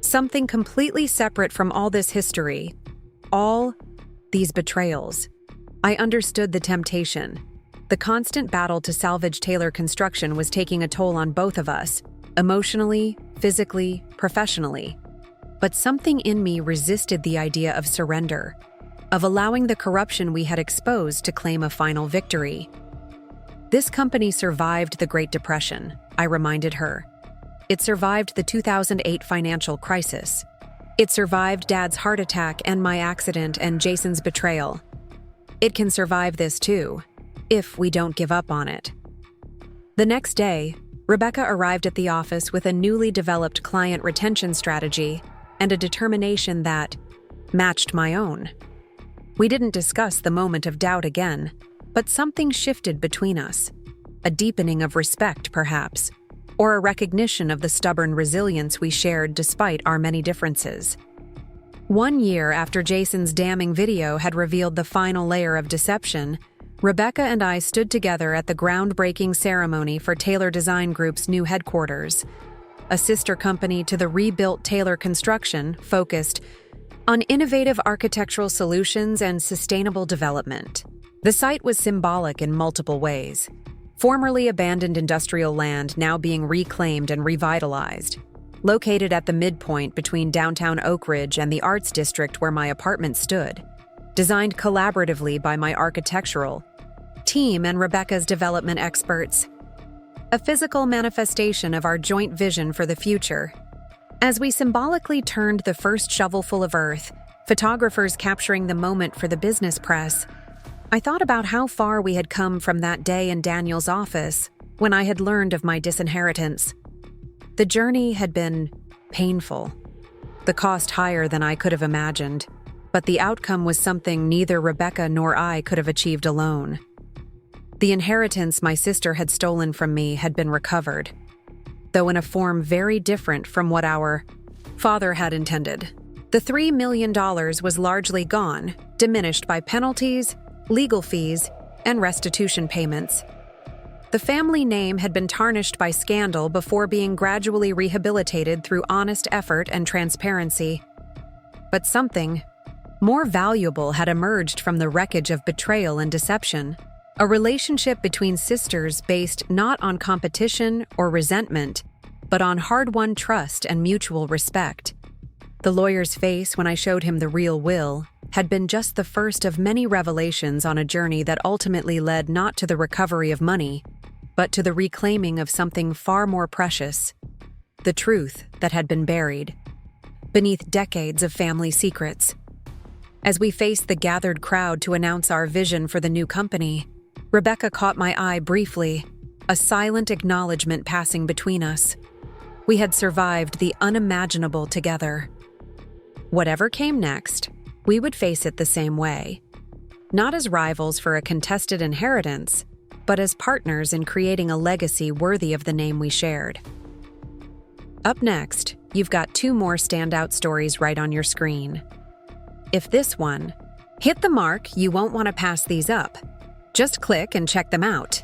Something completely separate from all this history, all these betrayals. I understood the temptation. The constant battle to salvage Taylor Construction was taking a toll on both of us, emotionally, physically, professionally. But something in me resisted the idea of surrender, of allowing the corruption we had exposed to claim a final victory. This company survived the Great Depression, I reminded her. It survived the 2008 financial crisis. It survived Dad's heart attack and my accident and Jason's betrayal. It can survive this too, if we don't give up on it. The next day, Rebecca arrived at the office with a newly developed client retention strategy and a determination that matched my own. We didn't discuss the moment of doubt again, but something shifted between us. A deepening of respect, perhaps, or a recognition of the stubborn resilience we shared despite our many differences. 1 year after Jason's damning video had revealed the final layer of deception, Rebecca and I stood together at the groundbreaking ceremony for Taylor Design Group's new headquarters, a sister company to the rebuilt Taylor Construction focused on innovative architectural solutions and sustainable development. The site was symbolic in multiple ways. Formerly abandoned industrial land now being reclaimed and revitalized. Located at the midpoint between downtown Oak Ridge and the Arts District where my apartment stood. Designed collaboratively by my architectural team and Rebecca's development experts. A physical manifestation of our joint vision for the future. As we symbolically turned the first shovelful of earth, photographers capturing the moment for the business press, I thought about how far we had come from that day in Daniel's office when I had learned of my disinheritance. The journey had been painful, the cost higher than I could have imagined, but the outcome was something neither Rebecca nor I could have achieved alone. The inheritance my sister had stolen from me had been recovered, though in a form very different from what our father had intended. The $3 million was largely gone, diminished by penalties, legal fees, and restitution payments. The family name had been tarnished by scandal before being gradually rehabilitated through honest effort and transparency. But something more valuable had emerged from the wreckage of betrayal and deception, a relationship between sisters based not on competition or resentment, but on hard-won trust and mutual respect. The lawyer's face when I showed him the real will had been just the first of many revelations on a journey that ultimately led not to the recovery of money, but to the reclaiming of something far more precious, the truth that had been buried beneath decades of family secrets. As we faced the gathered crowd to announce our vision for the new company, Rebecca caught my eye briefly, a silent acknowledgement passing between us. We had survived the unimaginable together. Whatever came next, we would face it the same way. Not as rivals for a contested inheritance, but as partners in creating a legacy worthy of the name we shared. Up next, you've got 2 more standout stories right on your screen. If this one hit the mark, you won't want to pass these up. Just click and check them out.